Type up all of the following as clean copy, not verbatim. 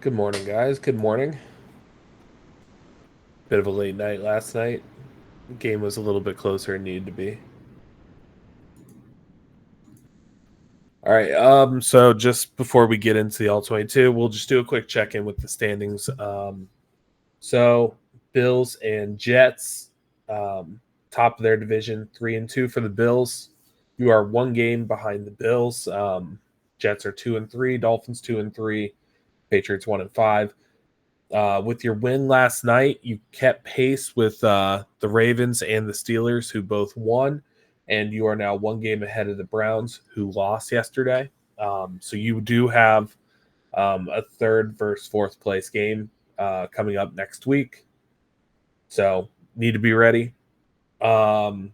Good morning, guys. Good morning. Bit of a late night last night. Game was a little bit closer than it needed to be. All right. So just before we get into the all 22, we'll just do a quick check-in with the standings. So Bills and Jets, top of their division, 3-2 for the Bills. You are one game behind the Bills. Jets are 2-3, Dolphins 2-3, Patriots 1-5. With your win last night, you kept pace with the Ravens and the Steelers, who both won, and you are now one game ahead of the Browns, who lost yesterday. So you do have a third versus fourth place game coming up next week. So need to be ready. Um,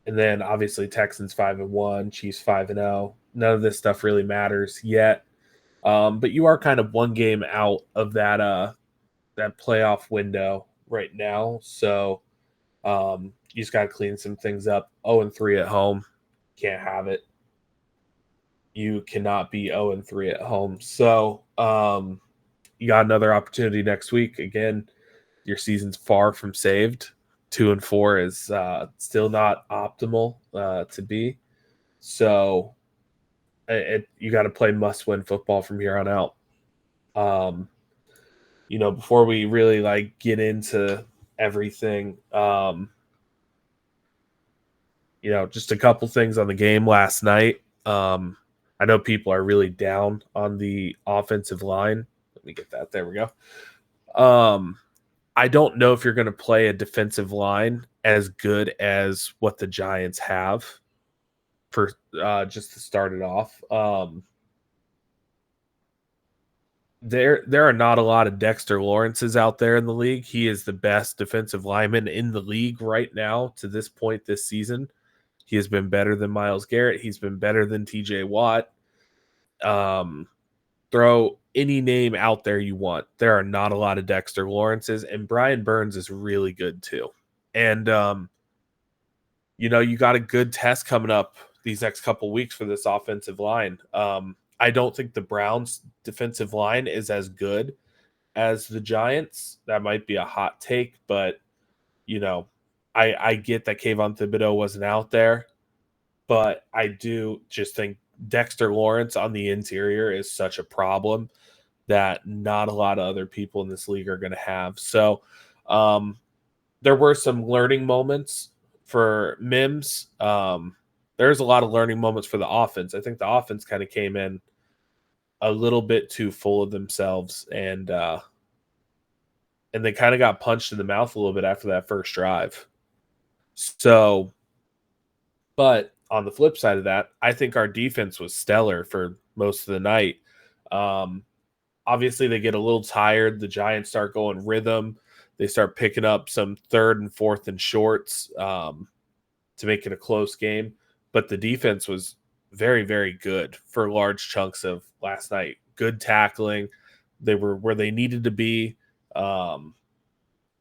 and then obviously Texans 5-1, Chiefs 5-0. None of this stuff really matters yet. But you are kind of one game out of that playoff window right now. So you just got to clean some things up. 0-3 at home, can't have it. You cannot be 0-3 at home. So you got another opportunity next week. Again, your season's far from saved. 2-4 is still not optimal to be. So you got to play must-win football from here on out. Um, before we really get into everything, just a couple things on the game last night. I know people are really down on the offensive line. Let me get that. There we go. I don't know if you're going to play a defensive line as good as what the Giants have for just to start it off. There are not a lot of Dexter Lawrences out there in the league. He is the best defensive lineman in the league right now to this point this season. He has been better than Myles Garrett. He's been better than TJ Watt. Um, throw any name out there you want. There are not a lot of Dexter Lawrences, and Brian Burns is really good too. And you got a good test coming up these next couple weeks for this offensive line. I don't think the Browns' defensive line is as good as the Giants. That might be a hot take, but you know, I get that Kayvon Thibodeau wasn't out there, but I do just think Dexter Lawrence on the interior is such a problem that not a lot of other people in this league are going to have. So um, there were some learning moments for Mims. There's a lot of learning moments for the offense. I think the offense kind of came in a little bit too full of themselves, and they kind of got punched in the mouth a little bit after that first drive. So, but on the flip side of that, I think our defense was stellar for most of the night. Um, Obviously, they get a little tired. The Giants start going rhythm. They start picking up some third and fourth and shorts to make it a close game. But the defense was very, very good for large chunks of last night. Good tackling. They were where they needed to be. Um,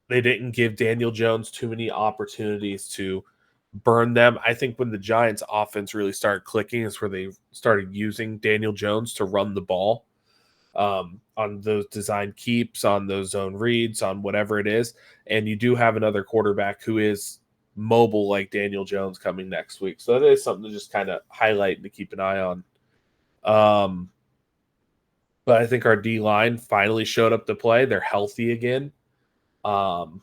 they didn't give Daniel Jones too many opportunities to burn them. I think when the Giants' offense really started clicking is where they started using Daniel Jones to run the ball on those design keeps, on those zone reads, on whatever it is. And you do have another quarterback who is mobile like Daniel Jones coming next week. So that is something to just kind of highlight and to keep an eye on. Um, but I think our D line finally showed up to play. They're healthy again. Um,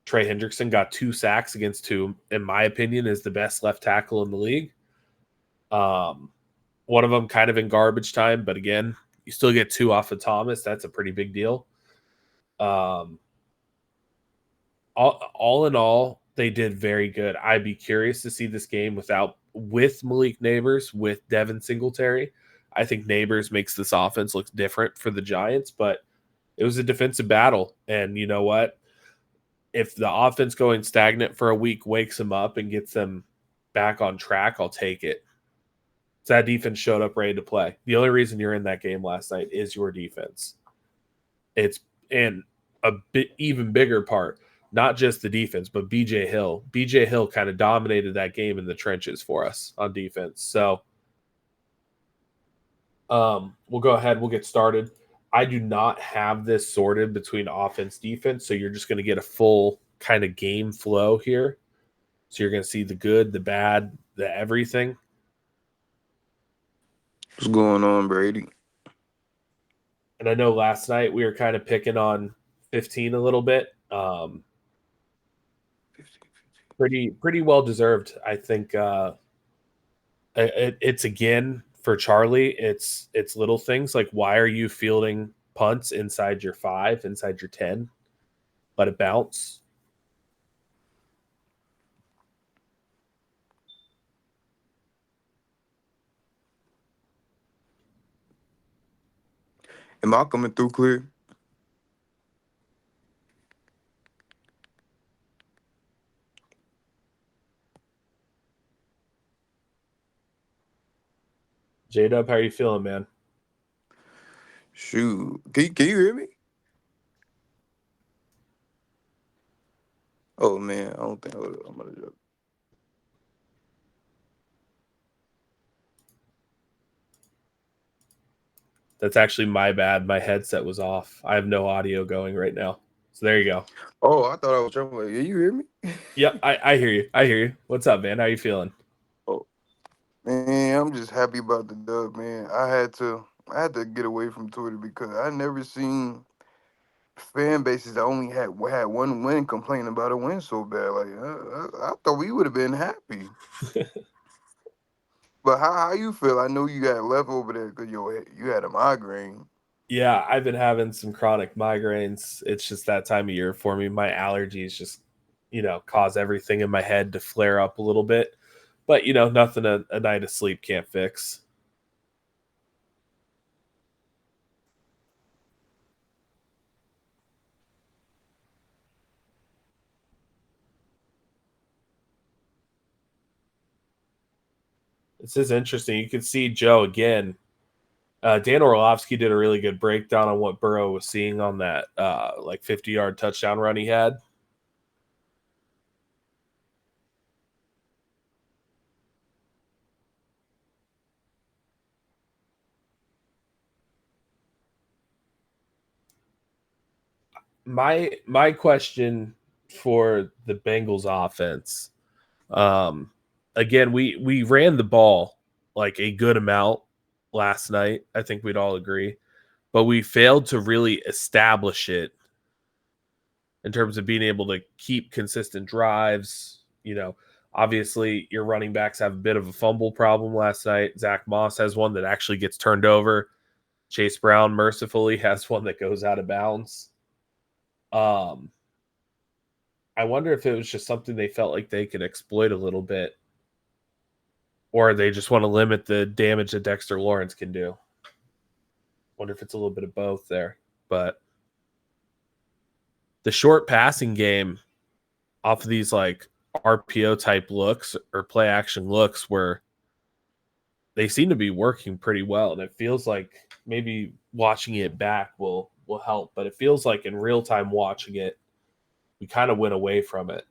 Trey Hendrickson got 2 sacks against who, in my opinion, is the best left tackle in the league. Um, One of them kind of in garbage time, but again, you still get 2 off of Thomas. That's a pretty big deal. Um, all in all, they did very good. I'd be curious to see this game with Malik Neighbors, with Devin Singletary. I think Neighbors makes this offense look different for the Giants, but it was a defensive battle. And you know what? If the offense going stagnant for a week wakes them up and gets them back on track, I'll take it. So that defense showed up ready to play. The only reason you're in that game last night is your defense. It's and a bit even bigger part, not just the defense, but BJ Hill. BJ Hill kind of dominated that game in the trenches for us on defense. So We'll go ahead. We'll get started. I do not have this sorted between offense, defense, so you're just going to get a full kind of game flow here. So you're going to see the good, the bad, the everything. What's going on, Brady? And I know last night we were kind of picking on 15 a little bit. Pretty well deserved. I think it's again for Charlie. It's little things like why are you fielding punts inside your 5, inside your 10? Let it bounce. Am I coming through clear? J Dub, how are you feeling, man? Shoot. Can you hear me? Oh, man. I don't think I'm going to. That's actually my bad. My headset was off. I have no audio going right now. So there you go. Oh, I thought I was trying. Yeah, you hear me? Yep, I hear you. I hear you. What's up, man? How you feeling? Oh, man. I'm just happy about the dub, man. I had to get away from Twitter because I never seen fan bases that only had one win complain about a win so bad. Like I thought we would have been happy. But how you feel? I know you got left over there because you had a migraine. Yeah, I've been having some chronic migraines. It's just that time of year for me. My allergies just, cause everything in my head to flare up a little bit. But, nothing a night of sleep can't fix. This is interesting. You can see Joe again. Dan Orlovsky did a really good breakdown on what Burrow was seeing on that 50-yard touchdown run he had. My question for the Bengals offense, again, we ran the ball like a good amount last night. I think we'd all agree, but we failed to really establish it in terms of being able to keep consistent drives. Obviously your running backs have a bit of a fumble problem last night. Zach Moss has one that actually gets turned over. Chase Brown mercifully has one that goes out of bounds. Um, I wonder if it was just something they felt like they could exploit a little bit, or they just want to limit the damage that Dexter Lawrence can do. Wonder if it's a little bit of both there. But the short passing game off of these like RPO type looks or play action looks where they seem to be working pretty well. And it feels like maybe watching it back will help. But it feels like in real time watching it, we kind of went away from it.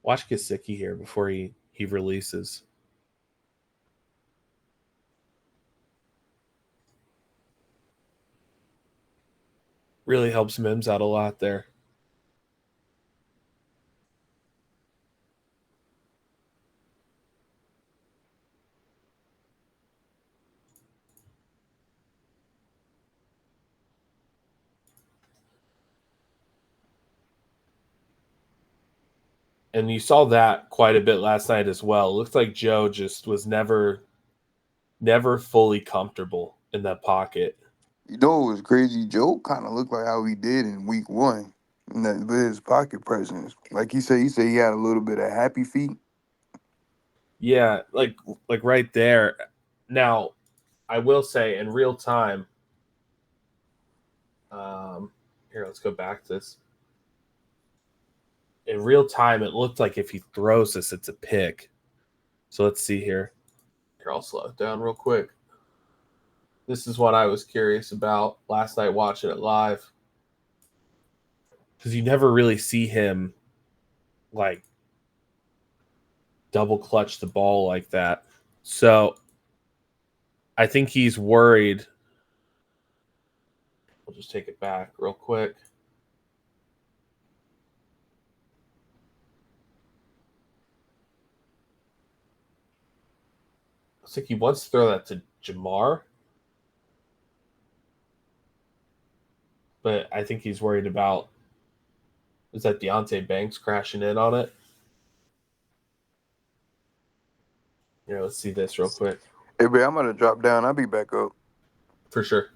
Watch Gesicki here before he releases. Really helps Mims out a lot there. And you saw that quite a bit last night as well. It looked like Joe just was never fully comfortable in that pocket. You know it was crazy. Joe kind of looked like how he did in week one, with his pocket presence. Like he said he had a little bit of happy feet. Yeah, like right there. Now, I will say in real time. Here, let's go back to this. In real time, it looked like if he throws this, it's a pick. So let's see here. Here, I'll slow it down real quick. This is what I was curious about last night watching it live. Because you never really see him like double clutch the ball like that. So I think he's worried. We'll just take it back real quick. Looks like he wants to throw that to Jamar. But I think he's worried about, is that Deontay Banks crashing in on it? Here, let's see this real quick. Hey, man, I'm gonna drop down. I'll be back up. For sure.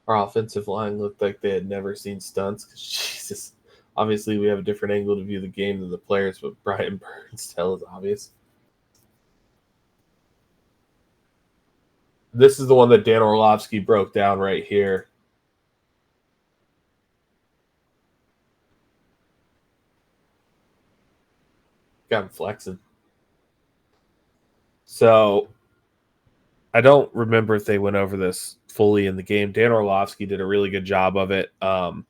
Our offensive line looked like they had never seen stunts. Jesus. Obviously, we have a different angle to view the game than the players, but Brian Burns tell is obvious. This is the one that Dan Orlovsky broke down right here. Got him flexing. So I don't remember if they went over this fully in the game. Dan Orlovsky did a really good job of it. I'll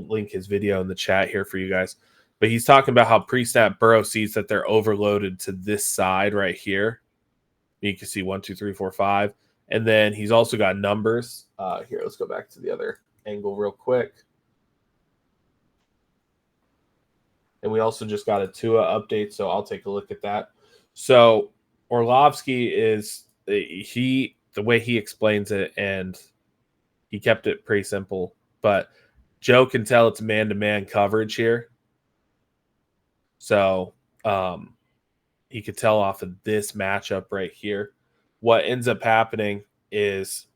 link his video in the chat here for you guys. But he's talking about how pre-snap Burrow sees that they're overloaded to this side right here. You can see 1, 2, 3, 4, 5. And then he's also got numbers. Here, let's go back to the other angle real quick. And we also just got a Tua update, so I'll take a look at that. So Orlovsky is the way he explains it, and he kept it pretty simple. But Joe can tell it's man-to-man coverage here. So he could tell off of this matchup right here. What ends up happening is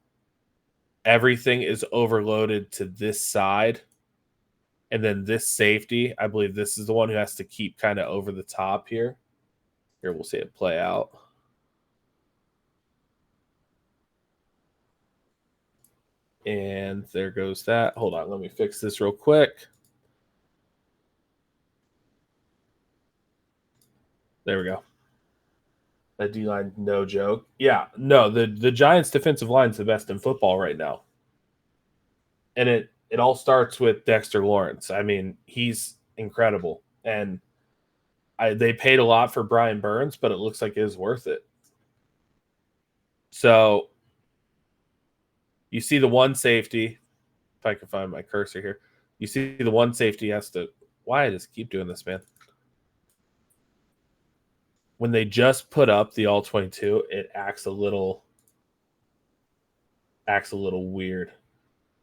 everything is overloaded to this side. And then this safety, I believe this is the one who has to keep kind of over the top here. Here, we'll see it play out. And there goes that. Hold on, let me fix this real quick. There we go. That D-line, no joke. Yeah, no, the Giants' defensive line is the best in football right now. And it all starts with Dexter Lawrence. I mean, he's incredible. And they paid a lot for Brian Burns, but it looks like it is worth it. So you see the one safety. If I can find my cursor here. You see the one safety has to. Why I just keep doing this, man? When they just put up the all 22, it acts a little weird.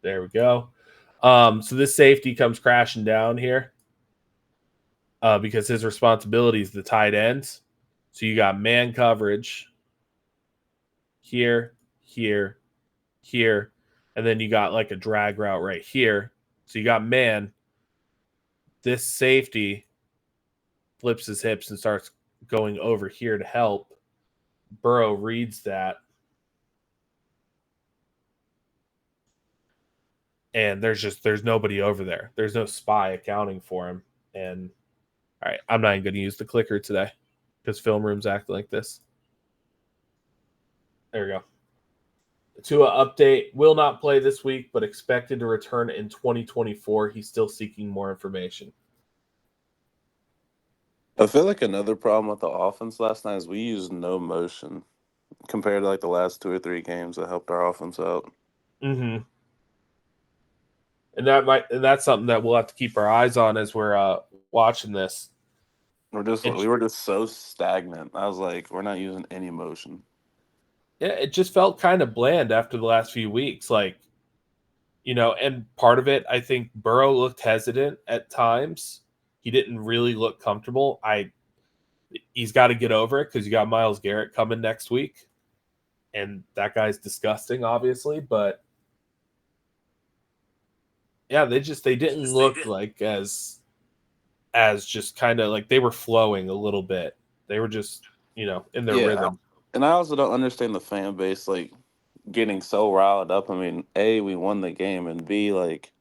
There we go. So this safety comes crashing down here because his responsibility is the tight ends. So you got man coverage here, here, here, and then you got like a drag route right here. So you got man. This safety flips his hips and starts going over here to help. Burrow reads that. And there's nobody over there. There's no spy accounting for him. And all right, I'm not even going to use the clicker today because film rooms act like this. There we go. Tua update, will not play this week, but expected to return in 2024. He's still seeking more information. I feel like another problem with the offense last night is we used no motion compared to like the last 2 or 3 games that helped our offense out. Mm-hmm. And that's something that we'll have to keep our eyes on as we're watching this. We were just so stagnant. I was like, we're not using any motion. Yeah, it just felt kind of bland after the last few weeks. Like, and part of it, I think Burrow looked hesitant at times. He didn't really look comfortable. He's got to get over it because you got Myles Garrett coming next week. And that guy's disgusting, obviously, but yeah, they didn't look like as just kind of like they were flowing a little bit. They were just, in their rhythm. And I also don't understand the fan base like getting so riled up. I mean, A, we won the game, and B, like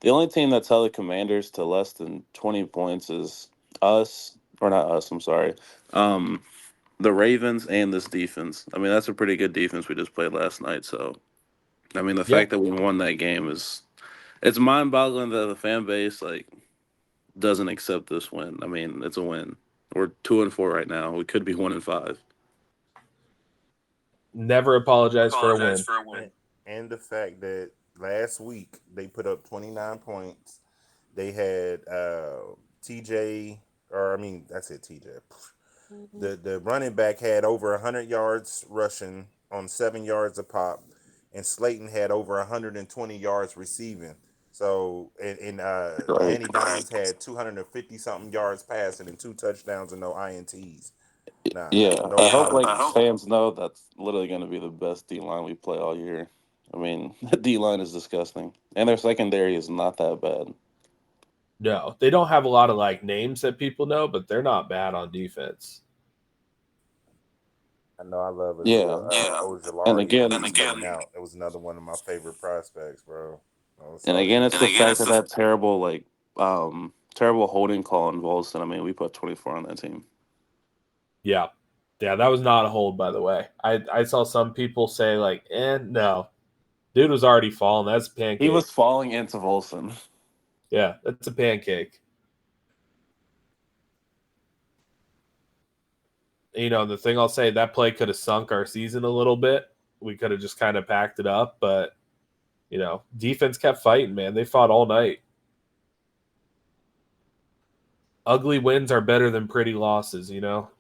the only team that's held the Commanders to less than 20 points is us or not us. I'm sorry. Um, the Ravens and this defense. I mean, that's a pretty good defense we just played last night. So, I mean, the Yeah, fact that we won that game is it's mind-boggling that the fan base doesn't accept this win. I mean, it's a win. We're 2-4 right now. We could be 1-5. never apologize for a win. And the fact that last week they put up 29 points. They had TJ, or I mean, that's it, TJ. The running back had over 100 yards rushing on 7 yards a pop, and Slayton had over 120 yards receiving. So, and Right. Danny Dimes had 250 something yards passing and 2 touchdowns and no ints. Nah, Yeah, no I hope apologies. fans know that's literally going to be the best D line we play all year. I mean, the D line is disgusting, and their secondary is not that bad. No, they don't have a lot of like names that people know, but they're not bad on defense. I know I love Yeah, and Ojolari when he again, was coming out. It was another one of my favorite prospects, bro. I and saw again, him. it's the fact that that terrible terrible holding call in Volson. I mean, we put 24 on that team. Yeah. Yeah, that was not a hold, by the way. I saw some people say, like, no. Dude was already falling. That's a pancake. He was falling into Volson. Yeah, that's a pancake. You know, the thing I'll say, that play could have sunk our season a little bit. We could have just kind of packed it up, but, you know, defense kept fighting, man. They fought all night. Ugly wins are better than pretty losses, you know?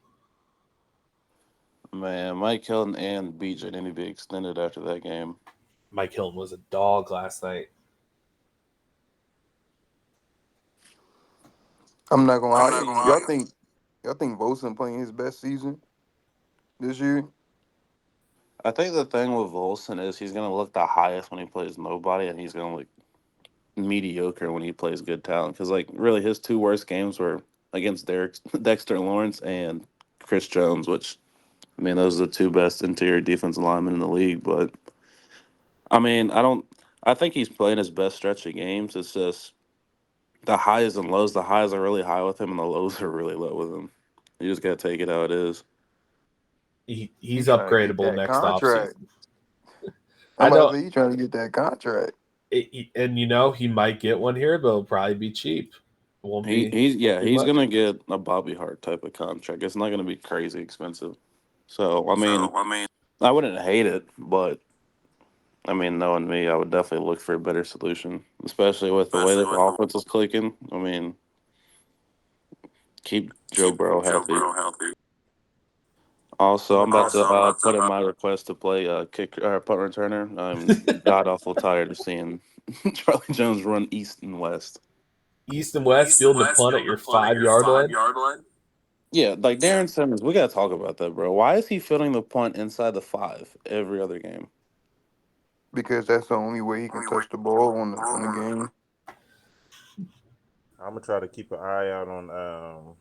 Man, Mike Hilton and BJ need to be extended after that game. Mike Hilton was a dog last night. I'm not gonna lie. Y'all think Bosa playing his best season this year? I think the thing with Volson is he's going to look the highest when he plays nobody, and he's going to look mediocre when he plays good talent. Because, really, his 2 worst games were against Dexter Lawrence and Chris Jones, which, I mean, those are the 2 best interior defensive linemen in the league. But, I mean, I think he's playing his best stretch of games. It's just the highs and lows. The highs are really high with him, and the lows are really low with him. You just got to take it how it is. He's He trying to get upgradable that next contract. offseason. I'm I about don't, to say he trying to get that contract and you know, he might get one here, but it'll probably be cheap. It won't be too He's much. gonna get a Bobby Hart type of contract. It's not gonna be crazy expensive. So I mean, I wouldn't hate it, but I mean, knowing me, I would definitely look for a better solution, especially with the way that the offense is clicking. I mean, keep Joe Burrow healthy. Also, I'm I'm gonna try about to. to put in my request to play kick punt returner. I'm god awful tired of seeing Charlie Jones run east and west. East and West fielding the punt at your 5 yard line. Yeah, like Darren Simmons, we gotta talk about that, bro. Why is he fielding the punt inside the 5 every other game? because that's the only way he can touch the ball on the game. I'm gonna try to keep an eye out on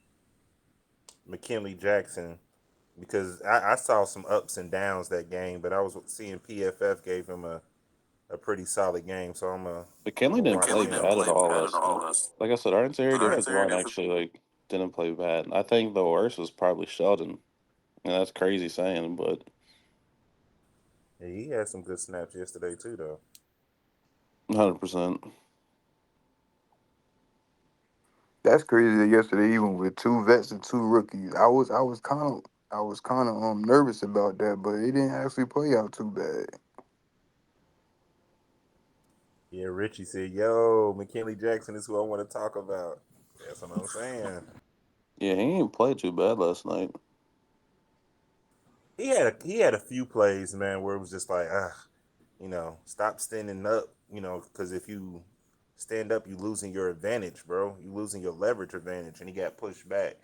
McKinley Jackson because I saw some ups and downs that game, but I was seeing PFF gave him a pretty solid game, so McKinley I'm gonna didn't watch play him. bad at all last night. Like I said, our interior defensive line actually didn't play bad. I think the worst was probably Sheldon, and that's crazy saying, but Yeah, he had some good snaps yesterday too, though. 100%. That's crazy that yesterday, even with 2 vets and 2 rookies, I was kind of nervous about that, but it didn't actually play out too bad. Yeah, Richie said, "Yo, McKinley Jackson is who I want to talk about." That's what I'm saying. Yeah, he didn't play too bad last night. He had a few plays, man, where it was just like, stop standing up, because if you stand up, you losing your advantage, bro. You losing your leverage advantage, and he got pushed back.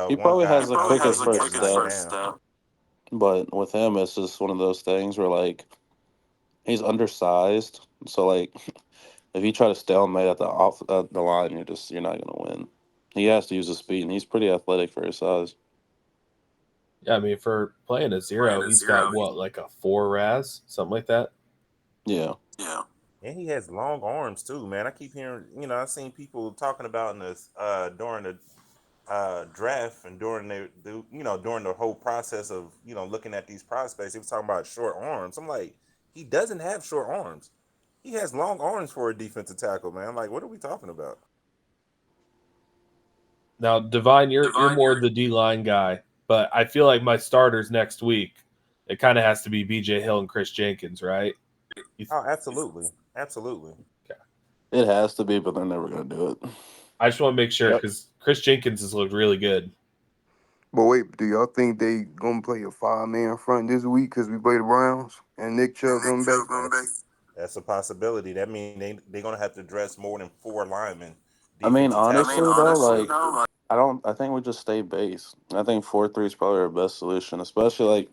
He One probably guy, has the quickest he first got knocked step, down. but with him, it's just one of those things where he's undersized, so if you try to stalemate at the line, you're not gonna win. He has to use his speed, and he's pretty athletic for his size. Yeah, I mean, for playing a 0, he's got what, like a 4 RAS, something like that. Yeah. And he has long arms too, man. I keep hearing, I seen people talking about in this during the draft and during during the whole process of looking at these prospects, he was talking about short arms. I'm like, he doesn't have short arms. He has long arms for a defensive tackle, man. Like, what are we talking about? Now, Divine, you're more the D line guy, but I feel like my starters next week, it kind of has to be B.J. Hill and Chris Jenkins, right? Oh, absolutely, absolutely. Okay. It has to be, but they're never going to do it. I just want to make sure Yep. because Chris Jenkins has looked really good. But wait, do y'all think they gonna play a 5-man front this week because we play the Browns and Nick Chubb coming back? That's a possibility. That means they're gonna have to dress more than 4 linemen. I mean, honestly, though, like, tackle. I think we just stay base. I think 4-3 is probably our best solution, especially like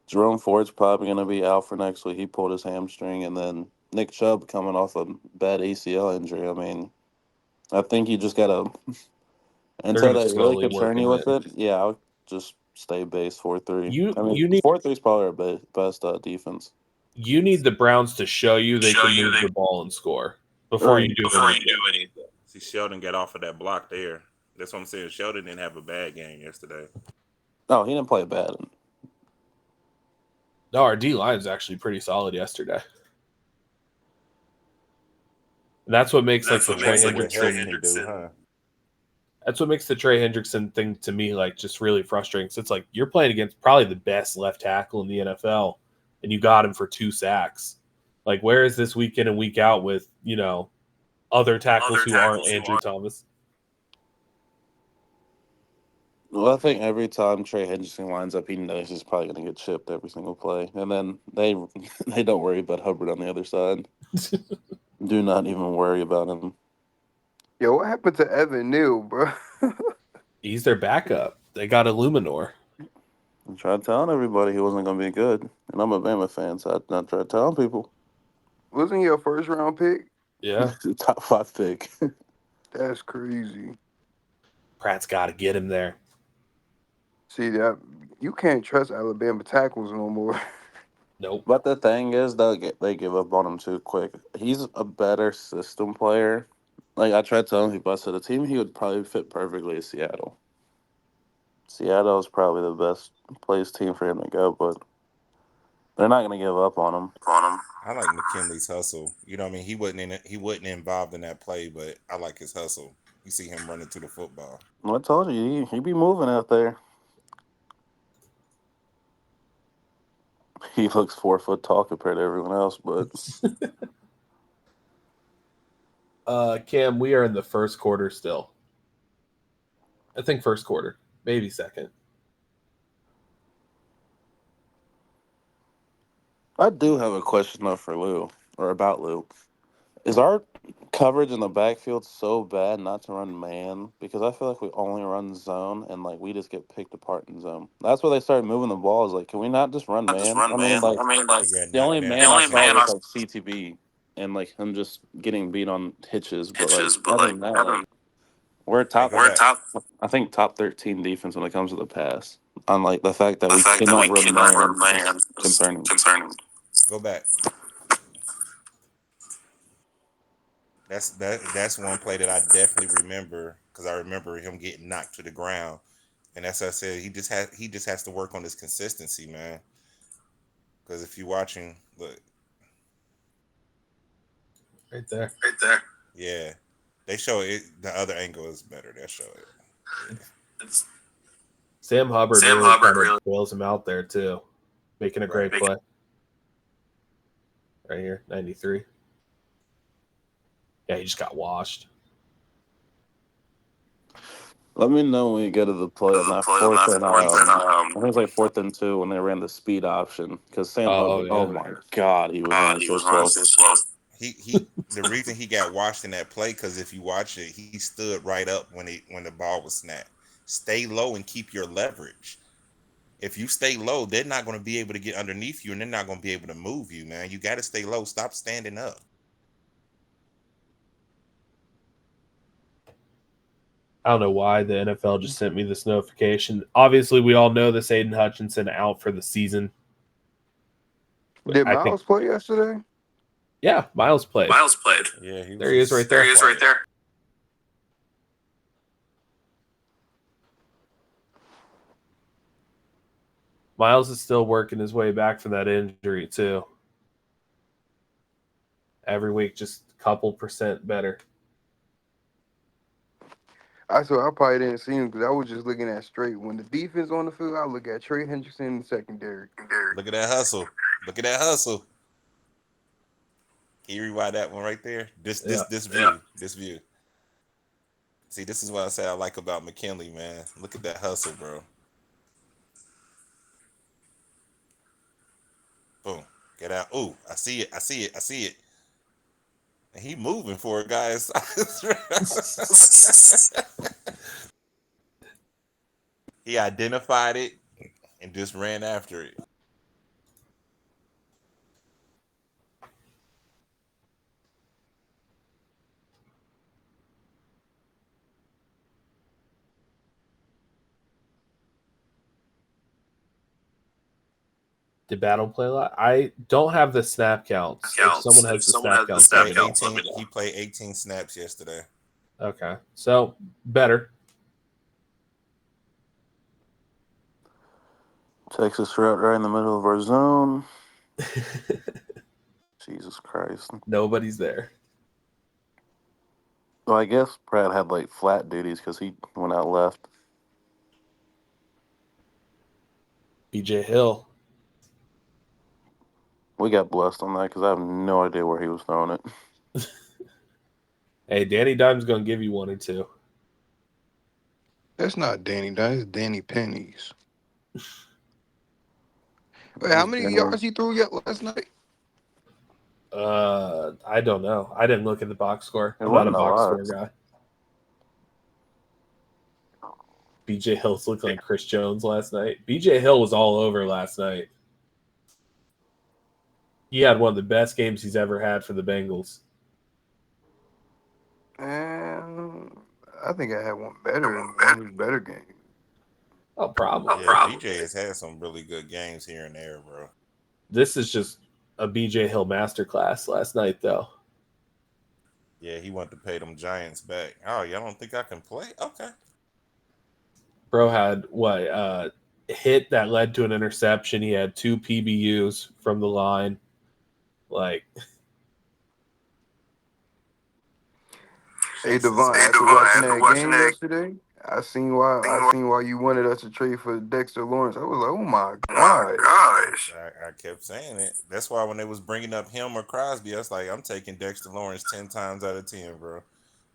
Jerome Ford's probably going to be out for next week. He pulled his hamstring, and then Nick Chubb coming off a bad ACL injury. I mean, I think you just got to, They're until going to they really slowly work concern you in with it. it, yeah, I would just stay base 4-3. You I mean, need 4-3 is probably our best defense. you need the Browns to show you they can move the ball and score before you do anything. See, Sheldon got off of that block there. That's what I'm saying. Sheldon didn't have a bad game yesterday. No, he didn't play bad. No, our D line is actually pretty solid yesterday. And that's what makes the Trey Hendrickson. That's what makes the Trey Hendrickson thing to me just really frustrating. So it's like you're playing against probably the best left tackle in the NFL, and you got him for 2 sacks. Like, where is this week in and week out with other tackles who aren't Andrew Thomas? Well, I think every time Trey Hendrickson lines up, he knows he's probably going to get chipped every single play, and then they don't worry about Hubbard on the other side. Do not even worry about him. Yo, what happened to Evan Neal, bro? He's their backup. They got Illuminor. I tried telling everybody he wasn't going to be good, and I'm a Bama fan, so I tried telling people. Wasn't he a first-round pick? Yeah. Top 5 pick. That's crazy. Pratt's got to get him there. See, that you can't trust Alabama tackles no more. Nope. But the thing is, they give up on him too quick. He's a better system player. Like, I tried telling people, I said, the team he would probably fit perfectly is Seattle. Seattle is probably the best place team for him to go, but they're not going to give up on him. I like McKinley's hustle. You know what I mean? He wasn't involved in that play, but I like his hustle. You see him running to the football. Well, I told you, he be moving out there. He looks 4 foot tall compared to everyone else, but Cam, we are in the first quarter still. I think first quarter, maybe second. I do have a question though for Lou, or about Lou. Is our coverage in the backfield so bad not to run man? Because I feel like we only run zone, and we just get picked apart in zone. That's where they started moving the ball. Is like, can we not just run man? The only man I saw was CTB, and him just getting beat on hitches. But other than that, we're top. I think top 13 defense when it comes to the pass. Unlike the fact that we cannot run man is concerning. Go back. That's one play that I definitely remember because I remember him getting knocked to the ground, and that's what I said. He just has to work on his consistency, man. Because if you're watching, look, right there, yeah, they show it. The other angle is better. They show it. Sam Hubbard really bails him out there too, making a great play. Right here, 93. Yeah, he just got washed. Let me know when you get to the play on that fourth and I think it was 4th and 2 when they ran the speed option because Sam Hubbard, oh my God, he was running so slow. The reason he got washed in that play because if you watch it, he stood right up when the ball was snapped. Stay low and keep your leverage. If you stay low, they're not going to be able to get underneath you, and they're not going to be able to move you, man. You got to stay low. Stop standing up. I don't know why the NFL just sent me this notification. Obviously, we all know this Aiden Hutchinson out for the season. Did Miles play yesterday? Yeah, Miles played. Yeah, there he is right there. Miles is still working his way back from that injury too. Every week, just a couple percent better. I probably didn't see him because I was just looking at straight. When the defense on the field, I look at Trey Hendrickson in the secondary. Look at that hustle. Look at that hustle. Can you rewind that one right there? This view. This view. See, this is what I say I like about McKinley, man. Look at that hustle, bro. Boom. Get out. Ooh, I see it. I see it. I see it. And he moving for it, guys. He identified it and just ran after it. Did Battle play a lot? I don't have the snap counts. If someone has the snap counts, let me know. He played 18 snaps yesterday. Okay, so better. Texas route right in the middle of our zone. Jesus Christ. Nobody's there. Well, I guess Pratt had like flat duties because he went out left. BJ Hill. We got blessed on that because I have no idea where he was throwing it. Hey, Danny Dimes going to give you one or two. That's not Danny Dimes. It's Danny Pennies. Wait, how many yards he threw last night? I don't know. I didn't look at the box score. It I'm not a wasn't a box lot. score guy. BJ Hills looked like Chris Jones last night. BJ Hill was all over last night. He had one of the best games he's ever had for the Bengals. And I think I had one in his better game. Oh, probably. Yeah, BJ has had some really good games here and there, bro. This is just a BJ Hill masterclass last night, though. Yeah, he wanted to pay them Giants back. Oh, y'all don't think I can play? Okay. Bro had hit that led to an interception. He had 2 PBUs from the line. Like, hey Devon, after watching that game yesterday, I seen why you wanted us to trade for Dexter Lawrence. I was like, oh my gosh. I kept saying it. That's why when they was bringing up him or Crosby, I was like, I'm taking Dexter Lawrence 10 times out of 10, bro.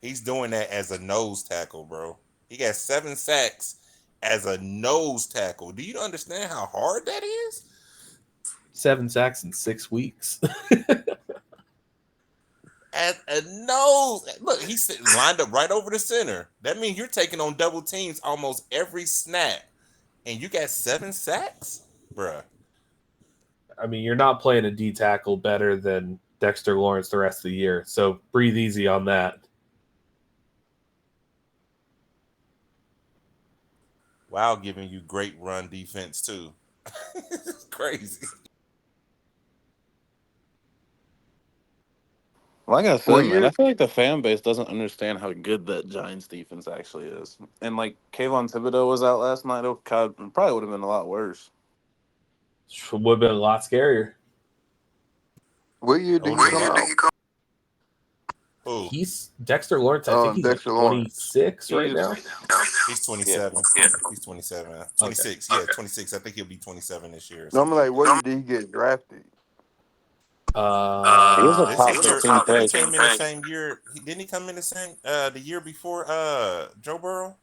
He's doing that as a nose tackle, bro. He got 7 sacks as a nose tackle. Do you understand how hard that is? 7 sacks in 6 weeks. As a nose. Look, he's lined up right over the center. That means you're taking on double teams almost every snap. And you got 7 sacks? Bruh. I mean, you're not playing a D tackle better than Dexter Lawrence the rest of the year. So breathe easy on that. While giving you great run defense, too. It's crazy. Like I said, man, I feel like the fan base doesn't understand how good that Giants defense actually is. And like Kayvon Thibodeau was out last night, it probably would have been a lot worse. Would have been a lot scarier. What year did he come out? Who? He's Dexter Lawrence. I think he's like 26 right now. He's 27. Yeah. He's 27. 26. Okay. Yeah, 26. I think he'll be 27 this year. No, I'm like, what year did he get drafted? He was a top 15 pick. He came in the same year. Didn't he come in the year before Joe Burrow?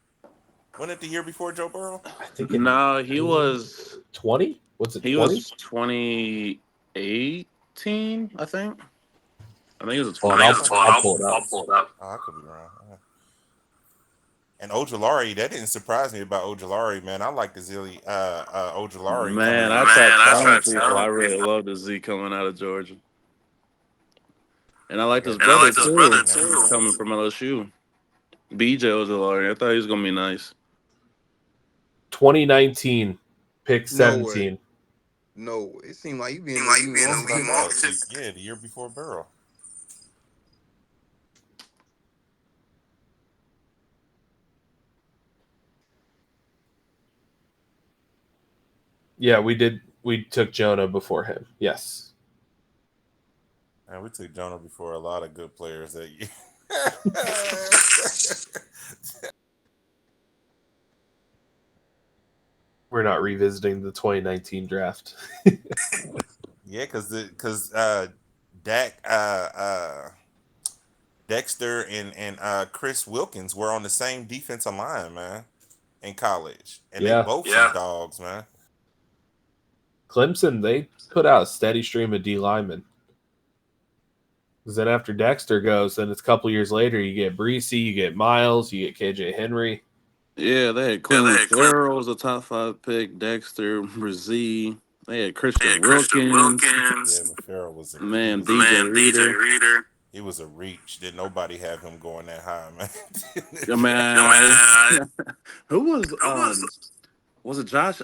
Wasn't it the year before Joe Burrow? I think he was 20. Was it 20? He was 2018, I think. I think it was 20. I'll pull it up. Oh, I could be wrong. And Ojolari, that didn't surprise me about Ojolari, man. I like the Zilly Ojolari. Man, I tried telling people I really love the Z coming out of Georgia. And I liked his brother, too, coming from LSU. BJ Ojolari. I thought he was going to be nice. 2019, pick 17. No, it seemed like you being Yeah, the year before Burrow. Yeah, we did. We took Jonah before him. Yes. And we took Jonah before a lot of good players that year. We're not revisiting the 2019 draft. Yeah, because Dak Dexter and Chris Wilkins were on the same defensive line, man, in college, and they Yeah. both some dogs, man. Clemson, they put out a steady stream of D linemen. Because then after Dexter goes, then it's a couple years later, you get Breesy, you get Miles, you get KJ Henry. Yeah, they had Clinton Farrell was a top 5 pick. Dexter, Brazee. They had Christian Wilkins. Yeah, but Farrell was a Man, DJ Reader. he was a reach. Did nobody have him going that high, man? Man, who was it Josh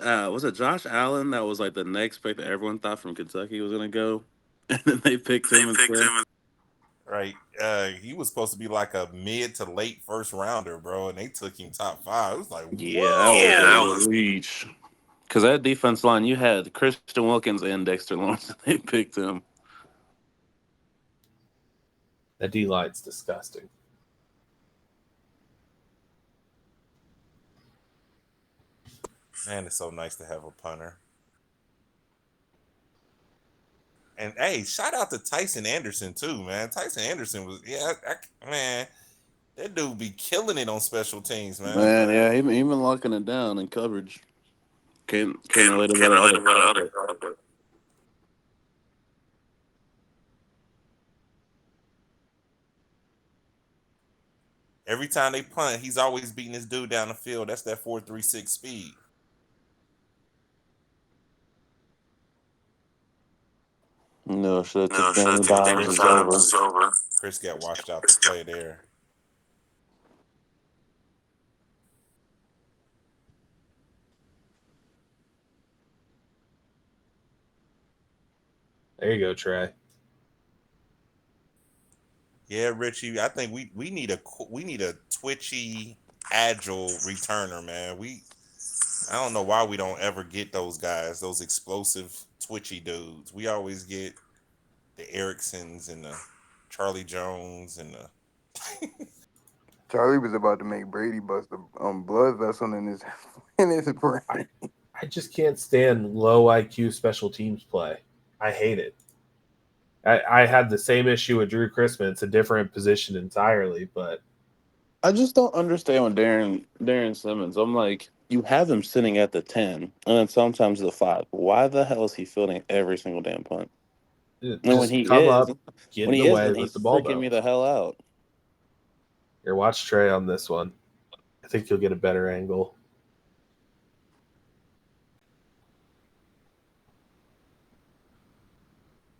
Allen that was like the next pick that everyone thought from Kentucky was gonna go, and then they picked him instead. Right. He was supposed to be like a mid to late first rounder, bro, and they took him top 5. It was like, Yeah, that was whoa. a reach. Because that defense line, you had Christian Wilkins and Dexter Lawrence. They picked him. That D line's disgusting. Man, it's so nice to have a punter. And hey, shout out to Tyson Anderson too, man. Tyson Anderson was man, that dude be killing it on special teams, man. Man, yeah, he been locking it down in coverage. Can't relate about other stuff. Every time they punt, he's always beating this dude down the field. That's that 4.36 speed. No, should have took Danny Dimes. It's over. Chris got washed out the play there. There you go, Trey. Yeah, Richie. I think we need a twitchy, agile returner, man. I don't know why we don't ever get those guys, those explosive, twitchy dudes. We always get the Ericksons and the Charlie Jones and the. Charlie was about to make Brady bust a blood vessel in his brain. I just can't stand low IQ special teams play. I hate it. I had the same issue with Drew Chrisman. It's a different position entirely, but I just don't understand with Darren Simmons. I'm like, you have him sitting at the 10, and then sometimes the 5. Why the hell is he fielding every single damn punt? And when just he come is, up, get in the way, then let he's the ball freaking me bounce. the hell out. Here, watch Trey on this one. I think you'll get a better angle.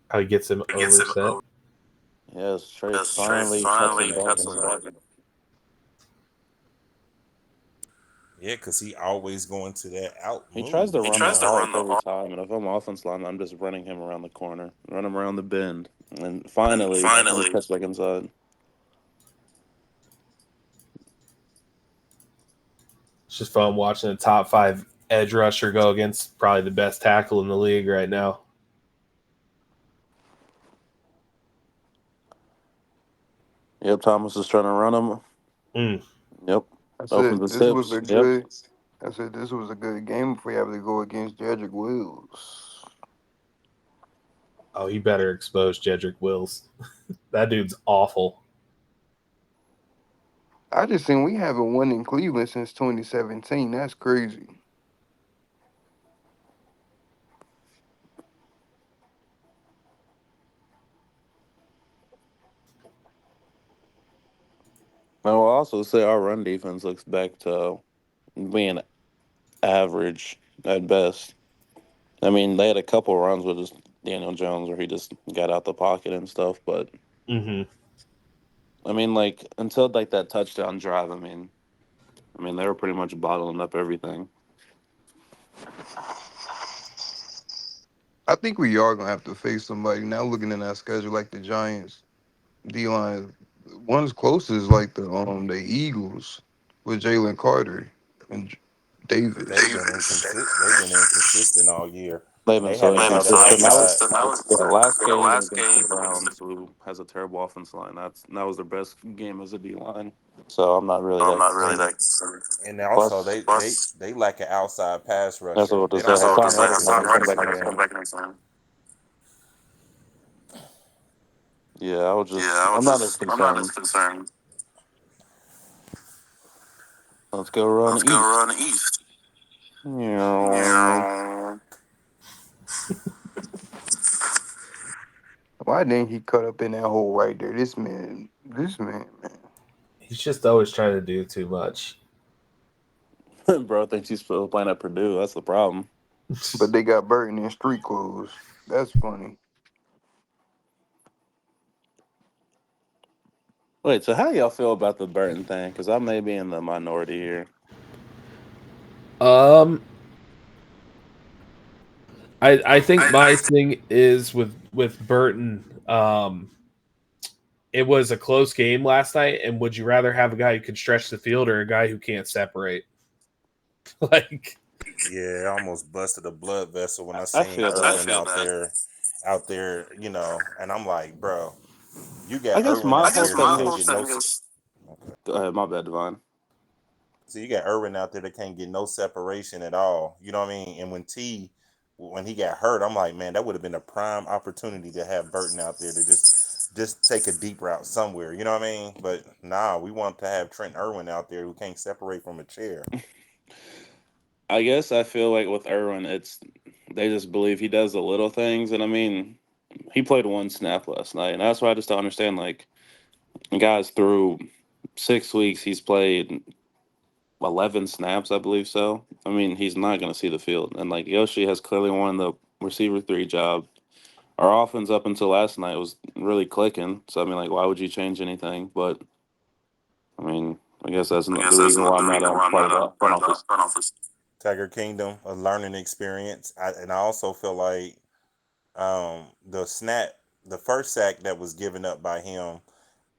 How he gets him overset. Yes, Trey's finally catching back. Yeah, because he always going to that out He move. tries to run the arc every time, and if I'm offense line, I'm just running him around the corner, run him around the bend, and finally he catch back inside. It's just fun watching a top 5 edge rusher go against probably the best tackle in the league right now. Yep, Thomas is trying to run him. Yep. I Opens said the this tips. was a Yep. good. I said this was a good game if we have to go against Jedrick Wills. Oh, he better expose Jedrick Wills. That dude's awful. I just seen we haven't won in Cleveland since 2017. That's crazy. I will also say our run defense looks back to being average at best. I mean, they had a couple runs with just Daniel Jones where he just got out the pocket and stuff, but I mean, like until like that touchdown drive, I mean, they were pretty much bottling up everything. I think we are gonna have to face somebody now. Looking in our schedule, like the Giants, D line, one's closest like the Eagles with Jalen Carter, and Davis. They've been inconsistent all year. They've And been they so haven't had that inconsistent. That was outside. the last game against the Browns, who has a terrible offense line. That was their best game as a D line. So I'm not really that concerned. And also Plus, they lack an outside pass that's rusher. what to They say. don't have Hassan anybody Reddick's to not come going to back come back next next game. time. Yeah, I'm not as concerned. Let's go run east. Yeah. Why didn't he cut up in that hole right there? This man, man. He's just always trying to do too much. Bro thinks he's still playing at Purdue. That's the problem. But they got Burton in street clothes. That's funny. Wait, so how do y'all feel about the Burton thing? Because I may be in the minority here. I think my thing is with Burton. It was a close game last night, and would you rather have a guy who can stretch the field or a guy who can't separate? Like, Yeah, I almost busted a blood vessel when I I seen feel that. Irwin out there, and I'm like, bro, you I got guess Irwin my out whole there that thing can't is. get no. Go ahead, my bad, Divine. So you got Irwin out there that can't get no separation at all. You know what I mean? And when he got hurt, I'm like, man, that would have been a prime opportunity to have Burton out there to just take a deep route somewhere. You know what I mean? But nah, we want to have Trent Irwin out there who can't separate from a chair. I guess I feel like with Irwin, they just believe he does the little things, and I mean, he played one snap last night, and that's why I just don't understand. Like, guys, through 6 weeks, he's played 11 snaps, I believe so. I mean, he's not going to see the field, and like Yoshi has clearly won the receiver 3 job. Our offense up until last night was really clicking, so I mean, like, why would you change anything? But I mean, I guess that's not the reason why I'm not a part of the front office. Tiger Kingdom, a learning experience. And I also feel like the first sack that was given up by him,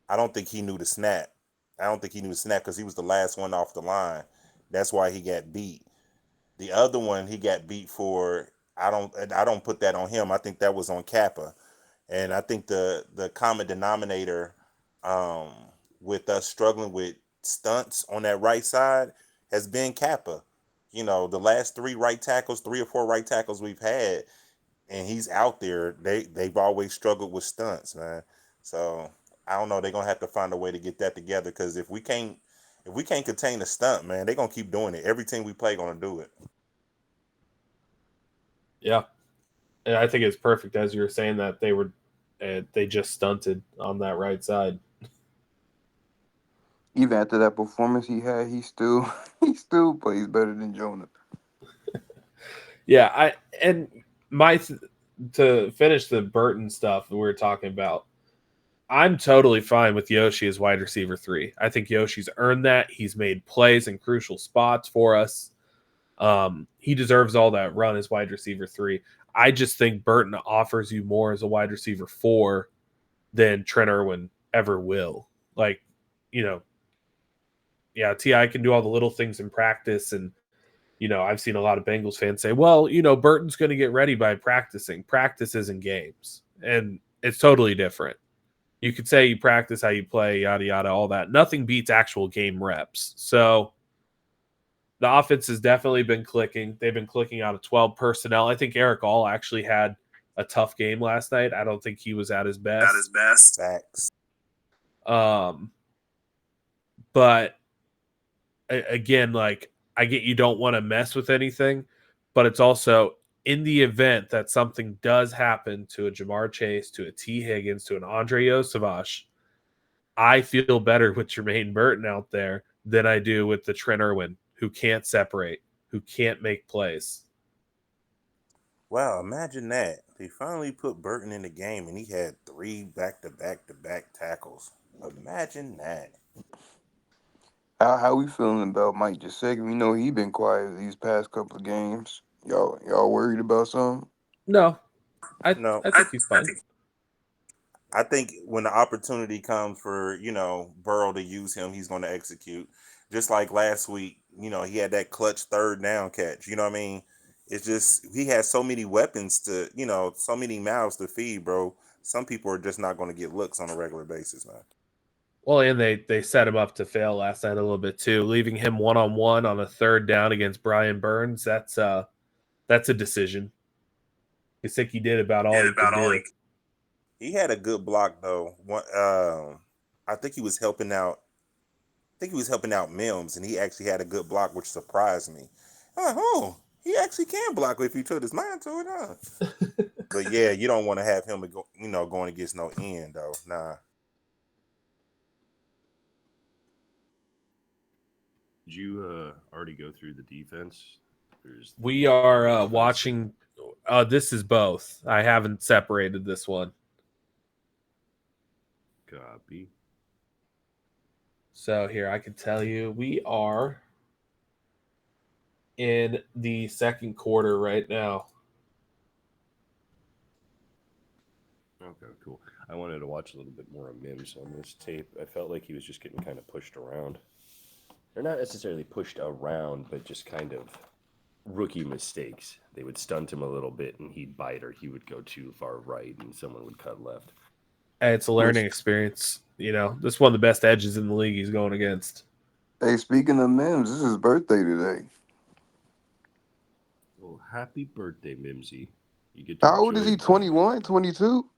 I don't think he knew the snap. I don't think he knew the snap because he was the last one off the line. That's why he got beat. The other one he got beat for. I don't put that on him. I think that was on Kappa. And I think the common denominator um, with us struggling with stunts on that right side has been Kappa. The last three or four right tackles we've had, and he's out there. They've always struggled with stunts, man. So I don't know. They're gonna have to find a way to get that together because if we can't contain the stunt, man, they're gonna keep doing it. Every team we play gonna do it. yeah, and I think it's perfect as you were saying that they just stunted on that right side. Even after that performance he had, he still he still plays better than Jonah. Yeah, to finish the Burton stuff we were talking about, I'm totally fine with Yoshi as wide receiver 3. I think Yoshi's earned that. He's made plays in crucial spots for us. He deserves all that run as wide receiver 3. I just think Burton offers you more as a wide receiver 4 than Trent Irwin ever will. Like, yeah, T.I. can do all the little things in practice, and I've seen a lot of Bengals fans say, well, Burton's going to get ready by practicing. Practice isn't games. And it's totally different. You could say you practice how you play, yada, yada, all that. Nothing beats actual game reps. So the offense has definitely been clicking. They've been clicking out of 12 personnel. I think Eric All actually had a tough game last night. I don't think he was at his best. Facts. But again, like, I get you don't want to mess with anything, but it's also in the event that something does happen to a Jamar Chase, to a T. Higgins, to an Andre Yosavash, I feel better with Jermaine Burton out there than I do with the Trent Irwin, who can't separate, who can't make plays. Wow, imagine that. They finally put Burton in the game and he had 3 back-to-back-to-back tackles. Imagine that. How we feeling about Mike Gesicki? We know he been quiet these past couple of games. Y'all worried about something? No, I No, think he's fine. I think when the opportunity comes for, Burrow to use him, he's going to execute. Just like last week, he had that clutch third down catch. You know what I mean? It's just he has so many weapons to, so many mouths to feed, bro. Some people are just not going to get looks on a regular basis, man. Well, and they set him up to fail last night a little bit too, leaving him one-on-one on a third down against Brian Burns. That's a decision. I think he did about all he could do. He had a good block though. I think he was helping out. I think he was helping out Mims, and he actually had a good block, which surprised me. I'm like, oh, he actually can block if he put his mind to it, huh? But yeah, you don't want to have him go, going against no end though. Nah. Did you already go through the defense? We are watching. This is both. I haven't separated this one. Copy. So here, I can tell you, we are in the second quarter right now. Okay, cool. I wanted to watch a little bit more of Mims on this tape. I felt like he was just getting kind of pushed around. They're not necessarily pushed around, but just kind of rookie mistakes. They would stunt him a little bit, and he'd bite, or he would go too far right, and someone would cut left. It's a learning experience. This is one of the best edges in the league he's going against. Hey, speaking of Mims, this is his birthday today. Well, happy birthday, Mimsy. You get How old is he? 21, 22?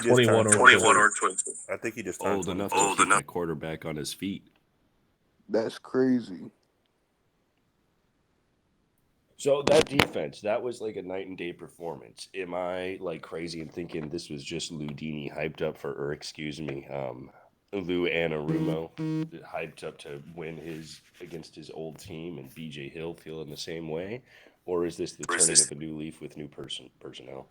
21 or 22. I think he just turned old enough to keep that quarterback on his feet. That's crazy. So that defense, that was like a night and day performance. Am I like crazy in thinking this was just Ludini hyped up Lou Anarumo hyped up to win against his old team, and BJ Hill feeling the same way? Or is this the turning of a new leaf with new personnel?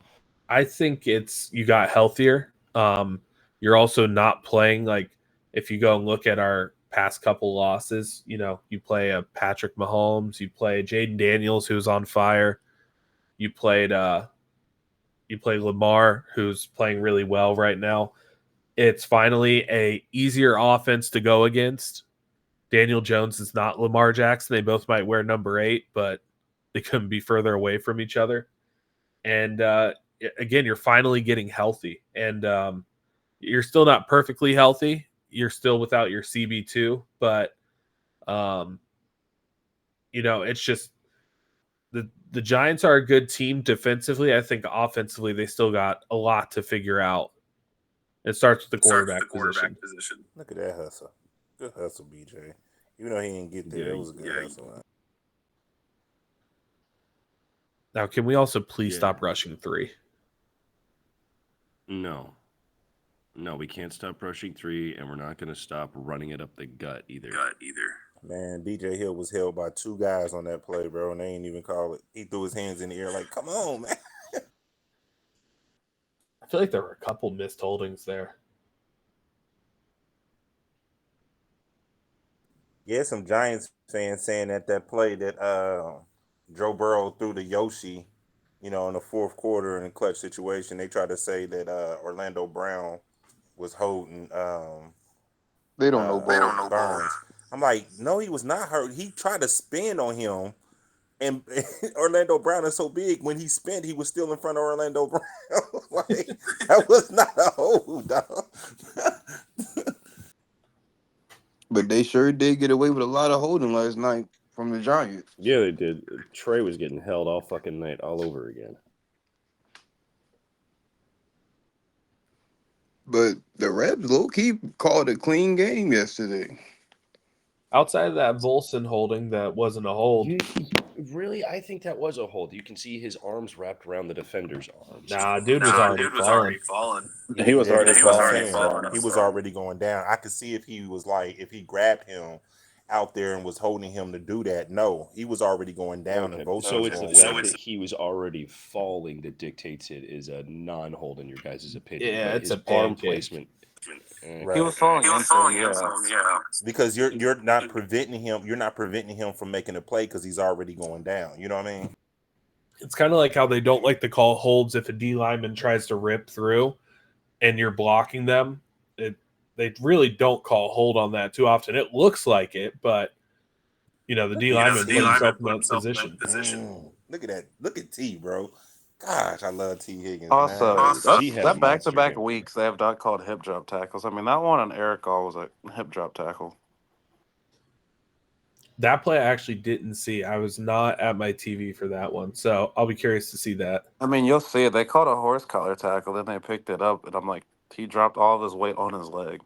I think it's you got healthier. You're also not playing like if you go and look at our past couple losses, you play a Patrick Mahomes, you play Jaden Daniels, who's on fire. You played Lamar, who's playing really well right now. It's finally a easier offense to go against. Daniel Jones is not Lamar Jackson. They both might wear number 8, but they couldn't be further away from each other. And again, you're finally getting healthy, and you're still not perfectly healthy. You're still without your CB2, but it's just the Giants are a good team defensively. I think offensively they still got a lot to figure out. It starts with the quarterback position. Look at that hustle. Good hustle, BJ. Even though he didn't get there, it was a good hustle. Now, can we also please stop rushing 3? No, we can't stop rushing 3, and we're not going to stop running it up the gut either. Man, BJ Hill was held by 2 guys on that play, bro, and they ain't even call it. He threw his hands in the air like, come on, man. I feel like there were a couple missed holdings there. Yeah, some Giants fans saying that play that Joe Burrow threw to Yoshi, in the fourth quarter in a clutch situation, they tried to say that Orlando Brown was holding They don't know Burns. I'm like, no, he was not hurt. He tried to spin on him, and Orlando Brown is so big. When he spun, he was still in front of Orlando Brown. Like, that was not a hold, dog. But they sure did get away with a lot of holding last night from the Giants. Yeah, they did. Trey was getting held all fucking night all over again. But the refs low-key called a clean game yesterday. Outside of that Volson holding, that wasn't a hold. Really? I think that was a hold. You can see his arms wrapped around the defender's arms. Nah, dude was already falling. He was already falling. He was already going down. I could see if he grabbed him out there and was holding him to do that. No, he was already going down. Okay. And both so it's the fact that he was already falling that dictates it is a non-hold in your guys' opinion. Yeah, but it's his a arm placement. Right. He was falling yeah. Because you're not preventing him. You're not preventing him from making a play because he's already going down. You know what I mean? It's kind of like how they don't like to call holds if a D lineman tries to rip through and you're blocking them, they really don't call hold on that too often. It looks like it, but the D lineman put himself in that position. Look at that. Look at T, bro. Gosh, I love T Higgins, Also, man. He had a that monster back-to-back game. weeks, they have not called hip drop tackles. I mean, that one on Eric All was a hip drop tackle. That play I actually didn't see. I was not at my TV for that one, so I'll be curious to see that. I mean, you'll see it. They called a horse collar tackle, then they picked it up, and I'm like, he dropped all of his weight on his leg.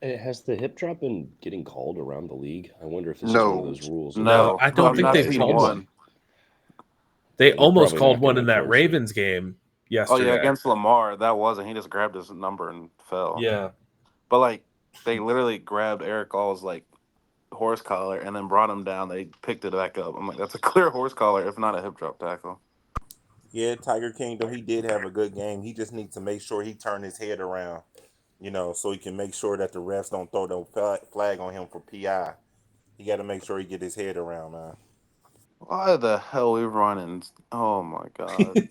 Has the hip drop been getting called around the league? I wonder if it's just one of No. those rules. No, I don't I've think not they've seen called one. one. They They're almost probably called not one gonna in that enforce it. Ravens game Oh yesterday. yeah, against Lamar, that wasn't. He just grabbed his number and fell. Yeah. But like, they literally grabbed Eric All's like horse collar and then brought him down. They picked it back up. I'm like, that's a clear horse collar, if not a hip drop tackle. Yeah, Tiger King, though, he did have a good game. He just needs to make sure he turn his head around, so he can make sure that the refs don't throw no flag on him for PI. He got to make sure he get his head around, man. Why the hell we running? Oh my god!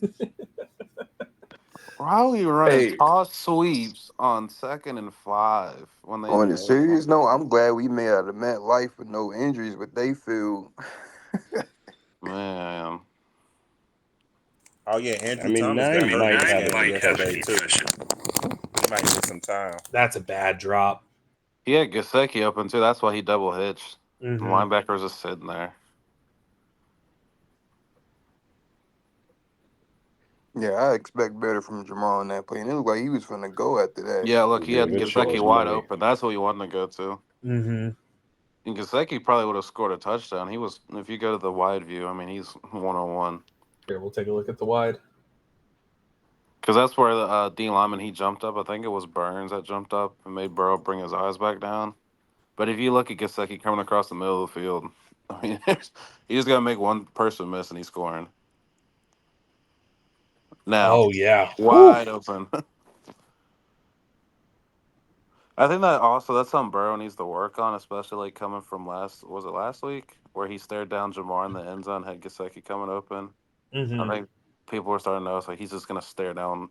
Why are we running Hey, toss sweeps on 2nd and 5 when they on a know? serious note, I'm glad we made out of Met Life with no injuries, but they feel Man, Oh, yeah, I Andrew mean, Thomas got Nye hurt in might this have a game yesterday, concussion. too. He might miss some time. That's a bad drop. he had Gasecki open too. That's why he double hitched. The Mm-hmm. linebacker was just sitting there. yeah, I expect better from Jamal in that play. And it looked like he was finna go after that. Yeah, look, he had David Gasecki shows wide money. open. That's what he wanted to go to. Mm-hmm. And Gasecki probably would have scored a touchdown. He was, if you go to the wide view, I mean, he's 1-on-1. Here, we'll take a look at the wide. Because that's where the D lineman, he jumped up. I think it was Burns that jumped up and made Burrow bring his eyes back down. But if you look at Gasecki coming across the middle of the field, I mean, he just got to make one person miss and he's scoring. Now, Oh yeah. wide open. I think that also, that's something Burrow needs to work on, especially like coming from last week? Where he stared down Jamar in the end zone, had Gasecki coming open. Mm-hmm. I think people were starting to notice like he's just gonna stare down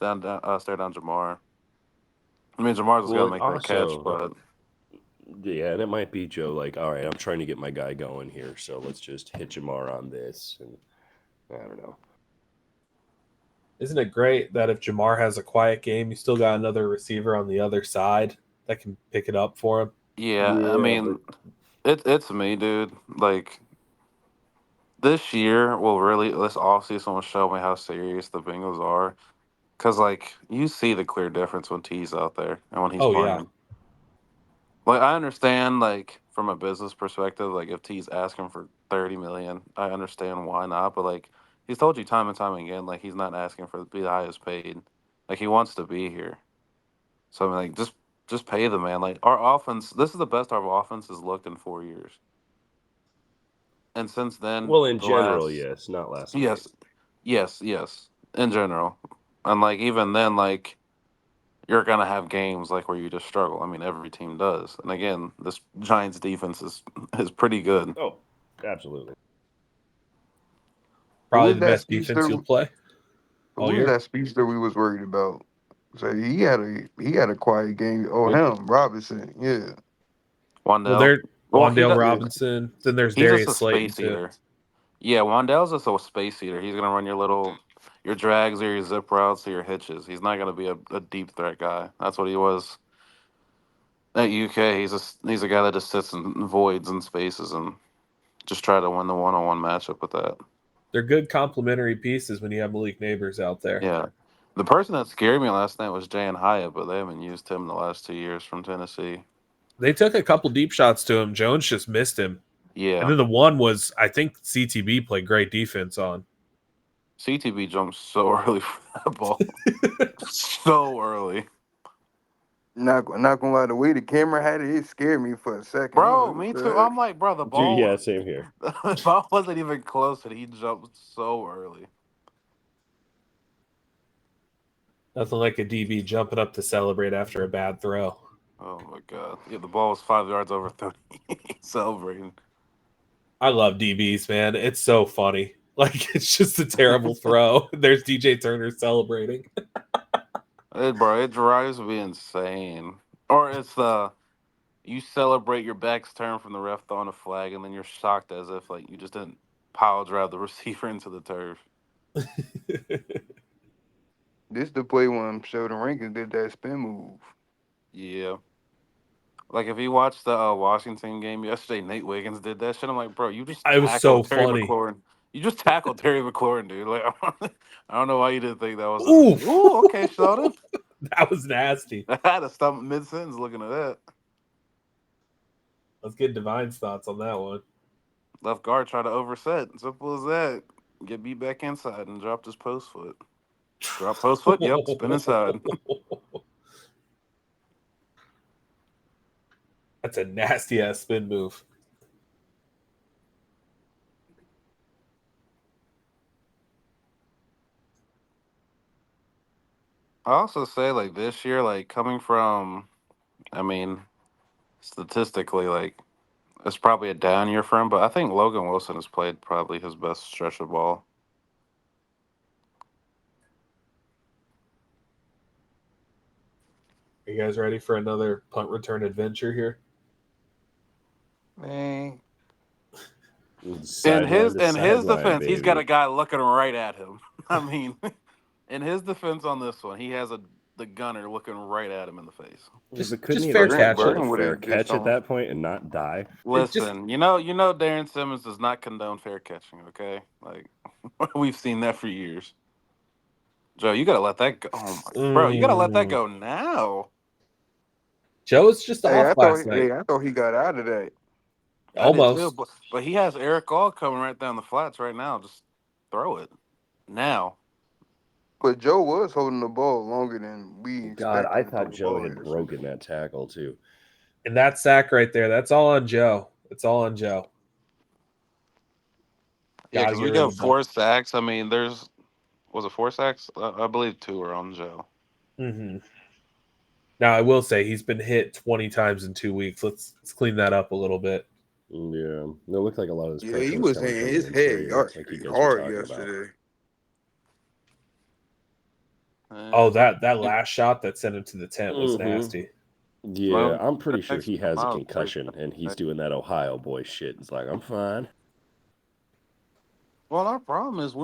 Jamar. I mean, Jamar's just Well, gonna make that catch, also, but yeah, and it might be Joe like, all right, I'm trying to get my guy going here, so let's just hit Jamar on this. And I don't know. Isn't it great that if Jamar has a quiet game, you still got another receiver on the other side that can pick it up for him? yeah, I Yeah, mean, it's me, dude. Like this year will really this offseason will show me how serious the Bengals are. Cause like you see the clear difference when T's out there and when he's Oh, playing. yeah. Like I understand, like from a business perspective, like if T's asking for 30 million, I understand why not. But like he's told you time and time again, like he's not asking for to be the highest paid. Like he wants to be here. So I mean, like just pay the man. Like our offense, this is the best our offense has looked in 4 years. And since then, well, in the general, last yes, not last yes, night. yes, in general, and like even then, like you're gonna have games like where you just struggle. I mean, every team does. And again, this Giants defense is pretty good. Oh, absolutely. Who Probably was the that best defense speedster? you'll play Who all was year. that speedster we was worried about? So he had a quiet game. Oh, Who? him, Robinson. Yeah. Well, Wandell. there's Well, Wandale Yeah. Robinson. Then there's he's just a Darius Slayton, space too. eater. Yeah, Wandell's just a space eater. He's gonna run your drags or your zip routes or your hitches. He's not gonna be a deep threat guy. That's what he was at UK. He's a guy that just sits in voids and spaces and just try to win the 1-on-1 matchup with that. They're good complementary pieces when you have Malik Neighbors out there. Yeah. The person that scared me last night was Jan Hyatt, but they haven't used him the last 2 years from Tennessee. They took a couple deep shots to him. Jones just missed him. Yeah. And then the one was, I think CTB played great defense on. CTB jumped so early for that ball. So early. Not gonna lie, the way the camera had it, it scared me for a second. I was Bro, like, me what too. the I'm heck? like, bro, the Dude, ball yeah, same here. the ball wasn't even close and he jumped so early. Nothing like a DB jumping up to celebrate after a bad throw. Oh my god. Yeah, the ball was 5 yards over 30. Celebrating. I love DBs, man. It's so funny. Like, it's just a terrible throw. There's DJ Turner celebrating. It drives me insane. Or it's you celebrate your back's turn from the ref throwing a flag, and then you're shocked as if like you just didn't power drive the receiver into the turf. This the play when Sheldon Rankins did that spin move. Yeah. Like if you watched the Washington game yesterday, Nate Wiggins did that shit. I'm like, bro, you just It was so tackled Terry funny. McLaurin. You just tackled Terry McLaurin, dude. Like I don't know why you didn't think that was Oof. ooh, okay, Sheldon. That was nasty. I had to stop mid sentence looking at that. Let's get Divine's thoughts on that one. Left guard try to overset. Simple as that. Get beat back inside and dropped his post foot. Drop post foot. Yep, spin inside. That's a nasty ass spin move. I also say like this year, like coming from, I mean, statistically, like it's probably a down year for him, but I think Logan Wilson has played probably his best stretch of ball. Are you guys ready for another punt return adventure here? Man, In his Sideline, defense, he's got a baby. guy looking right at him. I mean, in his defense on this one, he has the gunner looking right at him in the face. But couldn't Just he fair have catch called it. a Burton fair would've did catch at something. that point and not die? Listen, you know, Darren Simmons does not condone fair catching. Okay, like we've seen that for years. Joe, you gotta let that go. Oh my, bro, you gotta let that go now. Joe was just Hey, off last night. I thought he got out of that. I did too, Almost. but he has Eric Gall coming right down the flats right now. Just throw it now. But Joe was holding the ball longer than we God, expect I him to throw thought the Joe ball had yesterday. broken that tackle too. And that sack right there, that's all on Joe. It's all on Joe. Yeah, Gotta because get we rid got of 4 sacks. I mean, was it 4 sacks? I believe 2 were on Joe. Mm-hmm. Now I will say he's been hit 20 times in 2 weeks. Let's clean that up a little bit. Yeah, it looked like a lot of his Yeah, pressure he was was coming hitting from his the head interior, like you guys were hard talking about. yesterday. Oh, that last shot that sent him to the tent was nasty. Yeah, I'm pretty sure he has a concussion, and he's doing that Ohio boy shit. It's like, I'm fine. Well, our problem is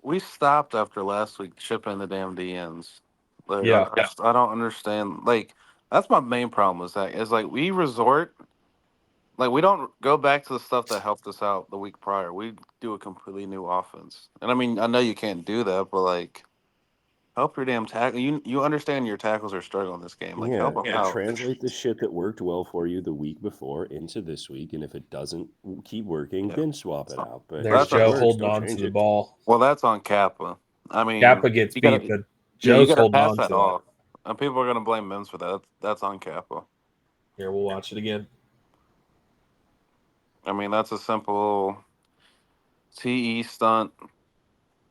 we stopped after last week chipping the damn DNs. Like, Yeah. I don't understand. Like, that's my main problem is that is like we resort, like we don't go back to the stuff that helped us out the week prior. We do a completely new offense, and I mean I know you can't do that, but like help your damn tackle. You understand your tackles are struggling this game. Like help them out. Translate the shit that worked well for you the week before into this week, and if it doesn't keep working, then swap it out. But There's if it Joe works, holding don't on to change the it. ball. Well, that's on Kappa. I mean, Kappa gets you beat, gotta, but yeah, you Joe's gotta holding pass on that to that. off, and people are gonna blame Mims for that. That's on Kappa. Here, we'll watch it again. I mean, that's a simple TE stunt,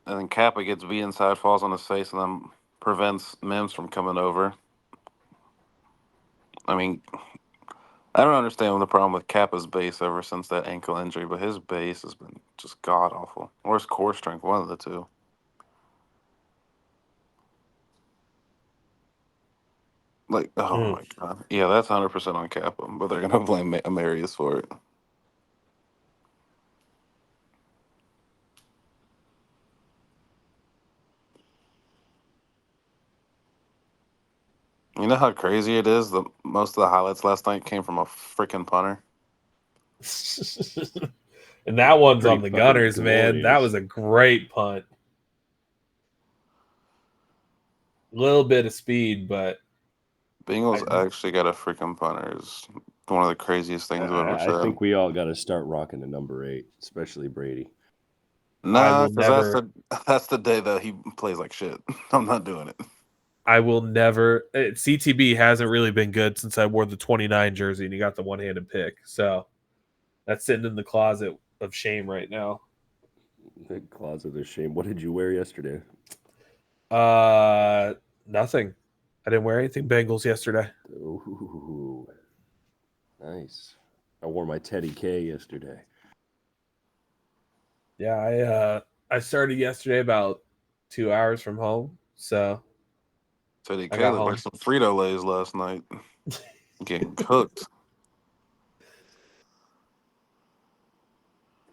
and then Kappa gets beat inside, falls on his face, and then prevents Mims from coming over. I mean, I don't understand the problem with Kappa's base ever since that ankle injury, but his base has been just god awful. Or his core strength, one of the two. Like, oh my god, yeah, that's 100% on Kappa, but they're gonna blame Amarius for it. You know how crazy it is that most of the highlights last night came from a freaking punter? And that one's Pretty on the fucking Gunners, man. That glorious. was a great punt. A little bit of speed, but Bengals actually got a freaking punter is one of the craziest things I've ever I said. think we all got to start rocking the number 8, especially Brady. Nah, will because never. that's the day that he plays like shit. I'm not doing it. I will never. CTB hasn't really been good since I wore the 29 jersey and he got the one-handed pick. So that's sitting in the closet of shame right now. The closet of shame. What did you wear yesterday? Nothing. I didn't wear anything Bengals yesterday. Ooh, nice. I wore my Teddy K yesterday. Yeah, I started yesterday about 2 hours from home. So Teddy I got Caleb home. had some Frito Lays last night. Getting cooked.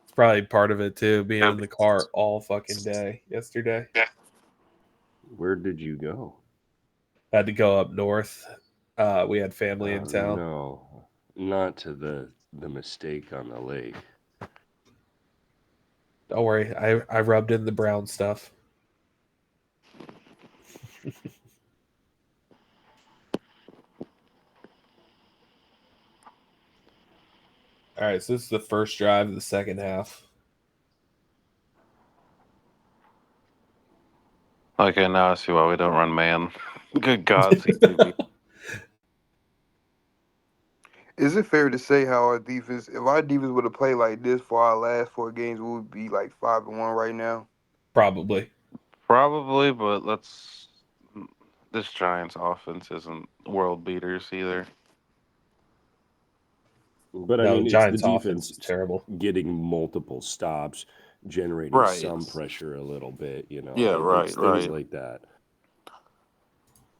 It's probably part of it too, being in the car all fucking day yesterday. Where did you go? Had to go up north. We had family in town. No, not to the mistake on the lake. Don't worry, I rubbed in the brown stuff. All right, so this is the first drive of the second half. Okay, now I see why we don't run man. Good God, CTV. Is it fair to say how our defense, if our defense would have played like this for our last 4 games, we would be like 5-1 right now? Probably. Probably, but this Giants offense isn't world beaters either. But I No, mean, it's the Giants' offense defense is terrible. getting multiple stops, generating Right. some pressure a little bit. You know, Yeah, right, it's things right. like that.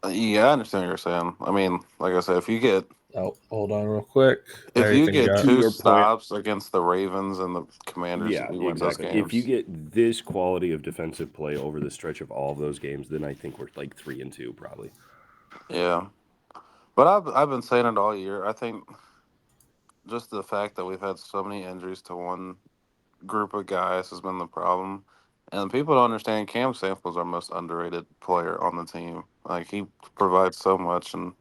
Yeah, I understand what you're saying. I mean, like I said, if you get Oh, hold on real quick. if you Everything get got- To two your point- stops against the Ravens and the Commanders, Yeah, you win those exactly. games. If you get this quality of defensive play over the stretch of all of those games, then I think we're like 3-2 probably. Yeah, but I've been saying it all year. I think just the fact that we've had so many injuries to one group of guys has been the problem. And people don't understand Cam Sample's our most underrated player on the team. Like he provides so much, and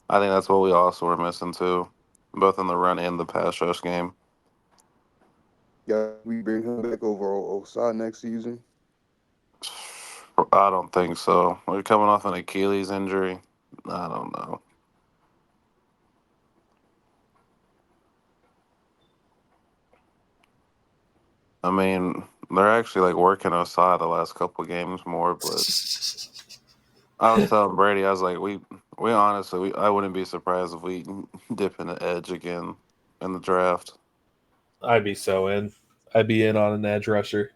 I think that's what we also were missing too, both in the run and the pass rush game. Yeah, we bring him back over Osai next season. I don't think so. We're coming off an Achilles injury. I don't know. I mean, they're actually like working Osai the last couple of games more, but I was telling Brady, I was like, we honestly, I wouldn't be surprised if we dip in the edge again in the draft. I'd be so in. I'd be in on an edge rusher.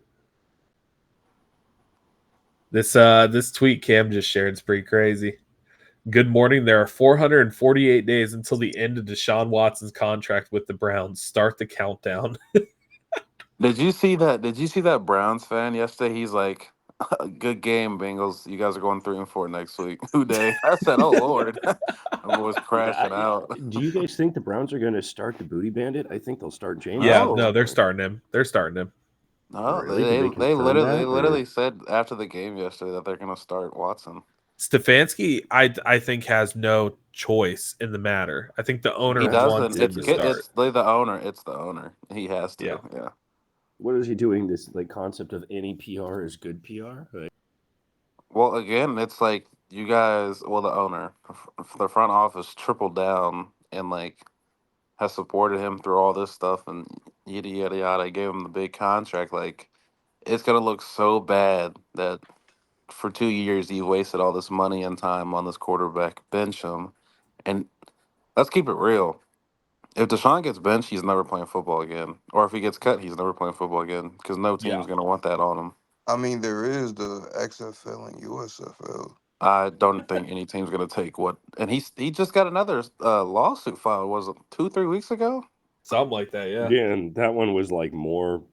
This tweet Cam just shared is pretty crazy. Good morning. There are 448 days until the end of Deshaun Watson's contract with the Browns. Start the countdown. Did you see that? Did you see that Browns fan yesterday? He's like, "Good game, Bengals. You guys are going 3-4 next week." Who day? I said, "Oh Lord," I was crashing out. Do you guys think the Browns are going to start the Booty Bandit? I think they'll start James. Yeah, No. no, they're starting him. They're starting him. No, Really? Did they they confirm that, literally or- said after the game yesterday that they're going to start Watson. Stefanski, I think, has no choice in the matter. I think the owner He wants doesn't. him to start. It's the owner. It's the owner. He has to. Yeah. Yeah. What is he doing? This like concept of any PR is good PR? Like, Well, again, it's like you guys. Well, the owner, the front office, tripled down and like has supported him through all this stuff and yada yada yada. Gave him the big contract. Like it's gonna look so bad that for 2 years you wasted all this money and time on this quarterback. Bench him, and let's keep it real. If Deshaun gets benched, he's never playing football again. Or if he gets cut, he's never playing football again because no team's going to want that on him. I mean, there is the XFL and USFL. I don't think any team's going to take what. And he just got another lawsuit filed. Was it 2-3 weeks ago? Something like that, yeah. yeah, and that one was like more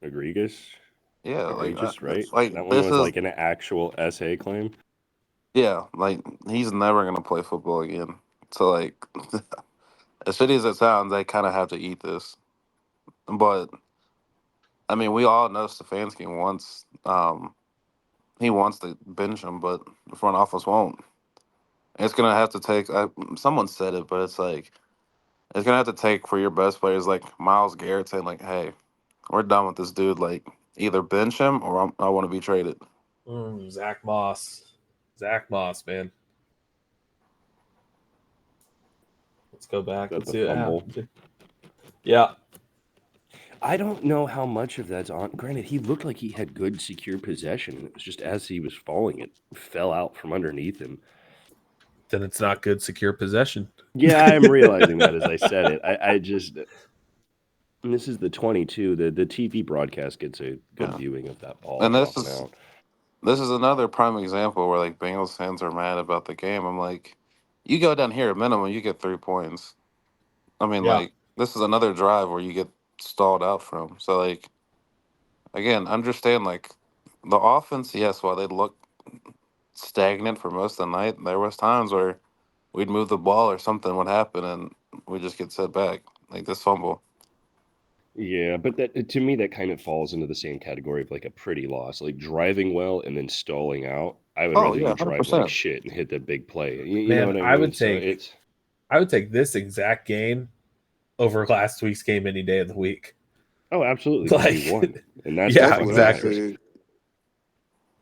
egregious. Yeah, Egregious, right? Like That one this was is like an actual SA claim. yeah, like he's never going to play football again. So like, as shitty as it sounds, they kind of have to eat this. But I mean, we all know Stefanski wants he wants to bench him, but the front office won't. It's gonna have to take. Someone said it, but it's like it's gonna have to take for your best players like Myles Garrett saying like, "Hey, we're done with this dude. Like, either bench him or I want to be traded." Zach Moss, man. Let's go back and That's see a what fumble. happened. Yeah, I don't know how much of that's on. Granted, he looked like he had good secure possession. It was just as he was falling, it fell out from underneath him. then it's not good secure possession. Yeah, I'm realizing that as I said it. I just and this is the 22. The TV broadcast gets a good Yeah. viewing of that ball And this dropping is out. this is another prime example where like Bengals fans are mad about the game. I'm like, you go down here at minimum, you get 3 points. I mean, Yeah. like this is another drive where you get stalled out from. So like again, understand like the offense. Yes, while they look stagnant for most of the night, there was times where we'd move the ball or something would happen and we just get set back like this fumble. Yeah, but that to me that kind of falls into the same category of like a pretty loss, like driving well and then stalling out. I would Oh rather yeah, you hundred drive like percent. shit and hit the big play. You know Man, what I mean? So it's I would take this exact game over last week's game any day of the week. oh, absolutely, because we Like, won, and that's what yeah, That's what fucking I exactly. matters. said.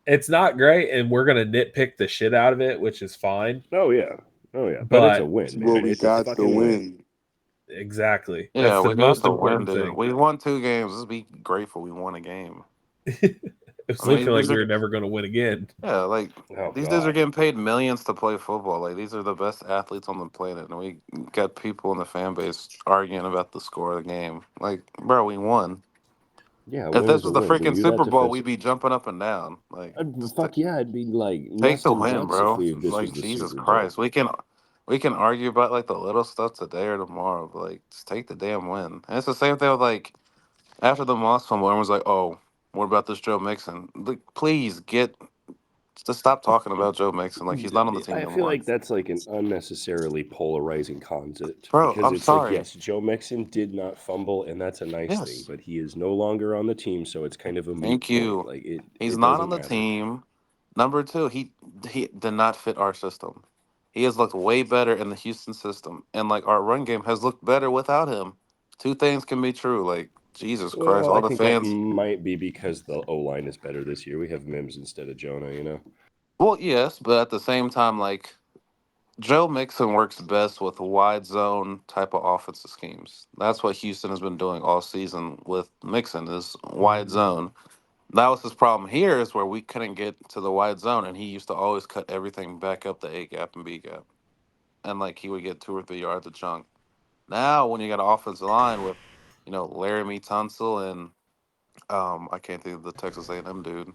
It's not great, and we're gonna nitpick the shit out of it, which is fine. Oh yeah, oh yeah, but it's a But It's win, what man. we It's a got to fucking win. win. exactly, that's Yeah, the we got most the win, important dude. thing. We won 2 games. Let's be grateful we won a game. It was I mean, looking like these we are were never going to win again. yeah, like Oh these dudes are god, getting paid millions to play football. Like these are the best athletes on the planet, and we got people in the fan base arguing about the score of the game. Like, bro, we won. yeah, a If win this is a was the win, but freaking you got Super to Bowl, fix. we'd be jumping up and down. Like, just Fuck yeah, I'd be like take the busting win, guts if bro. this was Like the Jesus Super Bowl. Christ, we can argue about like the little stuff today or tomorrow, but like just take the damn win. And it's the same thing with like after the Moss fumble, everyone's like, "Oh, what about this Joe Mixon?" Like, please just stop talking about Joe Mixon. Like he's not on the team I feel anymore, like that's like an unnecessarily polarizing concept bro. because I'm it's like, sorry. yes, Joe Mixon did not fumble, and that's a nice thing, Yes, but he is no longer on the team, so it's kind of a moot thank point. you. Like He's it not on doesn't the matter. team. Number two, he did not fit our system. He has looked way better in the Houston system, and like our run game has looked better without him. Two things can be true. Like Jesus Christ, Well, all I the think that fans. might be because the O line is better this year. We have Mims instead of Jonah, you know. Well, yes, but at the same time, like Joe Mixon works best with wide zone type of offensive schemes. That's what Houston has been doing all season with Mixon is wide zone. That was his problem here is where we couldn't get to the wide zone, and he used to always cut everything back up the A gap and B gap, and like he would get 2 or 3 yards a chunk. Now, when you got an offensive line with, Laramie Tunsil and I can't think of the Texas A&M dude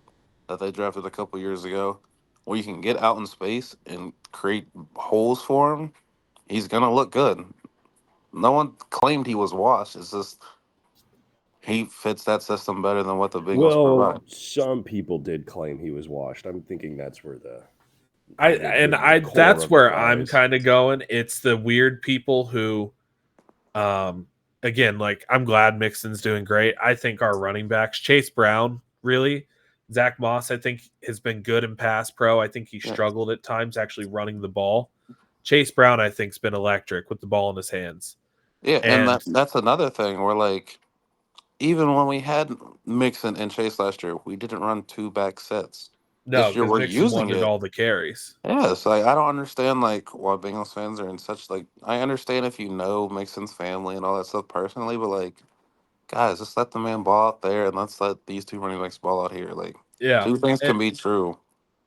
that they drafted a couple years ago, where you can get out in space and create holes for him, he's gonna look good. No one claimed he was washed. It's just he fits that system better than what the Bengals Well, provide. some people did claim he was washed. I'm thinking that's where I the and the I core that's of it where I'm lies. kind of going. It's the weird people who again, like I'm glad Mixon's doing great. I think our running backs, Chase Brown, really, Zach Moss, I think has been good in pass pro. I think he Yeah, struggled at times actually running the ball. Chase Brown, I think, has been electric with the ball in his hands. yeah, and And that's another thing where like even when we had Mixon and Chase last year, we didn't run 2 back sets. no, This year because we're Mixon using wanted it. all the carries. Yeah, so like, I don't understand like why Bengals fans are in such like. I understand if you know Mixon's family and all that stuff personally, but like, guys, just let the man ball out there and let's let these 2 running backs ball out here. Like, Yeah. two things And can be true.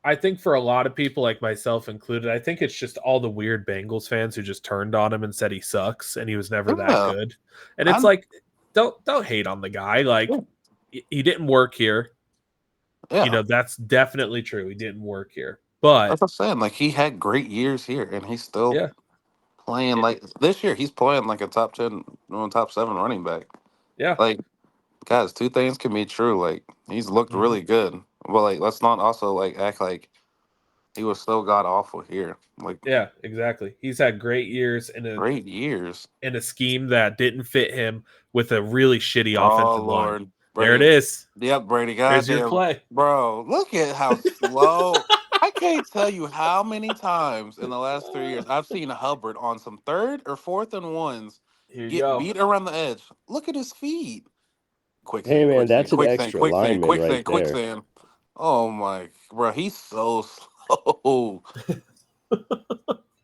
I think for a lot of people, like myself included, I think it's just all the weird Bengals fans who just turned on him and said he sucks and he was never that Yeah, good. And it's I'm. like, don't hate on the guy. Like Yeah, he didn't work here. yeah. That's definitely true. He didn't work here. But That's what I'm saying. Like, he had great years here, and he's still yeah, playing it- like this year. He's playing like a top 10, top 7 running back. yeah. Like, guys, two things can be true. Like, he's looked Mhm. really good, but like, let's not also like act like he was so god awful here. Like, Yeah, exactly. He's had great years great years. in a scheme that didn't fit him with a really shitty Oh offensive line. Lord, There it Brady. is. Yep, Brady. There's your Goddamn, play. bro. Look at how slow. I can't tell you how many times in the last 3 years I've seen Hubbard on some third or fourth and ones Here you get go. beat around the edge. Look at his feet. Hey Quicksand, man, quicksand, that's an quicksand, extra quicksand, lineman right quicksand, there. quicksand. Oh my, bro, he's so slow.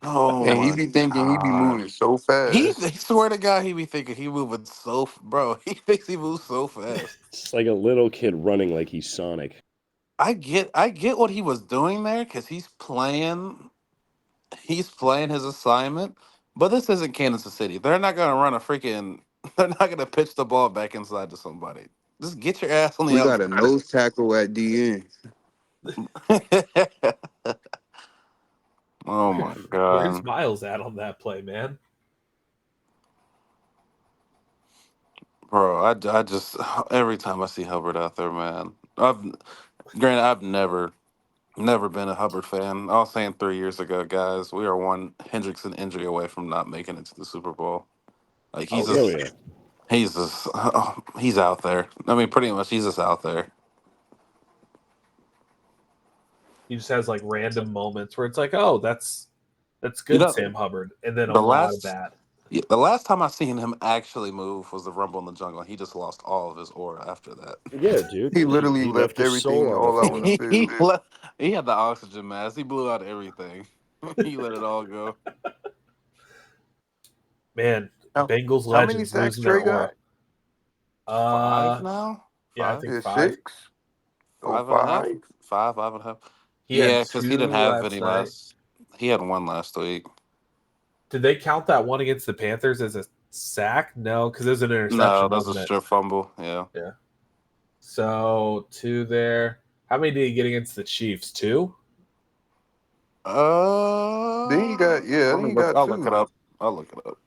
Oh And he my be thinking he be god. moving so He fast. swear to God, he be thinking he moving so, bro. He thinks he moves so fast. It's like a little kid running like he's Sonic. I get what he was doing there because he's playing his assignment. But this isn't Kansas City. They're not gonna run a freaking. They're not gonna pitch the ball back inside to somebody. Just get your ass on the We got a outside. nose tackle at DN. Oh my Where's god, Miles at on that play, man? bro! I just every time I see Hubbard out there, man. I've never been a Hubbard fan. I was saying 3 years ago, guys, we are one Hendrickson injury away from not making it to the Super Bowl. Like Oh, yeah. he's just he's out there. I mean, pretty much he's just out there. he just has like random moments where it's like, oh, that's You good, know, Sam Hubbard, and then a the lot of last bad. yeah, the last time I seen him actually move was the Rumble in the Jungle. He just lost all of his aura after that. Yeah, dude. He literally He left left his soul everything on the all out on the field. he field. left, he had the oxygen mask. He blew out everything. He let it all go. Man, How, Bengals how many legends sacks losing their Trey got? aura. 5 now? Yeah, I 5? think Yeah, 5. 6. Oh, 5.5? 5. 5.5. He had Yeah, because he didn't 2 have last any night. last. He had one last week. Did they count that one against the Panthers as a sack? No, because it was an No, interception, that's a wasn't it? strip fumble. Yeah. Yeah. So 2 there. How many did he get against the Chiefs? 2? Then he got, yeah, I Let think me he look. got I'll look it 2. up. I'll look it up.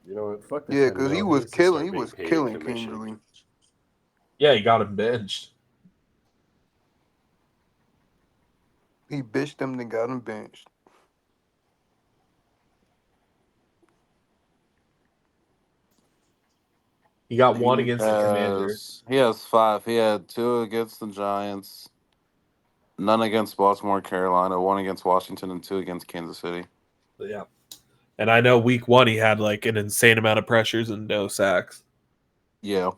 You know what? Fuck the Yeah, 10 because he mil. was needs to start he being was paid a killing commission. Kimberly. Yeah, he got him benched. He bitched them, then got him benched. He got 1 against the Commanders. He has 5. He had 2 against the Giants, none against Baltimore, Carolina, 1 against Washington, and 2 against Kansas City. Yeah. And I know week 1 he had like an insane amount of pressures and no sacks. Yeah.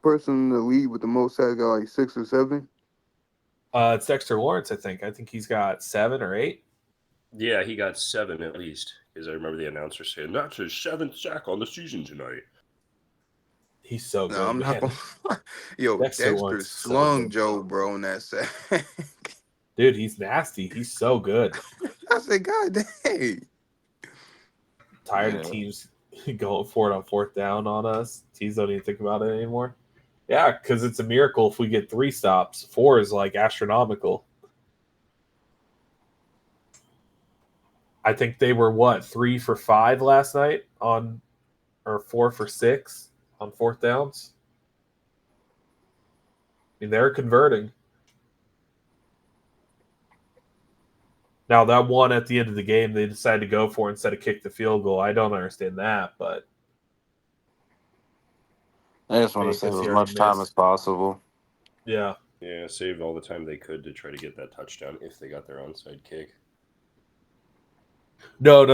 Person in the league with the most sacks got like 6 or 7. It's Dexter Lawrence, I think. I think he's got 7 or 8. Yeah, he got 7 at least. Because I remember the announcer saying, that's his 7th sack on the season tonight. He's so No, good, I'm not man. gonna. Yo, Dexter Dexter Lawrence is so slung good. Joe, bro, on that sack. Dude, he's nasty. He's so good. I said, God dang. Tired of Yeah. teams going for it on 4th down on us. Teams don't even think about it anymore. Yeah, because it's a miracle if we get 3 stops. 4 is like astronomical. I think they were 3 for 5 last night on, or 4 for 6 on 4th downs. I mean, they're converting. Now that one at the end of the game, they decided to go for instead of kick the field goal. I don't understand that, but I just want to because save he as already much time missed. as possible. Yeah. Yeah, saved all the time they could to try to get that touchdown if they got their onside kick. No.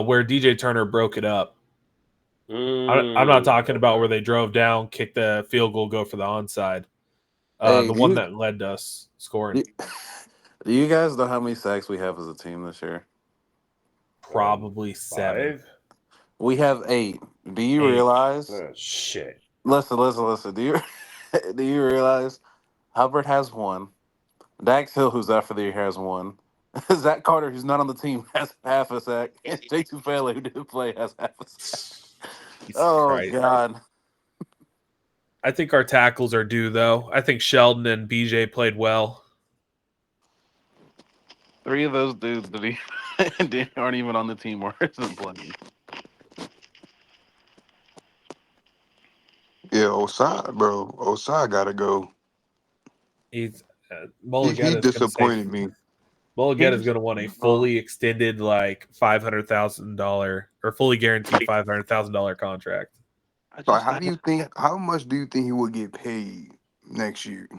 Where DJ Turner broke it up. I'm not talking about where they drove down, kicked the field goal, go for the onside. Hey, The one that led to us scoring. Do you guys know how many sacks we have as a team this year? Probably 7. 5? We have 8. Do you 8. realize? Oh, shit. Listen. Do you realize Hubbard has 1? Dax Hill, who's out for the year, has 1. Zach Carter, who's not on the team, has half a sack. And J2 Fale, who didn't play, has half a sack. Jesus Oh, Christ. God. I think our tackles are due, though. I think Sheldon and BJ played well. 3 of those dudes aren't even on the team or isn't playing. Yeah, Osai, bro. Osai gotta go. He's He Mulligetta's going to say disappointed me. Mulligetta's going to want a fully extended, like $500,000 or fully guaranteed $500,000 contract. Like, how much do you think he would get paid next year?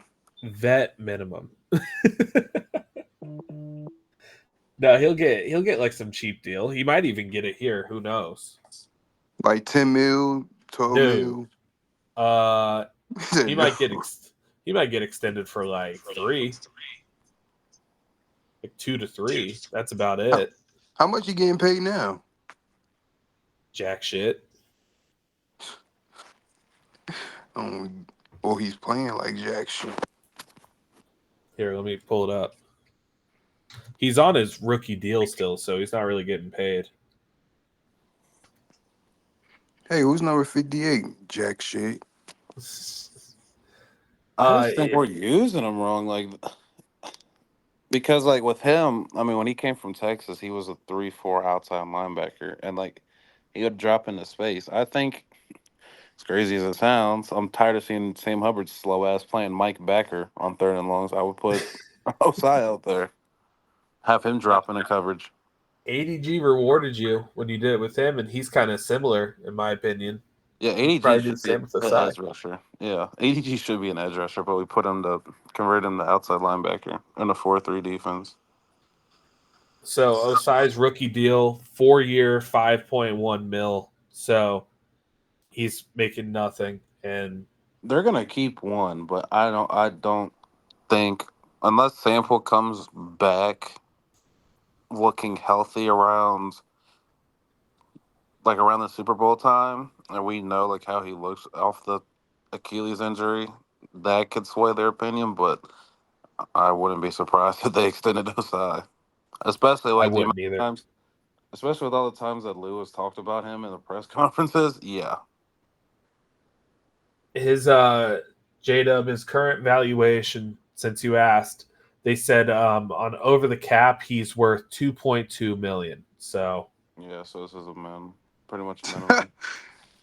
Vet minimum. No, he'll get like some cheap deal. He might even get it here. Who knows? Like 10 mil, 12 No. mil? He might get extended for like 3. Like 2 to 3. That's about it. How much you getting paid now? Jack shit. Well, he's playing like jack shit. Here, let me pull it up. He's on his rookie deal still, so he's not really getting paid. Hey, who's number 58? Jack shit. I just think we're using him wrong. Like, because like with him, I mean, when he came from Texas, he was a 3-4 outside linebacker, and like he would drop into space. I think, as crazy as it sounds, I'm tired of seeing Sam Hubbard's slow ass playing Mike Becker on third and longs. I would put Osai out there, have him drop into coverage. ADG rewarded you when you did it with him, and he's kind of similar, in my opinion. Yeah, Probably ADG do the should be same an with Osai. edge rusher. Yeah, ADG should be an edge rusher, but we put him to convert him to outside linebacker in a 4-3 defense. So Osai's rookie deal, 4-year, $5.1 million. So he's making nothing, and They're gonna keep one, but I don't think unless Sample comes back looking healthy around the Super Bowl time, and we know like how he looks off the Achilles injury, that could sway their opinion. But I wouldn't be surprised if they extended Osai, especially I like the amount wouldn't either. of times, especially with all the times that Lewis talked about him in the press conferences. Yeah, His J-Dub, his current valuation, since you asked, they said on over the cap he's worth $2.2 million. So yeah. So this is pretty much a minimum.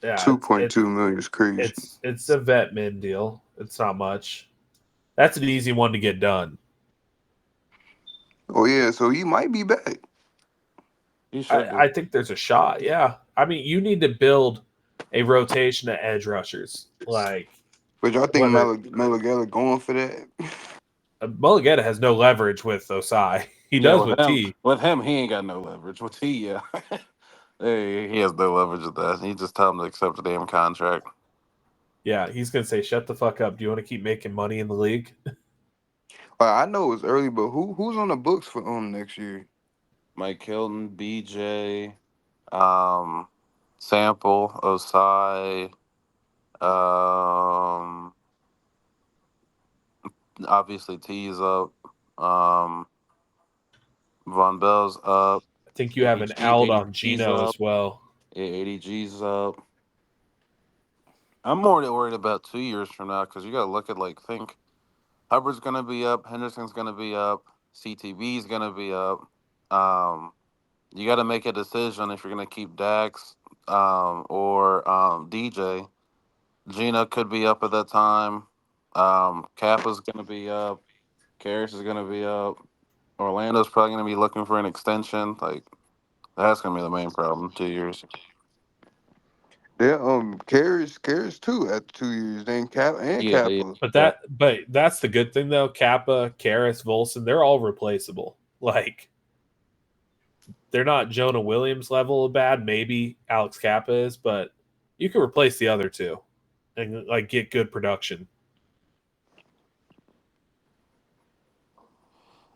yeah, 2.2 million is crazy. it's a vet min deal. It's not much. That's an easy one to get done. Oh yeah, so he might be back. He should be. I think there's a shot. Yeah, I mean you need to build a rotation of edge rushers. Like, But y'all think whether Melagella going for that? Mulligetta has no leverage with Osai. He Yeah, does with T. With him, he ain't got no leverage. With T, yeah. Hey, he has no leverage with that. He just tell him to accept the damn contract. Yeah, he's gonna say, "Shut the fuck up." Do you want to keep making money in the league? I know it's early, but who's on the books for next year? Mike Hilton, BJ, Sample, Osai, obviously T's up, Von Bell's up. I think you have an out on ADG's Gino up. as well. Yeah, ADG's up. I'm more worried about 2 years from now because you got to look at think Hubbard's going to be up, Henderson's going to be up, CTB's going to be up. You got to make a decision if you're going to keep Dax or DJ. Gina could be up at that time. Kappa's going to be up. Karras is going to be up. Orlando's probably going to be looking for an extension. That's going to be the main problem. 2 years. Yeah, Karras too at 2 years. Then Yeah, yeah. Kappa. But that's the good thing though. Kappa, Karras, Volson, they're all replaceable. Like, they're not Jonah Williams level of bad. Maybe Alex Kappa is, but you can replace the other two and get good production.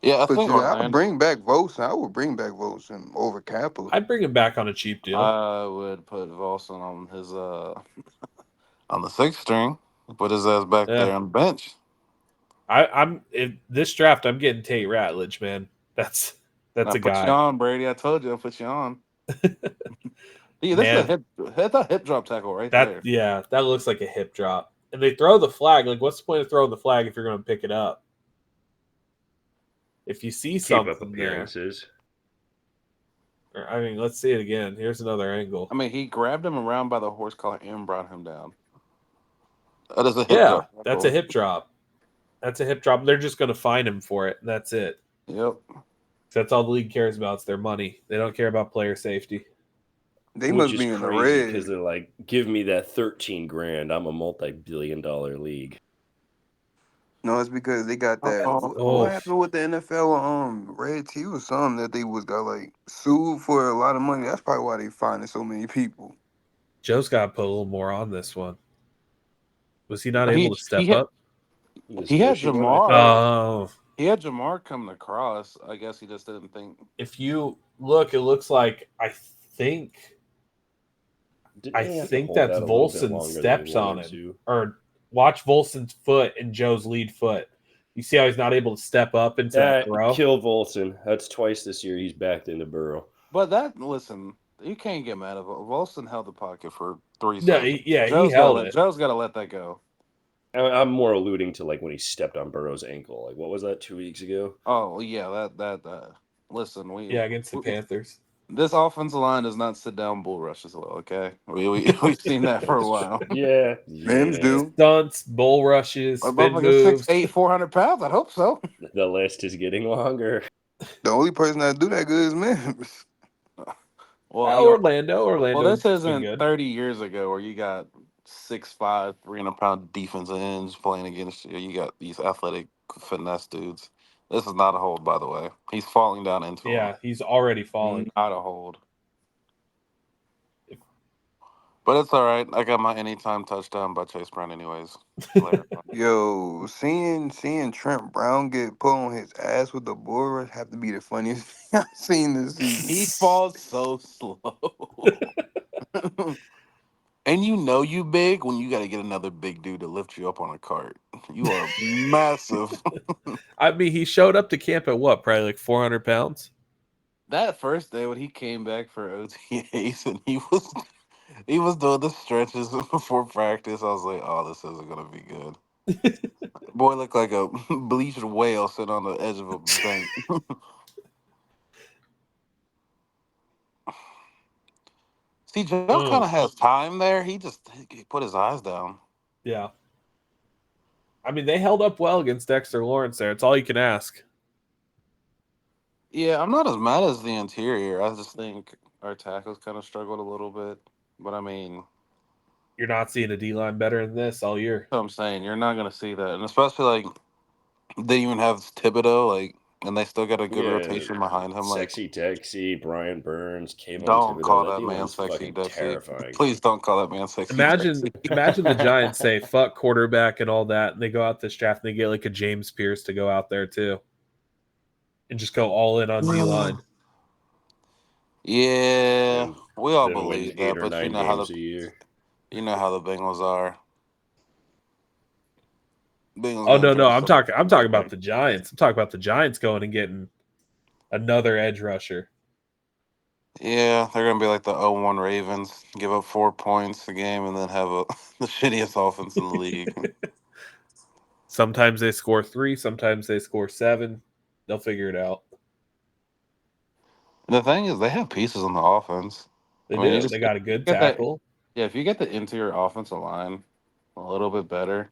Yeah, I But think I would Orlando. bring back Volson. I would bring back Volson over Kappa. I'd bring him back on a cheap deal. I would put Volson on his on the 6th string. Put his ass back there on the bench. I'm in this draft. I'm getting Tate Ratledge, man. That's a guy. Put you on, Brady. I told you I'll put you on. Yeah, this is a hip drop tackle right there. Yeah, that looks like a hip drop. And they throw the flag. Like, what's the point of throwing the flag if you're going to pick it up? If you see something Keep up appearances. There, I mean, let's see it again. Here's another angle. I mean, he grabbed him around by the horse collar and brought him down. That is a hip drop. That's a hip drop. That's a hip drop. They're just going to fine him for it, and that's it. Yep. That's all the league cares about. It's their money. They don't care about player safety. They Which must be in the crazy red because they're like, give me that $13,000. I'm a multi-billion-dollar league. No, it's because they got that. What happened with the NFL? Red T was something that they got sued for a lot of money. That's probably why they finding so many people. Joe's got to put a little more on this one. Was he not able to step up? He had Jamar. Oh. He had Jamar coming across. I guess he just didn't think. If you look, it looks like I think that's Volson steps on it. Or watch Volson's foot and Joe's lead foot. You see how he's not able to step up into that throw? Kill Volson. That's twice this year he's backed into Burrow. But listen, you can't get mad at Volson held the pocket for 3 No, seconds. he held it. Joe's got to let that go. I'm more alluding to like when he stepped on Burrow's ankle. Like what was that 2 weeks ago? Oh yeah, that. Listen, against the Panthers. This offensive line does not sit down bull rushes well. Okay, we've seen that for a while. Yeah, Mims do. Stunts, bull rushes, spin moves. 6'8", 400 pounds. I hope so. The list is getting longer. The only person that do that good is Mims. Orlando. Well, this isn't good. 30 years ago where you got 6'5", 300-pound defensive ends playing against you. You got these athletic finesse dudes. This is not a hold, by the way. He's falling down into him. He's already falling. Not a hold. But it's all right. I got my anytime touchdown by Chase Brown anyways. Yo, seeing Trent Brown get put on his ass with the bull rush have to be the funniest thing I've seen this season. He falls so slow. And you big when you got to get another big dude to lift you up on a cart. You are massive. I mean, he showed up to camp at what? Probably like 400 pounds? That first day when he came back for OTAs and he was doing the stretches before practice, I was like, oh, this isn't going to be good. Boy looked like a bleached whale sitting on the edge of a bank. See, Joe kind of has time there. He put his eyes down. Yeah. I mean, they held up well against Dexter Lawrence there. It's all you can ask. Yeah, I'm not as mad as the interior. I just think our tackles kind of struggled a little bit. But, I mean... You're not seeing a D-line better than this all year. That's what I'm saying. You're not going to see that. And especially, like, they even have Thibodeau, and they still got a good rotation behind him. Sexy Dexy, Brian Burns, Kayvon Don't Thibodeau. call that man Sexy Dexy. Terrifying. Please don't call that man Sexy Imagine Dexy. the Giants say, fuck quarterback and all that, and they go out this draft and they get like a James Pierce to go out there too. And just go all in on D-line. Yeah, we all believe that, 8 or but 9 you know how games a year. You know how the Bengals are. Oh no! I'm talking about the Giants. I'm talking about the Giants going and getting another edge rusher. Yeah, they're gonna be like the 0-1 Ravens, give up 4 points a game, and then have the shittiest offense in the league. Sometimes they score 3, sometimes they score 7. They'll figure it out. And the thing is, they have pieces on the offense. They do. They got a good tackle. If you get the interior offensive line a little bit better.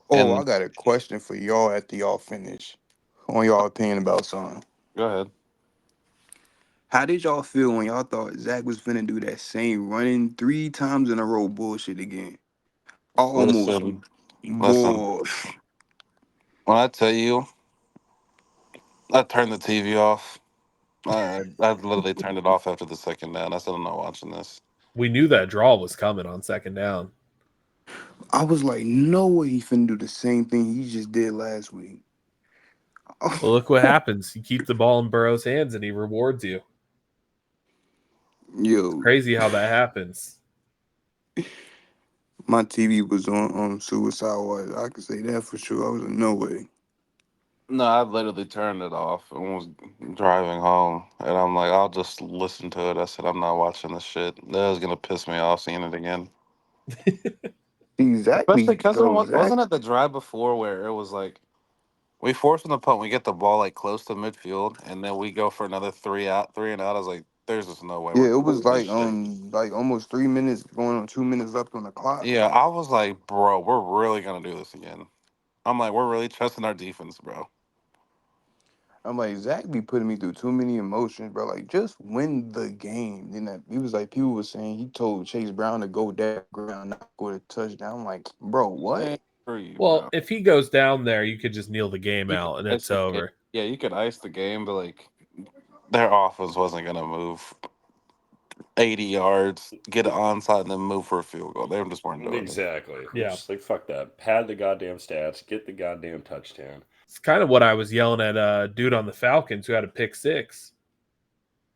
Oh, I got a question for y'all after y'all finish on y'all opinion about something. Go ahead. How did y'all feel when y'all thought Zach was finna do that same running 3 times in a row bullshit again? Almost. Listen. When I tell you, I turned the TV off. I literally turned it off after the second down. I said, I'm not watching this. We knew that draw was coming on second down. I was like, no way he finna do the same thing he just did last week. Well, look what happens. You keep the ball in Burrow's hands and he rewards you. Yo. It's crazy how that happens. My TV was on Suicide Watch. I can say that for sure. I was like, no way. No, I literally turned it off and was driving home. And I'm like, I'll just listen to it. I said, I'm not watching this shit. That was going to piss me off seeing it again. Exactly. Especially because wasn't it the drive before where it was like, we force them to punt, we get the ball like close to midfield, and then we go for another 3 and out. I was like, there's just no way. Yeah, it was like almost 3 minutes going on 2 minutes left on the clock. Yeah, I was like, bro, we're really going to do this again. I'm like, we're really trusting our defense, bro. I'm like, Zach be putting me through too many emotions, bro. Like, just win the game. Then he was like, people were saying he told Chase Brown to go down ground, not go to touchdown. I'm like, bro, what? Well, if he goes down there, you could just kneel the game out and it's over. Yeah, you could ice the game, but like their offense wasn't gonna move 80 yards, get an onside, and then move for a field goal. They just weren't doing it. Exactly. Yeah. Just like, fuck that. Pad the goddamn stats. Get the goddamn touchdown. It's kind of what I was yelling at a dude on the Falcons who had a pick 6.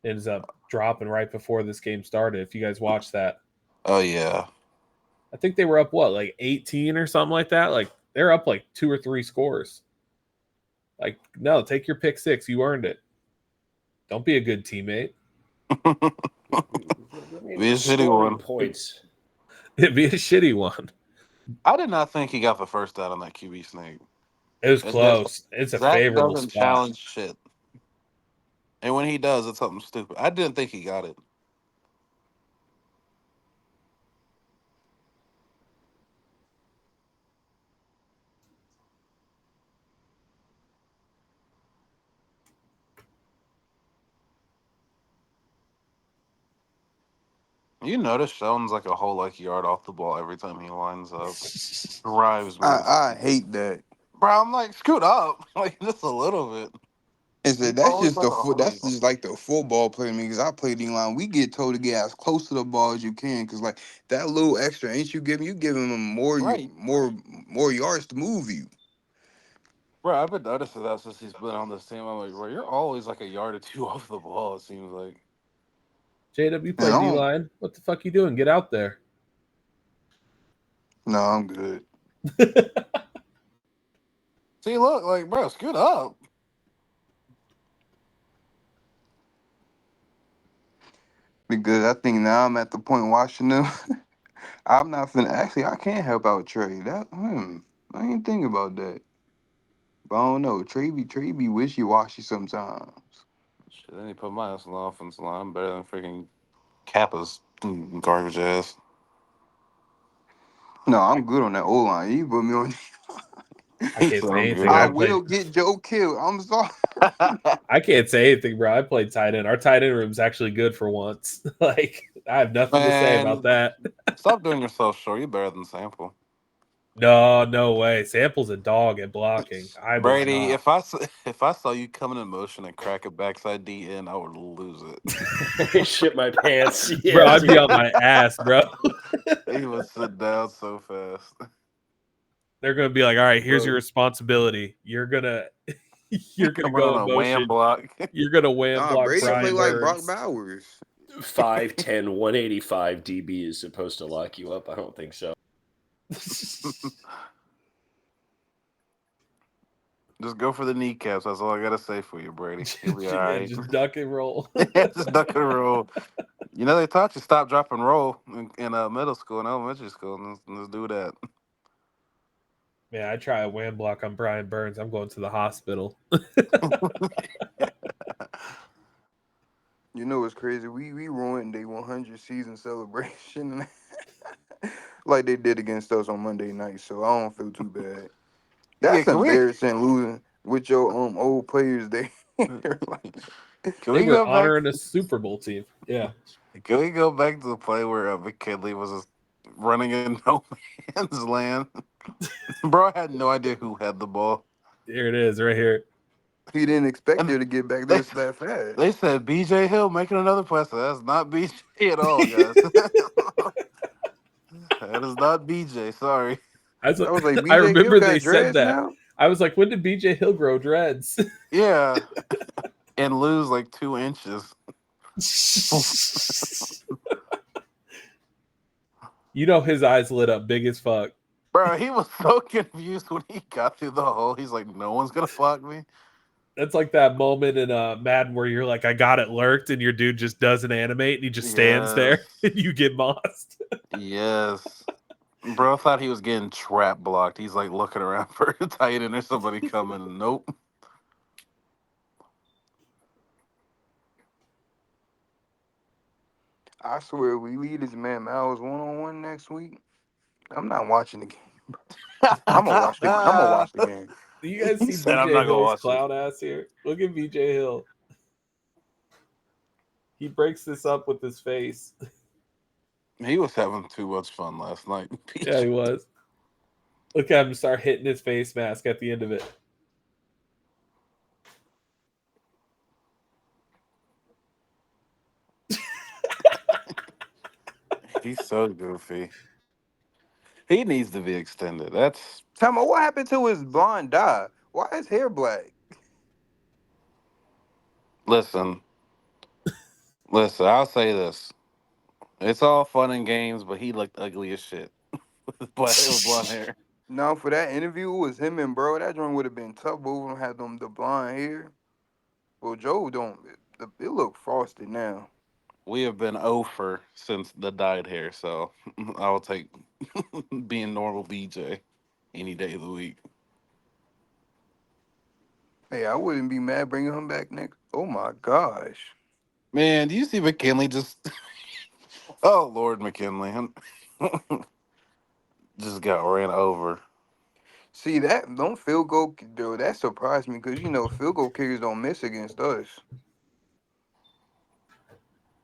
Ends up dropping right before this game started. If you guys watched that. Oh, yeah. I think they were up, like 18 or something like that? Like, they're up like 2 or 3 scores. Like, no, take your pick six. You earned it. Don't be a good teammate. Be a shitty Scoring one. points. It'd be a shitty one. I did not think he got the first down on that QB sneak. It was close. It's a Zach favorable doesn't spot. challenge shit. And when he does, it's something stupid. I didn't think he got it. You notice Sheldon's like a whole yard off the ball every time he lines up. Drives me. I hate that. Bro, I'm like, scoot up. Like, just a little bit. Is that He's that's always just like the a foot. That's whole just like the football play to me. Because I play D line, we get told to get as close to the ball as you can. Because like that little extra inch you giving them Right. more yards to move you. Bro, I've been noticing that since he's been on this team. I'm like, bro, you're always like a yard or two off the ball, it seems like. JW And play D line. What the fuck you doing? Get out there. no, I'm good. See, look, like, bro, scoot up. Because I think now I'm at the point watching them. I'm not finna. Actually, I can't help out Trey. I ain't think about that. But I don't know. Trey be wishy washy sometimes. Shit, then he put my ass on the offensive line. I'm better than freaking Kappa's garbage ass. No, I'm good on that O line. You put me on. I can't So say I'm anything. good. I I played. will get Joe killed. I'm sorry. I can't say anything, bro. I played tight end. Our tight end room's actually good for once. Like, I have nothing to say about Man, that. stop doing yourself short. You're better than Sample. No way. Sample's a dog at blocking. I was Brady, not. if I saw you coming in motion and crack a backside D in, I would lose it. Shit my pants. Bro, Yeah, I'd be dude. on my ass, bro. He would sit down so fast. They're gonna be like, all right, here's Bro, your responsibility. You're gonna coming go on in a wham motion. block. You're gonna wham Nah, block Brady play Brian like Brock Burns. Bowers. 5'10", 185 DB is supposed to lock you up. I don't think so. Just go for the kneecaps. That's all I gotta say for you, Brady. You'll be all right. Just duck and roll. Just duck and roll. You know they taught you stop, drop, and roll in middle school and elementary school. Let's do that. Man, I try a wham block on Brian Burns. I'm going to the hospital. You know what's crazy? We ruined their 100 season celebration like they did against us on Monday night. So I don't feel too bad. Yeah, That's embarrassing losing with your old players there. Like, Can They we were go back? honoring a Super Bowl team. Yeah. Can we go back to the play where McKinley was just running in no man's land? Bro, I had no idea who had the ball. Here it is, right here. he didn't expect And you to get back they there that fast. they said BJ Hill making another pass. That's not BJ at all, guys. That is not BJ. Sorry. I was I was like, I BJ Hill remember they got said dreads that. now? I was like, when did BJ Hill grow dreads? Yeah. And lose like 2 inches. You know his eyes lit up big as fuck. Bro, he was so confused when he got through the hole. He's like, no one's gonna fuck me. That's like that moment in Madden where you're like, I got it lurked, and your dude just doesn't animate and he just stands there Yes. and you get mossed. Yes. Bro thought he was getting trap blocked. He's like looking around for a tight end or somebody coming. Nope. I swear, we lead this man Miles 1-on-1 next week. I'm not watching the game. I'm gonna watch the game. Do you guys He see said, I'm BJ not gonna Hill's watch it. clown ass here? Look at BJ Hill. He breaks this up with his face. He was having too much fun last night. Yeah, he was. Look at him start hitting his face mask at the end of it. He's so goofy. He needs to be extended. That's Tell me, what happened to his blonde dye? Why is hair black? listen. I'll say this. It's all fun and games, but he looked ugly as shit with blonde hair. Now for that interview, it was him and bro. That joint would have been tough. Both of them had them the blonde hair. Well, Joe don't. It look frosted now. We have been over since the dyed hair, so I'll take being normal BJ any day of the week. Hey, I wouldn't be mad bringing him back next. Oh my gosh. Man, do you see McKinley just? Oh Lord, McKinley just got ran over. See that don't field goal though. That surprised me because field goal kickers don't miss against us.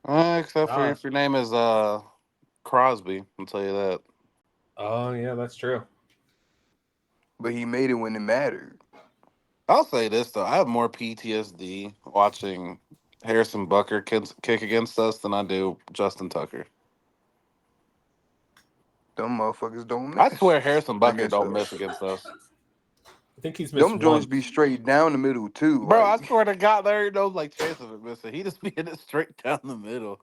Except for Ah, if your name is Crosby, I'll tell you that. oh yeah, that's true. But he made it when it mattered. I'll say this though, I have more PTSD watching Harrison Bucker kick against us than I do Justin Tucker. Them motherfuckers don't I miss swear Harrison Bucker against don't miss us. against us. I think he's missed Them joints one. be straight down the middle too. Bro, I Like swear to God, there ain't no like chance of it missing. He just be hitting it straight down the middle.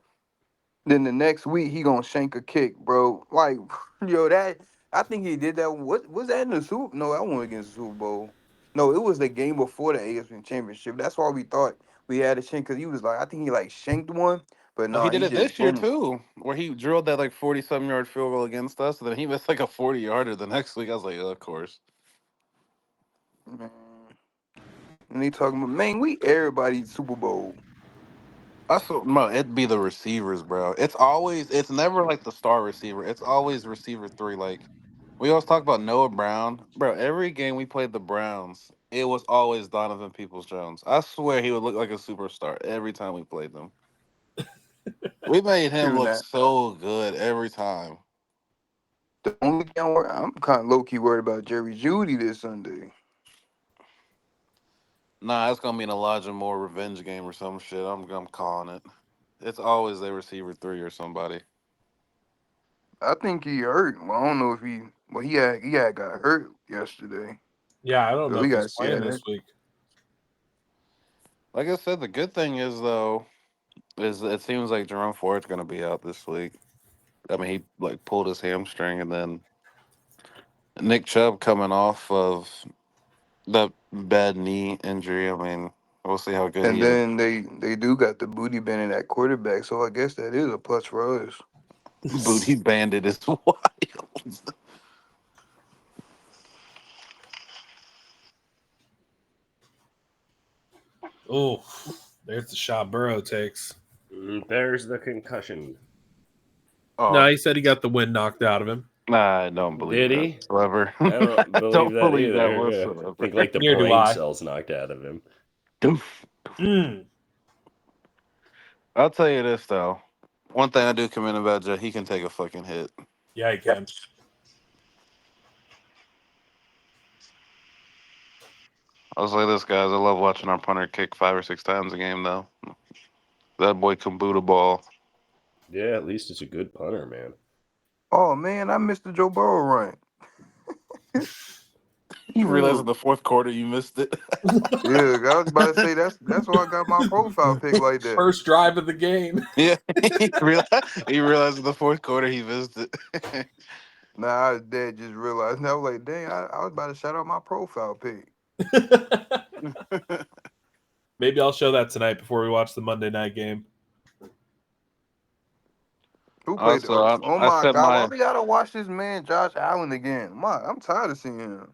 then the next week he gonna shank a kick, bro. Like yo, that I think he did that. What was that in the Super? No, that one against the Super Bowl. No, it was the game before the AFC Championship. That's why we thought we had a shank because he was like, I think he like shanked one, but Oh, he no, did he it just this year boom. too, where he drilled that like 40-some yard field goal against us, and then he missed like a 40-yarder the next week. I was like, oh, of course. Man. And they talking about man, we everybody Super Bowl. That's what, bro, it'd be the receivers, bro. It's never like the star receiver. It's always receiver three. Like we always talk about Noah Brown, bro. Every game we played the Browns, it was always Donovan Peoples Jones. I swear he would look like a superstar every time we played them. We made him True look that. so good every time. The only thing I'm kind of low key worried about Jerry Judy this Sunday. Nah, it's gonna be an Elijah Moore revenge game or some shit. I'm calling it. It's always a receiver three or somebody. I think he hurt. Well, I don't know if he had got hurt yesterday. Yeah, I don't So know we if gotta he's see playing that. this week. Like I said, the good thing is though is it seems like Jerome Ford's gonna be out this week. I mean, he like pulled his hamstring, and then Nick Chubb coming off of the bad knee injury. I mean, we'll see how good And he is. then they do got the booty bending at quarterback, so I guess that is a plus for us. Booty bandit is wild. Oh, there's the shot Burrow takes. There's the concussion. Oh, No, he said he got the wind knocked out of him. nah, I don't believe Did that he? whatsoever. I don't believe Don't that believe that either. Yeah. I whatsoever. think like the Neither do brain I. cells knocked out of him. Mm. I'll tell you this though. One thing I do commend about Joe, he can take a fucking hit. Yeah, he can. I'll say this, guys. I love watching our punter kick 5 or 6 times a game, though. That boy can boot a ball. Yeah, at least it's a good punter, man. Oh man, I missed the Joe Burrow run. You realize in Dude. the fourth quarter you missed it. Yeah, I was about to say that's why I got my profile pic like that. First drive of the game. Yeah, he realized in the fourth quarter he missed it. Nah, I was dead. Just realized. And I was like, dang, I was about to shout out my profile pic. Maybe I'll show that tonight before we watch the Monday night game. Who played? Also, Oh I my set God, why my we gotta watch this man Josh Allen again? I'm tired of seeing him.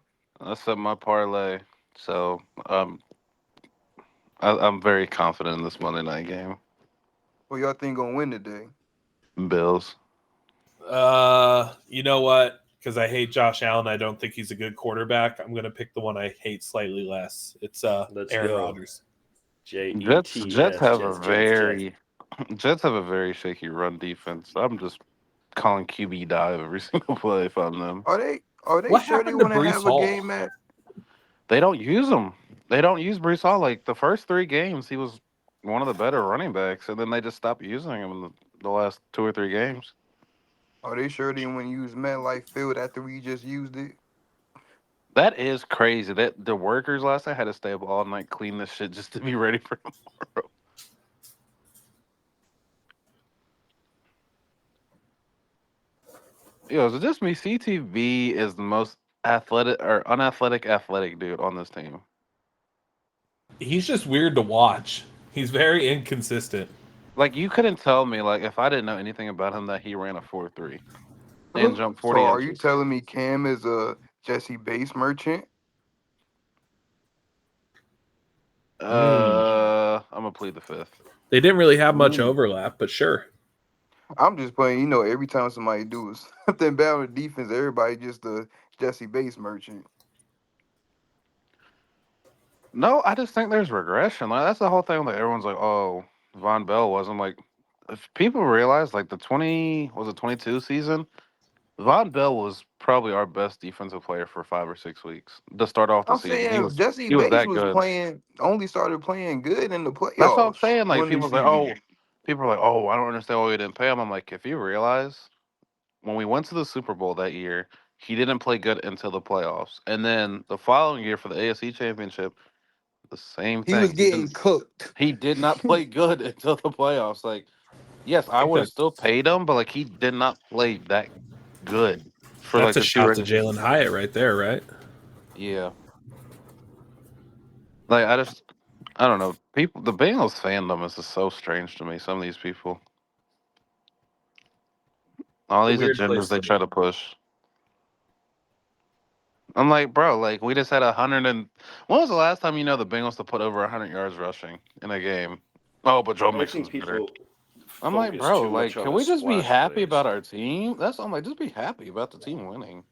parlay, so I'm very confident in this Monday night game. Who y'all think gonna win today? Bills. You know what? Because I hate Josh Allen, I don't think he's a good quarterback. I'm gonna pick the one I hate slightly less. It's Let's Aaron go. Rodgers. Jets Jets. have a very Jets have a very shaky run defense. I'm just calling QB dive every single play if I'm them. Are they What sure they happened to want to Brees have a Hall? game at? They don't use him. They don't use Brees Hall. Like the first 3 games, he was one of the better running backs, and then they just stopped using him in the last 2 or 3 games. Are they sure they want to use MetLife Field after we just used it? That is crazy. That the workers last night had to stay up all night clean this shit just to be ready for tomorrow. Yo, is it just me? CTV is the most athletic or unathletic athletic dude on this team. He's just weird to watch. He's very inconsistent. Like you couldn't tell me like if I didn't know anything about him that he ran a 4.3 and jumped So 40 are you inches. telling me Cam is a Jesse Bates merchant? I'm gonna plead the fifth. They didn't really have much Ooh. overlap, but sure. I'm just playing. You know, every time somebody do something bad with defense, everybody just a Jesse Bates merchant. No, I just think there's regression. Like that's the whole thing. Like everyone's like, "Oh, Von Bell was." I'm like, if people realize like the 22 season, Von Bell was probably our best defensive player for 5 or 6 weeks to start off the I'm season. saying Jesse He was Bates that was good. playing, only started playing good in the That's what I'm playoffs saying. Like one this people's like, season. "Oh, people are like, oh, I don't understand why we didn't pay him." I'm like, if you realize when we went to the Super Bowl that year, he didn't play good until the playoffs, and then the following year for the AFC Championship, the same He was thing. getting cooked. He did not play good until the playoffs. Like, yes, I I think would have still paid him, but like he did not play that good for that's like a the two shot to regular. Jalen Hyatt right there, right? Yeah, like I don't know. People, the Bengals fandom is just so strange to me. Some of these people, all A these weird agendas place they to try be. to push. I'm like, bro, like we just had 100 and. When was the last time you know the Bengals to put over 100 yards rushing in a game? Oh, but Joe I think Mixon's better. people I'm like, focus bro, too like, much on can the we just be splash happy about plays. our team? I'm like, just be happy about the team winning.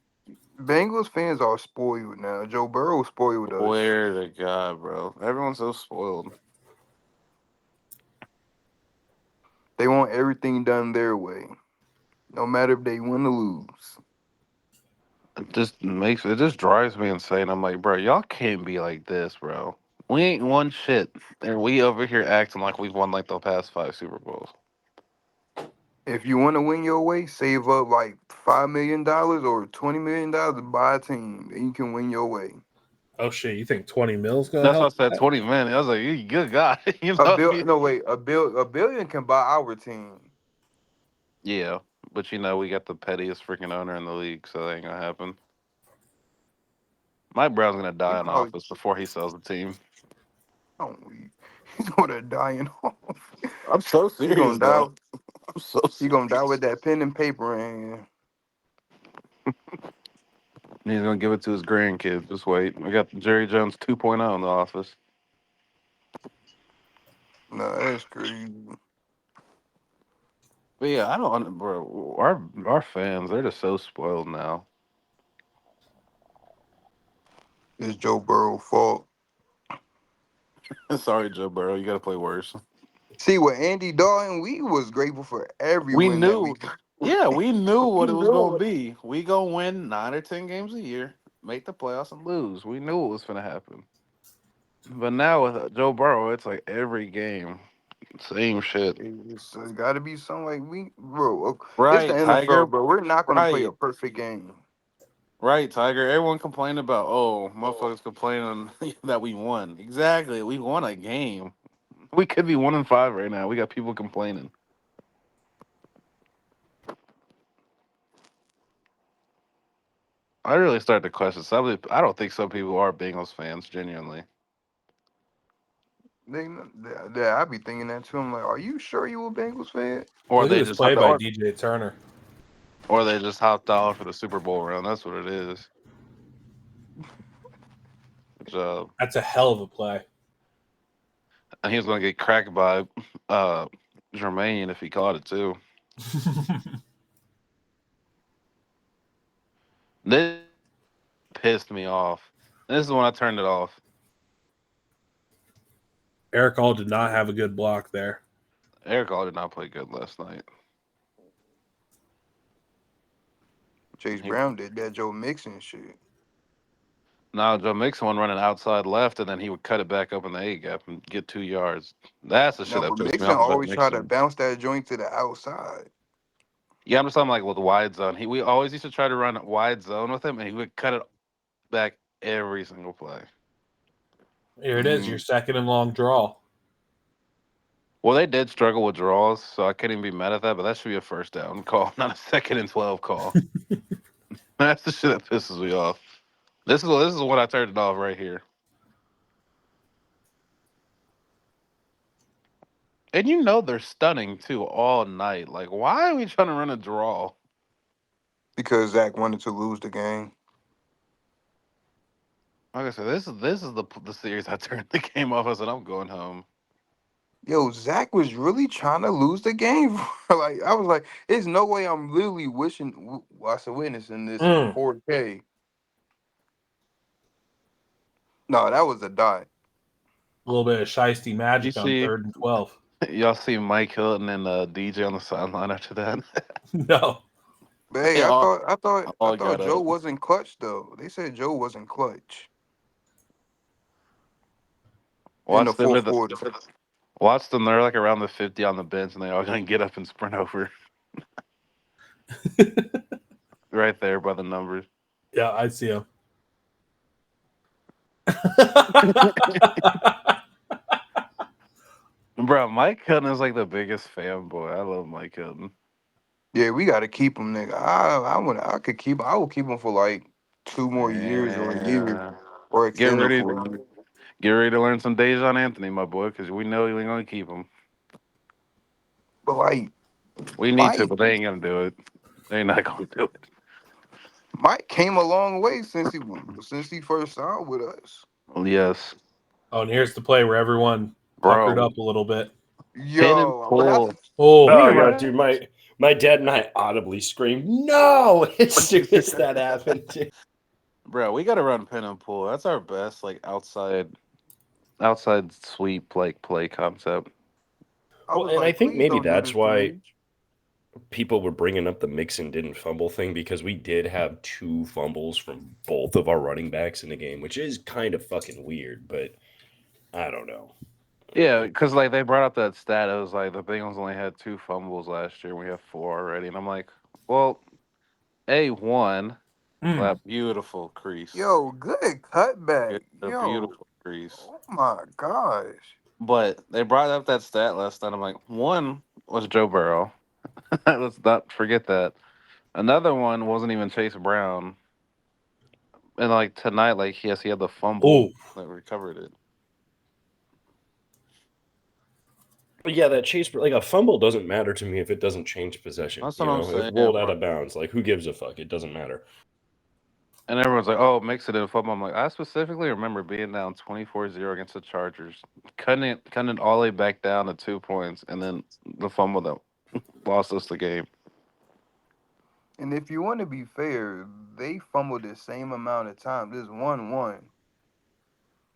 Bengals fans are spoiled now. Joe Burrow spoiled us. Swear to God, bro. Everyone's so spoiled. They want everything done their way, no matter if they win or lose. It just drives me insane. I'm like, bro, y'all can't be like this, bro. We ain't won shit. And we over here acting like we've won like the past 5 Super Bowls. If you want to win your way, save up like $5 million or $20 million to buy a team, and you can win your way. Oh shit, you think 20 mils gonna That's why I help said that? 20 minutes. I was like, you good God. You A know what I bill, mean? no wait, a billion can buy our team. Yeah. But you know, we got the pettiest freaking owner in the league, so that ain't gonna happen. Mike Brown's gonna He die in probably, office before he sells the team. oh, he's gonna die in off. I'm so He serious gonna die. though. I'm so He serious. gonna die with that pen and paper in hand. He's gonna give it to his grandkids. Just wait. We got Jerry Jones 2.0 in the office. Nah, that's crazy. But yeah, I don't, bro. Our fans, they're just so spoiled now. It's Joe Burrow fault. Sorry, Joe Burrow, you got to play worse. See, with Andy Dalton, we was grateful for every We win that we knew, got. yeah, we knew what it was gonna be. We gonna win 9 or 10 games a year, make the playoffs, and lose. We knew it was gonna happen. But now with Joe Burrow, it's like every game, same shit. It's got to be something like bro. It's the Right, NFL, Tiger. bro. We're not gonna play a Right, perfect game. right, Tiger. Everyone complained about, oh, motherfuckers complaining that we won. Exactly, we won a game. We could be 1-5 right now. We got people complaining. I really started to question. I don't think some people are Bengals fans genuinely, I be thinking that too. I'm like, are you sure you a Bengals fan? or Look at they this just play by DJ Turner. or they just hopped on for the Super Bowl run. That's what it is. Good job. That's a hell of a play. And he was going to get cracked by Jermaine if he caught it too. This pissed me off. This is when I turned it off. Eric All did not have a good block there. Eric All did not play good last night. Chase He, Brown did that Joe Mixon shit. now Joe Mixon one running outside left, and then he would cut it back up in the A gap and get 2 yards. That's the shit No, that but pissed me Mixon off about always try to Mixon. bounce that joint to the outside. Yeah, I'm just talking like with wide zone. We always used to try to run wide zone with him, and he would cut it back every single play. Here it is, your second and long draw. Well, they did struggle with draws, so I couldn't even be mad at that. But that should be a first down call, not a 2nd and 12 call. That's the shit that pisses me off. This is when I turned it off right here. And you know they're stunning too all night. Like, why are we trying to run a draw? Because Zach wanted to lose the game. Like I said, this is the series I turned the game off. I said I'm going home. Yo, Zach was really trying to lose the game. Like I was like, there's no way I'm literally I said witnessing this in Mm. 4K. No, that was a dot. A little bit of shiesty You magic on see, 3rd and 12. y'all see Mike Hilton and DJ on the sideline after that. No. But hey, They I all thought got Joe up. wasn't clutch though. They said Joe wasn't clutch in the Watch them. fourth quarter. Watch them. They're like around the 50 on the bench, and they all gonna get up and sprint over right there by the numbers. Yeah, I see him. Bro, Mike Hilton is like the biggest fanboy. I love Mike Hilton. Yeah, we got to keep him, nigga. I could keep. I will keep him for like 2 more years or a year, Yeah. or Get extend him ready. for a year. Get ready to learn some Dejon Anthony, my boy, because we know you ain't gonna keep him. But like We need to, Mike, but they ain't gonna do it. They ain't not gonna do it. Mike came a long way since he first signed with us. Well, yes, Oh, and here's the play where everyone puckered bro. up a little bit. Pin and Yo, but pull. Oh, Oh We god, dude, my dad and I audibly screamed no as soon as that happened. bro, we gotta run pin and pull. That's our best like outside sweep like play concept. I Well, was and I like, think please maybe don't do that's this to why me. people were bringing up the mix and didn't fumble thing, because we did have 2 fumbles from both of our running backs in the game, which is kind of fucking weird, but I don't know. Yeah, because like they brought up that stat. It was like the Bengals only had 2 fumbles last year. We have 4 already, and I'm like, well, A1, mm. that beautiful crease, Yo, good cutback. a Yo, beautiful crease. oh my gosh. But they brought up that stat last night. I'm like, one was Joe Burrow. Let's not forget that. Another one wasn't even Chase Brown. And like tonight, like yes, he had the fumble Oh, that recovered it. But yeah, that chase, like, a fumble doesn't matter to me if it doesn't change possession. That's You what I'm know, if saying, rolled out bro. of bounds, like, who gives a fuck? It doesn't matter. And everyone's like, oh, mix it in football. I'm like, I specifically remember being down 24-0 against the Chargers, cutting it all the way back down to 2 points, and then the fumble that lost us the game. And if you want to be fair, they fumbled the same amount of time. This 1-1.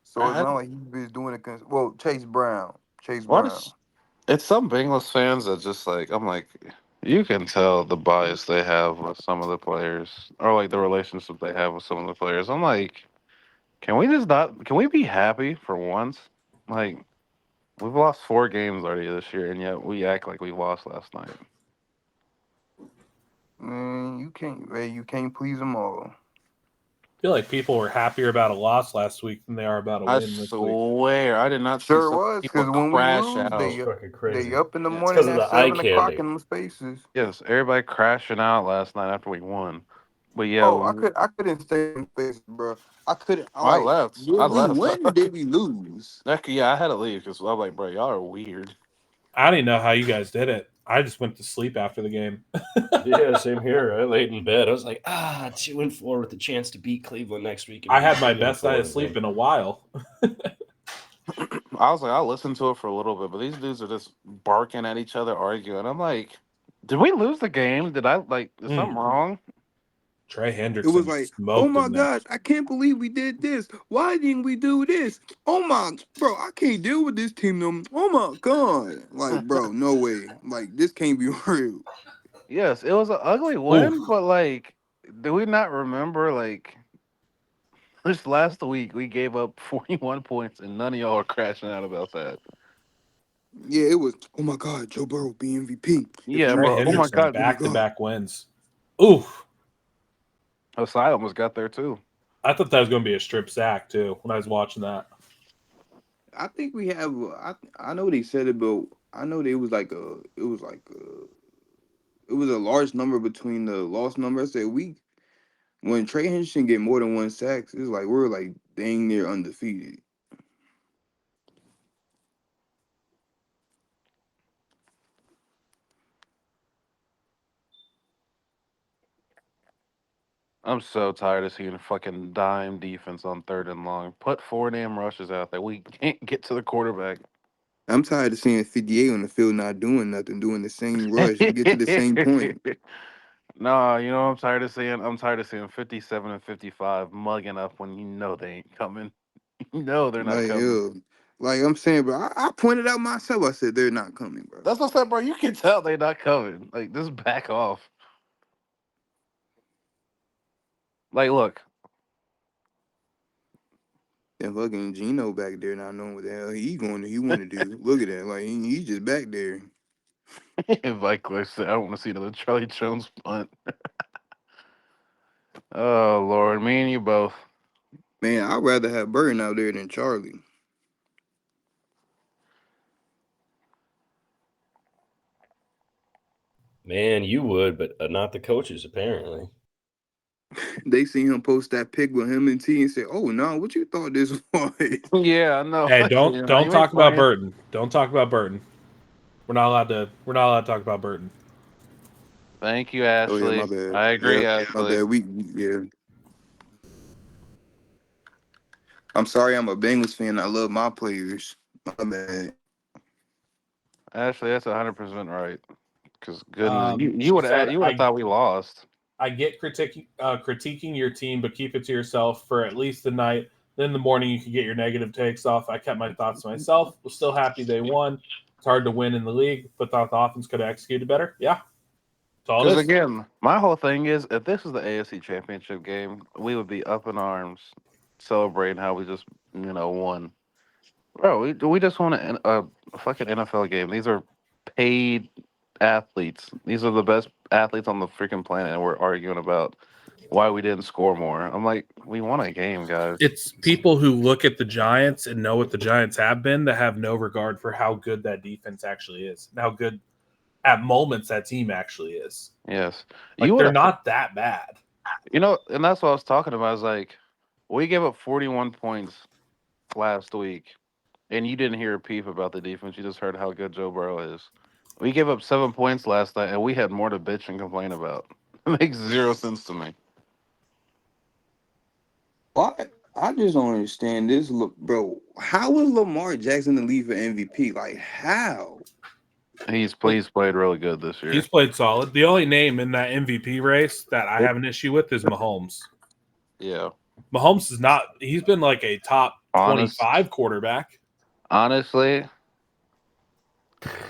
So it's I, not like he was doing it. Well, Chase Brown. Chase what Brown. is it's some Bengals fans that just like I'm like you can tell the bias they have with some of the players or like the relationship they have with some of the players. I'm like, can we just not can we be happy for once? Like we've lost 4 games already this year and yet we act like we lost last night. Man, you can't please them all. I feel like people were happier about a loss last week than they are about a I win this week. swear I did not see Sure some was, people because when we crash lose, It's out. fucking they crazy. up in the Yeah. It's morning because of at the eye 7 o'clock candy. in them spaces. Yes, everybody crashing out last night after we won. But yeah, Oh, I couldn't stay in space, bro. I couldn't. I I like, left. did I we left. win or did we lose? Yeah, I had to leave because I'm like, bro, y'all are weird. I didn't know how you guys did it. I just went to sleep after the game. Yeah, same here. I laid in bed. I was like, 2-4 with the chance to beat Cleveland next week and I be had my 3-4. best night of And sleep then, in a while. I was like, I'll listen to it for a little bit, but these dudes are just barking at each other, arguing. I'm like, did we lose the game? Did I like? Is something wrong? Trey It was Hendrickson like, oh smoked my him there. gosh, I can't believe we did this. Why didn't we do this? Oh my, bro, I can't deal with this team. Oh my god, like, bro, no way. Like, this can't be real. Yes, it was an ugly Ooh, win, but like, do we not remember like this last week we gave up 41 points and none of y'all are crashing out about that? Yeah, it was. Oh my god, Joe Burrow be MVP. If Yeah, Joe Trey but oh Burrow, my Hendrickson god, oh my back to god. back wins. Ooh, Osai almost got there too. I thought that was going to be a strip sack too when I was watching that. I think we have. I know they said it, but I know they was like a. It was like a. It was a large number between the lost number. I said we. when Trey Henderson get more than 1 sack, it's like we're like dang near undefeated. I'm so tired of seeing fucking dime defense on 3rd and long. Put 4 damn rushes out there. We can't get to the quarterback. I'm tired of seeing 58 on the field not doing nothing, doing the same rush, get to the same point. Nah, you know what I'm tired of seeing? I'm tired of seeing 57 and 55 mugging up when you know they ain't coming. You know they're not Like, coming. like I'm saying, bro, I pointed out myself. I said they're not coming, bro. That's what I said, bro. You can tell they're not coming. Like, just back off. Like, look. And fucking Gino back there not knowing what the hell he want to do. Look at that, like he's just back there. Like I said, I want to see another Charlie Jones punt. Oh, Lord. Me and you both. Man, I'd rather have Burton out there than Charlie. Man, you would, but not the coaches, apparently. They seen him post that pic with him and T and say, "Oh no, what you thought this was?" Yeah, I know. Hey, You don't ain't talk about funny. Burton. Don't talk about Burton. We're not allowed to talk about Burton. Thank you, Oh yeah, my Ashley. bad. I agree, Yeah, my Ashley. bad. Yeah. I'm sorry, I'm a Bengals fan. I love my players. My bad. Ashley, that's 100% right. Because goodness, you She would said, have thought we lost. I get critiquing your team, but keep it to yourself for at least the night. Then in the morning, you can get your negative takes off. I kept my thoughts to myself. Was still happy they won. It's hard to win in the league, but thought the offense could have executed better. Yeah. That's all it Because is. again, my whole thing is, if this was the AFC Championship game, we would be up in arms, celebrating how we just won. Bro, we just won a fucking NFL game. These are paid athletes. These are the best athletes on the freaking planet, and we're arguing about why we didn't score more. I'm like, we won a game, guys. It's people who look at the Giants and know what the Giants have been that have no regard for how good that defense actually is, and how good at moments that team actually is. Yes, Like, you would they're have, not that bad. and that's what I was talking about. I was like, we gave up 41 points last week, and you didn't hear a peep about the defense. You just heard how good Joe Burrow is. We gave up 7 points last night, and we had more to bitch and complain about. It makes zero sense to me. Why? I just don't understand this. Look, bro, how was Lamar Jackson the lead for MVP? Like, how? He's played really good this year. He's played solid. The only name in that MVP race that I have an issue with is Mahomes. Yeah. Mahomes is not – he's been like a top 25 quarterback. Honestly,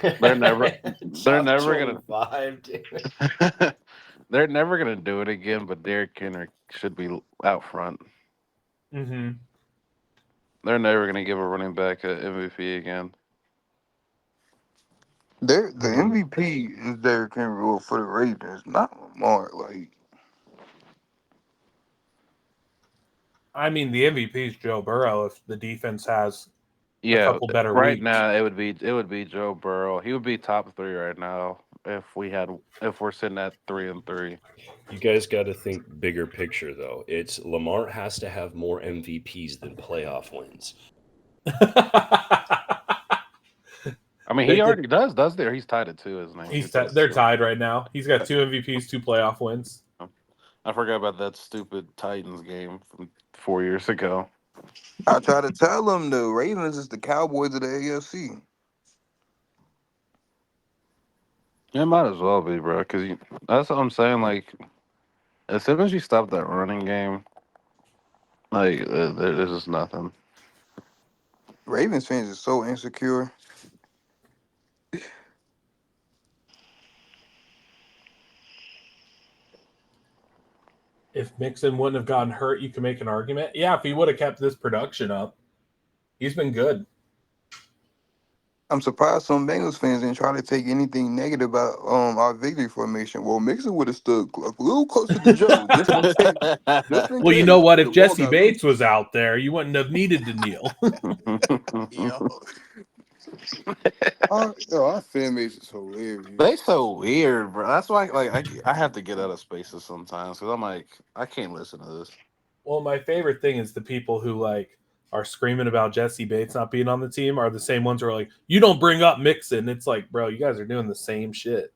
they're never gonna they're never gonna do it again. But Derrick Henry should be out front. Mm-hmm. They're never gonna give a running back a MVP again. The MVP is Derrick Henry for the Ravens, not Lamar. Like, I mean, the MVP is Joe Burrow if the defense has a Yeah, couple better right weeks. now it would be Joe Burrow. He would be top 3 right now if we're sitting at 3-3. You guys got to think bigger picture, though. It's Lamar has to have more MVPs than playoff wins. I mean, he already does there. He's tied at 2, isn't he? They're tied right now. He's got 2 MVPs, 2 playoff wins. I forgot about that stupid Titans game from 4 years ago. I try to tell them the Ravens is the Cowboys of the AFC. It might as well be, bro. Because that's what I'm saying. Like, as soon as you stop that running game, like, there's just nothing. Ravens fans are so insecure. If Mixon wouldn't have gotten hurt, you could make an argument. Yeah, if he would have kept this production up, he's been good. I'm surprised some Bengals fans didn't try to take anything negative about our victory formation. Well, Mixon would have stood a little closer to Joe, just in case. Just in Well, case you know what? the If wall Jesse got Bates loose. was out there, you wouldn't have needed to kneel. Yo. Our fan base is hilarious. They so weird, bro. That's why, like, I have to get out of spaces sometimes because I'm like, I can't listen to this. Well, my favorite thing is the people who like are screaming about Jesse Bates not being on the team are the same ones who are like, you don't bring up Mixon. It's like, bro, you guys are doing the same shit.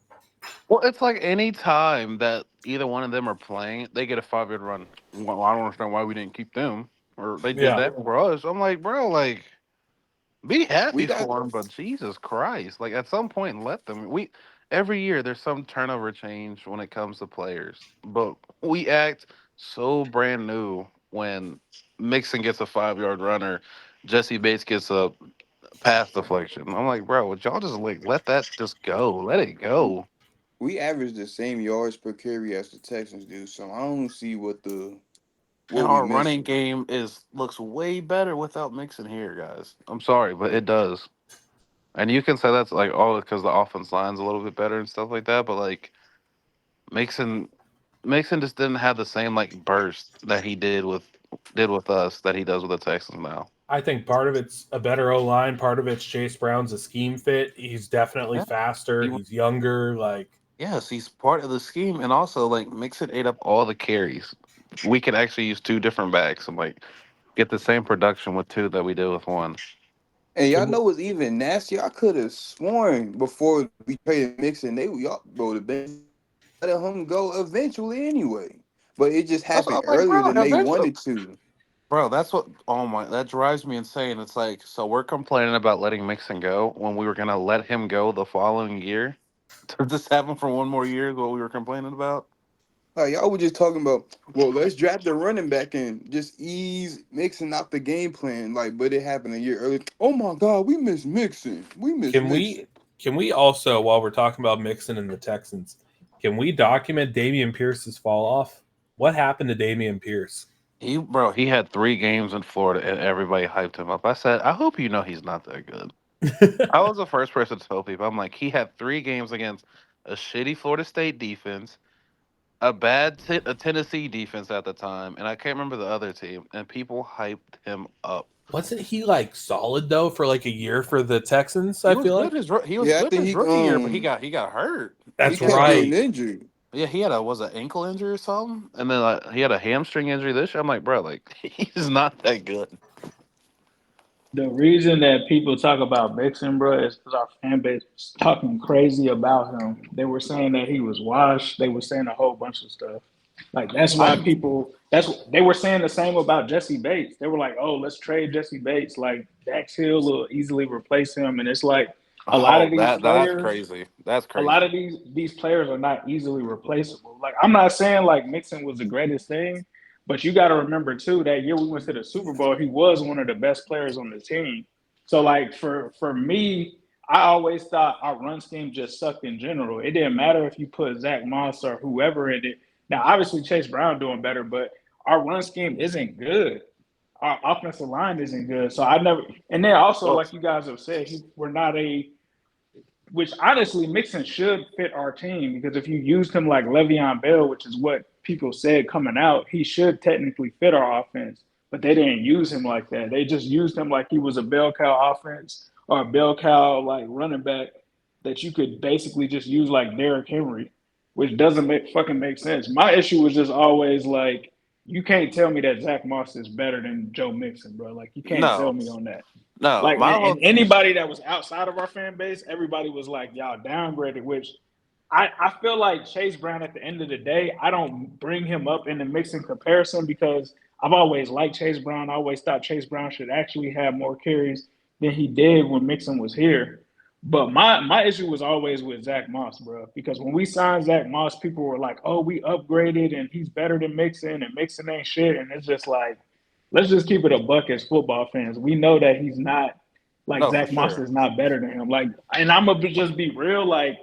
Well, it's like any time that either one of them are playing, they get a 5 yard run. Well, I don't understand why we didn't keep them, or they did Yeah. that for us. I'm like, bro, like, be We happy got for them, but Jesus Christ, like at some point, let them. We every year there's some turnover change when it comes to players, but we act so brand new when Mixon gets a 5 yard runner, Jesse Bates gets a pass deflection. I'm like, bro, would y'all just like let that just go? Let it go. we average the same yards per carry as the Texans do, so I don't see And what we our running missing. game looks way better without Mixon here, guys. I'm sorry, but it does. And you can say that's like oh because the offense line's a little bit better and stuff like that, but like Mixon Mixon just didn't have the same like burst that he did with us that he does with the Texans now. I think part of it's a better O line. Part of it's Chase Brown's a scheme fit. He's definitely Yeah. faster. He, He's younger. Like, yes, he's part of the scheme, and also like Mixon ate up all the carries. We could actually use two different backs and like get the same production with two that we did with one. And y'all can we, know what's even nasty? I could have sworn before we traded Mixon, they y'all bro the Bengals let him go eventually anyway. But it just That's what happened I'm like, earlier bro. than they Eventually, wanted to. bro, that's what. Oh my, that drives me insane. It's like, so we're complaining about letting Mixon go when we were gonna let him go the following year. To just have him for one more year is what we were complaining about. Like y'all were just talking about, well, let's draft the running back and just ease Mixon out the game plan. Like, but it happened a year earlier. Oh my God, we miss Mixon. We miss can Mixon. we can we also, while we're talking about Mixon and the Texans, can we document Damian Pierce's fall off? What happened to Damian Pierce? He had 3 games in Florida and everybody hyped him up. I said, I hope you know he's not that good. I was the first person to tell people. I'm like, he had 3 games against a shitty Florida State defense, a Tennessee defense at the time, and I can't remember the other team. And people hyped him up. Wasn't he like solid though for like a year for the Texans? He I was feel good like he was Yeah, I good think his rookie year, but he got hurt. he that's kept getting right. injured. Yeah, he had a was an ankle injury or something, and then he had a hamstring injury this year. I'm like, bro, like he's not that good. The reason that people talk about Mixon, bro, is because our fan base was talking crazy about him. They were saying that he was washed. They were saying a whole bunch of stuff. Like that's why I people. They were saying the same about Jesse Bates. They were like, "Oh, let's trade Jesse Bates. Like Dax Hill will easily replace him." And it's like a lot of oh these that's players crazy. That's a lot crazy. of these players are not easily replaceable. Like I'm not saying like Mixon was the greatest thing, but you got to remember too that year we went to the Super Bowl, he was one of the best players on the team. So like for me, I always thought our run scheme just sucked in general. It didn't matter if you put Zach Moss or whoever in it. Now obviously Chase Brown doing better, but our run scheme isn't good. Our offensive line isn't good. So I never. And then also Well, like you guys have said, we're not a which honestly Mixon should fit our team because if you used him like Le'Veon Bell, which is what people said coming out, he should technically fit our offense. But they didn't use him like that. They just used him like he was a bell cow offense or a bell cow like running back that you could basically just use like Derrick Henry, which doesn't make sense. My issue was just always like you can't tell me that Zach Moss is better than Joe Mixon, bro. Like you can't sell no, me on that. no. Like, My and whole anybody that was outside of our fan base, everybody was like, y'all downgraded, which I feel like Chase Brown at the end of the day, I don't bring him up in the mix in comparison because I've always liked Chase Brown. I always thought Chase Brown should actually have more carries than he did when Mixon was here. But my issue was always with Zach Moss, bro. Because when we signed Zach Moss, people were like, "Oh, we upgraded and he's better than Mixon, and Mixon ain't shit." And it's just like, let's just keep it a buck as football fans. We know that he's not like no for Zach Moss sure. is not better than him. Like, and I'm gonna just be real. Like,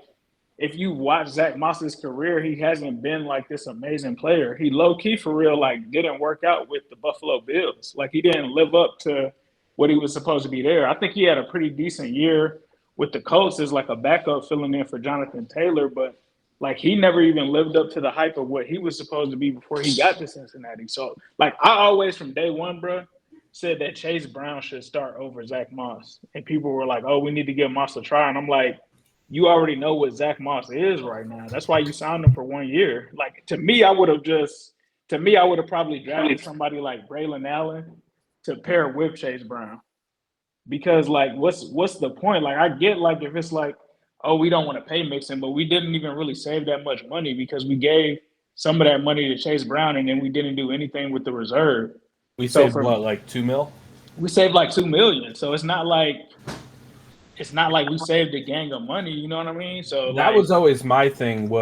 if you watch Zach Moss's career, he hasn't been like this amazing player. He low key for real, like, didn't work out with the Buffalo Bills. Like, he didn't live up to what he was supposed to be there. I think he had a pretty decent year with the Colts as like a backup filling in for Jonathan Taylor, but like he never even lived up to the hype of what he was supposed to be before he got to Cincinnati. So like I always from day one, bro, said that Chase Brown should start over Zach Moss, and people were like, "Oh, we need to give Moss a try," and I'm like, "You already know what Zach Moss is right now. That's why you signed him for 1 year." Like to me, I would have probably drafted somebody like Braylon Allen to pair with Chase Brown because like, what's the point? Like, I get like if it's like, oh, we don't want to pay Mixon, but we didn't even really save that much money because we gave some of that money to Chase Brown, and then we didn't do anything with the reserve. We So saved for what, like 2 mil? we saved like 2 million. So it's not like we saved a gang of money. You know what I mean? So That was always my thing.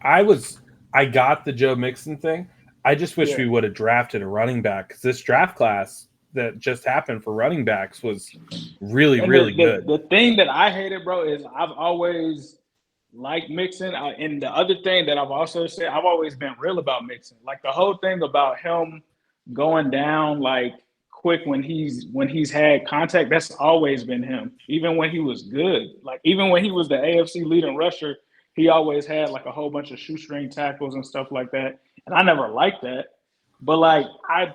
I got the Joe Mixon thing. I just wish we would have drafted a running back because this draft class that just happened for running backs was really, really good. The thing that I hated, bro, is I've always liked Mixon. And the other thing that I've also said, I've always been real about Mixon. Like the whole thing about him going down like quick when he's had contact, that's always been him. Even when he was good, like even when he was the AFC leading rusher, he always had like a whole bunch of shoestring tackles and stuff like that. And I never liked that. But like I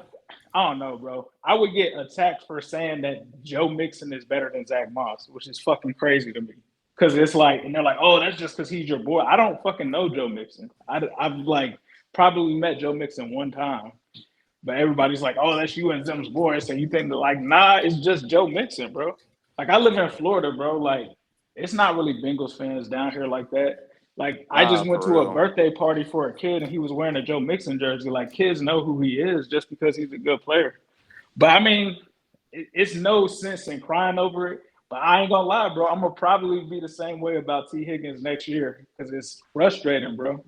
don't know, bro. I would get attacked for saying that Joe Mixon is better than Zach Moss, which is fucking crazy to me. Because it's like, and they're like, oh, that's just because he's your boy. I don't fucking know Joe Mixon. I've like probably met Joe Mixon one time. But everybody's like, oh, that's you and Zim's boy. So you think that, like, nah, it's just Joe Mixon, bro. Like, I live in Florida, bro. Like, it's not really Bengals fans down here like that. Like, I just went For to a real. birthday party for a kid and he was wearing a Joe Mixon jersey. Like, kids know who he is just because he's a good player. But I mean, it's no sense in crying over it. But I ain't gonna lie, bro. I'm gonna probably be the same way about T. Higgins next year because it's frustrating, bro.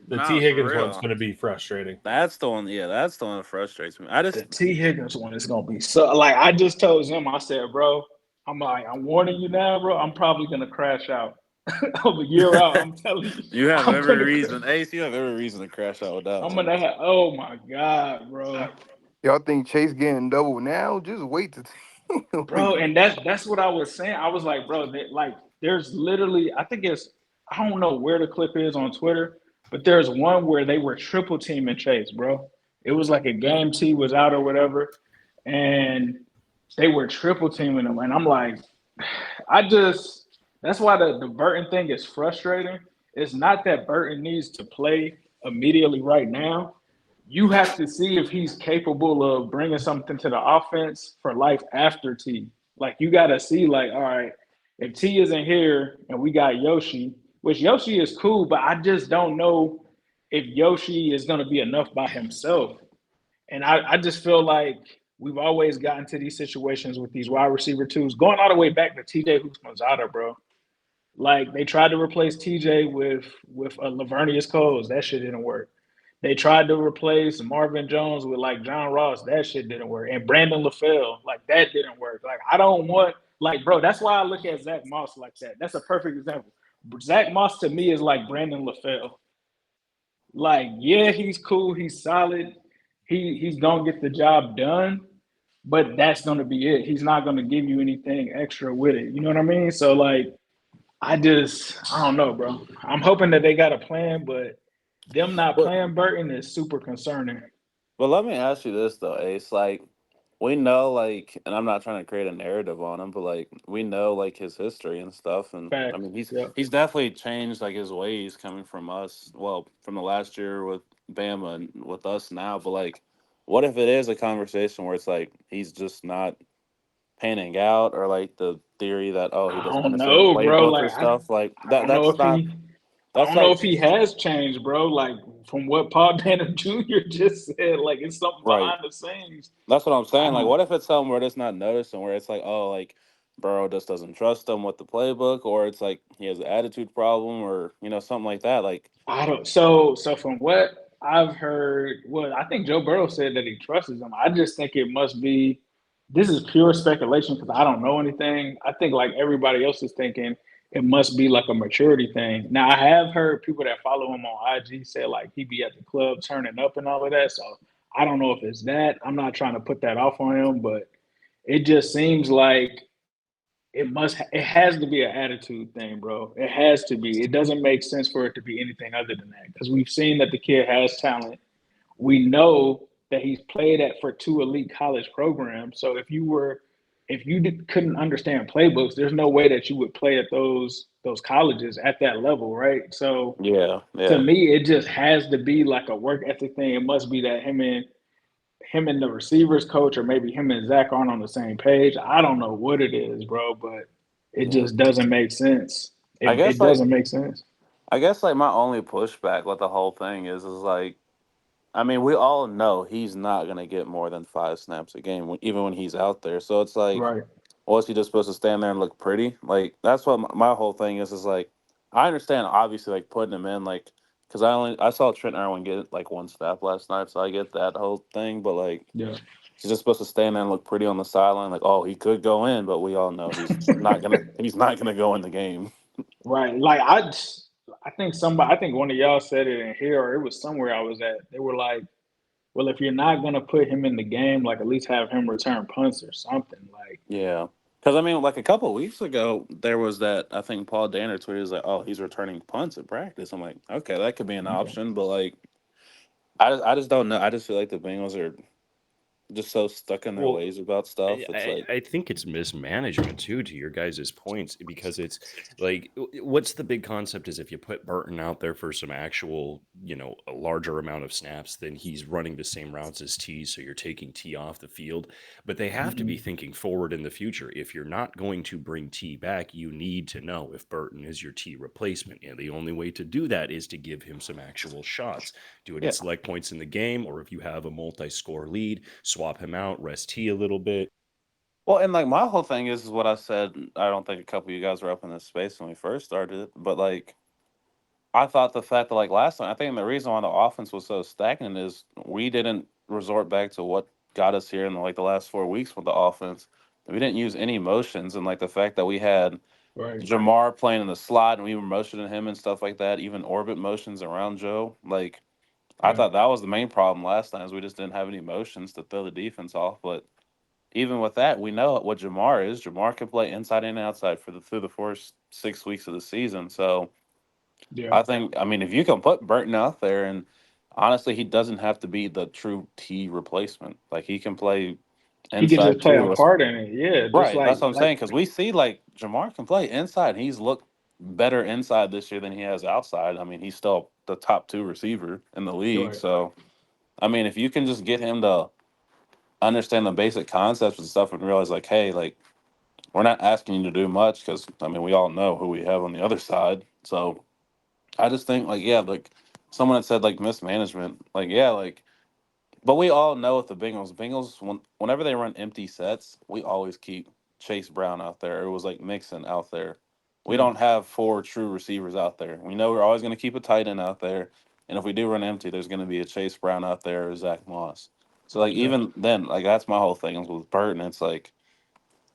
The Nah, T. for Higgins real. one's going to be frustrating. That's the one. Yeah, that's the one that frustrates me. The T. Higgins one is gonna be so. Like I just told him, I said, bro, I'm warning you now, bro. I'm probably gonna crash out. I'm a year out. I'm telling you. You have I'm every gonna reason, Ace. You have every reason to crash out with that I'm one. gonna have. Oh my god, bro. Y'all think Chase getting double now? Just wait to Bro, and that's what I was saying. I was like, bro, like there's literally, I think it's, I don't know where the clip is on Twitter, but there's one where they were triple teaming Chase, bro. It was like a game T was out or whatever, and they were triple teaming him, and I'm like, that's why the Burton thing is frustrating. It's not that Burton needs to play immediately right now. You have to see if he's capable of bringing something to the offense for life after T. Like you got to see, like, all right, if T isn't here and we got Yoshi, which Yoshi is cool, but I just don't know if Yoshi is going to be enough by himself. And I just feel like we've always gotten to these situations with these wide receiver twos, going all the way back to TJ Houshmandzadeh, bro. Like they tried to replace TJ with a Lavernius Coles, that shit didn't work. They tried to replace Marvin Jones with like John Ross, that shit didn't work. And Brandon LaFell, like that didn't work. Like I don't want, like, bro, that's why I look at Zach Moss like that. That's a perfect example. Zach Moss to me is like Brandon LaFell. Like, yeah, he's cool, he's solid, he's gonna get the job done, but that's gonna be it. He's not gonna give you anything extra with it. You know what I mean? So like I don't know, bro. I'm hoping that they got a plan, but them not But playing Burton is super concerning. but let me ask you this though, Ace. Like we know, like, and I'm not trying to create a narrative on him, but like we know like his history and stuff, and I Facts. mean Yep. he's definitely changed like his ways coming from us. Well, from the last year with Bama and with us now, but like, what if it is a conversation where it's like he's just not panning out, or like the theory that he I doesn't don't understand the know, bro. playbook or Like stuff like I that? don't know That's if not. he I That's don't know like if he has changed, bro. Like from what Paul Banner Jr. just said, like it's something right. behind the scenes. That's what I'm I saying. Like, don't what if it's something where it's not noticed and where it's like, like Burrow just doesn't trust him with the playbook, or it's like he has an attitude problem, or something like that. Like, I don't so from what I've heard, well, I think Joe Burrow said that he trusts him. I just think it must be this is pure speculation because I don't know anything. I think like everybody else is thinking it must be like a maturity thing. Now I have heard people that follow him on IG say like he be at the club turning up and all of that. So I don't know if it's that. I'm not trying to put that off on him, but it just seems like it has to be an attitude thing, bro. It has to be. It doesn't make sense for it to be anything other than that because we've seen that the kid has talent. We know that he's played at for 2 elite college programs. So if you couldn't understand playbooks, there's no way that you would play at those colleges at that level, right? So Yeah, to yeah, me, it just has to be like a work ethic thing. It must be that him and the receivers coach, or maybe him and Zach aren't on the same page. I don't know what it is, bro, but it yeah. just doesn't make sense. I guess It like doesn't make sense. I guess like my only pushback with the whole thing is like, I mean, we all know he's not gonna get more than 5 snaps a game, even when he's out there. So it's like, Right. was he just supposed to stand there and look pretty? Like that's what my whole thing is. Is like, I understand obviously like putting him in like, because I saw Trent Irwin get like 1 snap last night, so I get that whole thing. But like, Yeah. he's just supposed to stand there and look pretty on the sideline. Like, oh, he could go in, but we all know he's not gonna go in the game. Right. Like I think one of y'all said it in here, or it was somewhere I was at. They were like, well, if you're not gonna put him in the game, like at least have him return punts or something. Like, Yeah. Because, I mean, like a couple of weeks ago, there was that, I think Paul Danner tweeted, was like, oh, he's returning punts at practice. I'm like, okay, that could be an okay. option. But, like, I just don't know. I just feel like the Bengals are just so stuck in their Well, ways about stuff. It's like, I think it's mismanagement too, to your guys' points, because it's like, what's the big concept is if you put Burton out there for some actual, a larger amount of snaps, then he's running the same routes as T, so you're taking T off the field. But they have to be thinking forward in the future. If you're not going to bring T back, you need to know if Burton is your T replacement. And the only way to do that is to give him some actual shots. Do it yeah. at select points in the game, or if you have a multi-score lead, swap him out, rest T a little bit. Well, and like my whole thing is what I said. I don't think a couple of you guys were up in this space when we first started it, but like, I thought the fact that like last time, I think the reason why the offense was so stagnant is we didn't resort back to what got us here in like the last 4 weeks with the offense. We didn't use any motions, and like the fact that we had Right. Jamar playing in the slot and we were motioning him and stuff like that, even orbit motions around Joe. Like I Yeah. thought that was the main problem last time is we just didn't have any motions to throw the defense off. But even with that, we know what Jamar is. Jamar can play inside and outside through the first 6 weeks of the season. So Yeah. I think, I mean, if you can put Burton out there, and honestly, he doesn't have to be the true T replacement. Like he can play He could just inside play a too. part in it. Yeah. Just Right, that's what I'm like saying. Because we see like Jamar can play inside. He's looked better inside this year than he has outside. I mean, he's still the top 2 receiver in the league. right. So, I mean, if you can just get him to understand the basic concepts and stuff and realize like, hey, like we're not asking you to do much because I mean we all know who we have on the other side. So I just think like yeah, like someone had said like mismanagement, like yeah, like but we all know with the Bengals whenever they run empty sets, we always keep Chase Brown out there. It was like Mixon out there. We Yeah. don't have 4 true receivers out there. We know we're always going to keep a tight end out there, and if we do run empty, there's going to be a Chase Brown out there or Zach Moss. So like Yeah. even then, like that's my whole thing is with Burton. It's like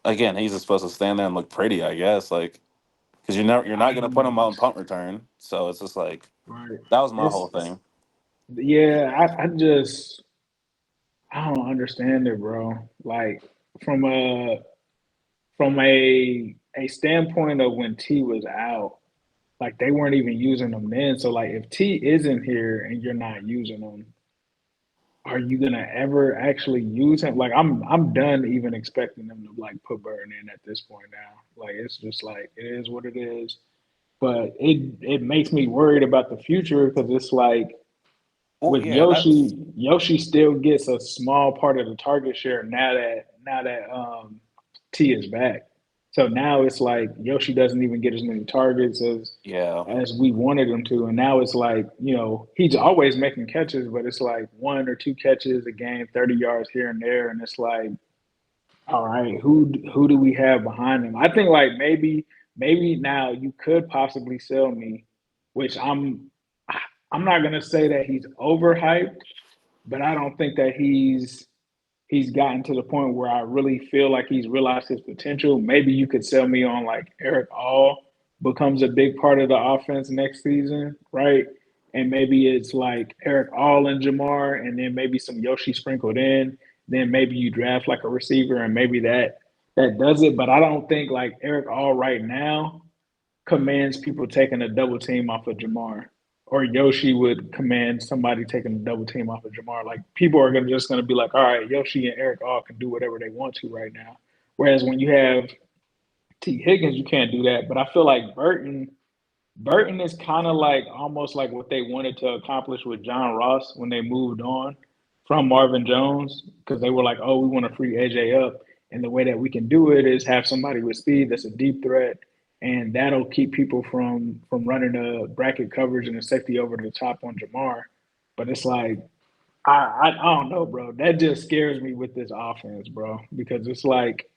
again, he's just supposed to stand there and look pretty, I guess, like because you're not going to put I him on punt return. So it's just like right. that was my whole It's thing. yeah. I don't understand it, bro. Like from a from a standpoint of when T was out, like they weren't even using them then. So like if T isn't here and you're not using them, are you gonna ever actually use him? Like I'm done even expecting them to like put Burton in at this point now. Like it's just like it is what it is. But it makes me worried about the future because it's like Well, with yeah, that's Yoshi still gets a small part of the target share now that T is back. So now it's like Yoshi doesn't even get as many targets yeah. as we wanted him to, and now it's like he's always making catches, but it's like 1 or 2 catches a game, 30 yards here and there, and it's like all right, who do we have behind him? I think like maybe now you could possibly sell me, which I'm not gonna say that he's overhyped, but I don't think that he's gotten to the point where I really feel like he's realized his potential. Maybe you could sell me on like Eric All becomes a big part of the offense next season, right? And maybe it's like Eric All and Jamar, and then maybe some Yoshi sprinkled in. Then maybe you draft like a receiver, and maybe that does it. But I don't think like Eric All right now commands people taking a double team off of Jamar. or Yoshi would command somebody taking a double team off of Jamar. Like people are just gonna be like, all right, Yoshi and Eric all can do whatever they want to right now. Whereas when you have T Higgins, you can't do that. But I feel like Burton is kind of like almost like what they wanted to accomplish with John Ross when they moved on from Marvin Jones because they were like, oh, we want to free AJ up. And the way that we can do it is have somebody with speed that's a deep threat, and that'll keep people from running a bracket coverage and a safety over the top on Jamar. But it's like I don't know, bro. That just scares me with this offense, bro, because it's like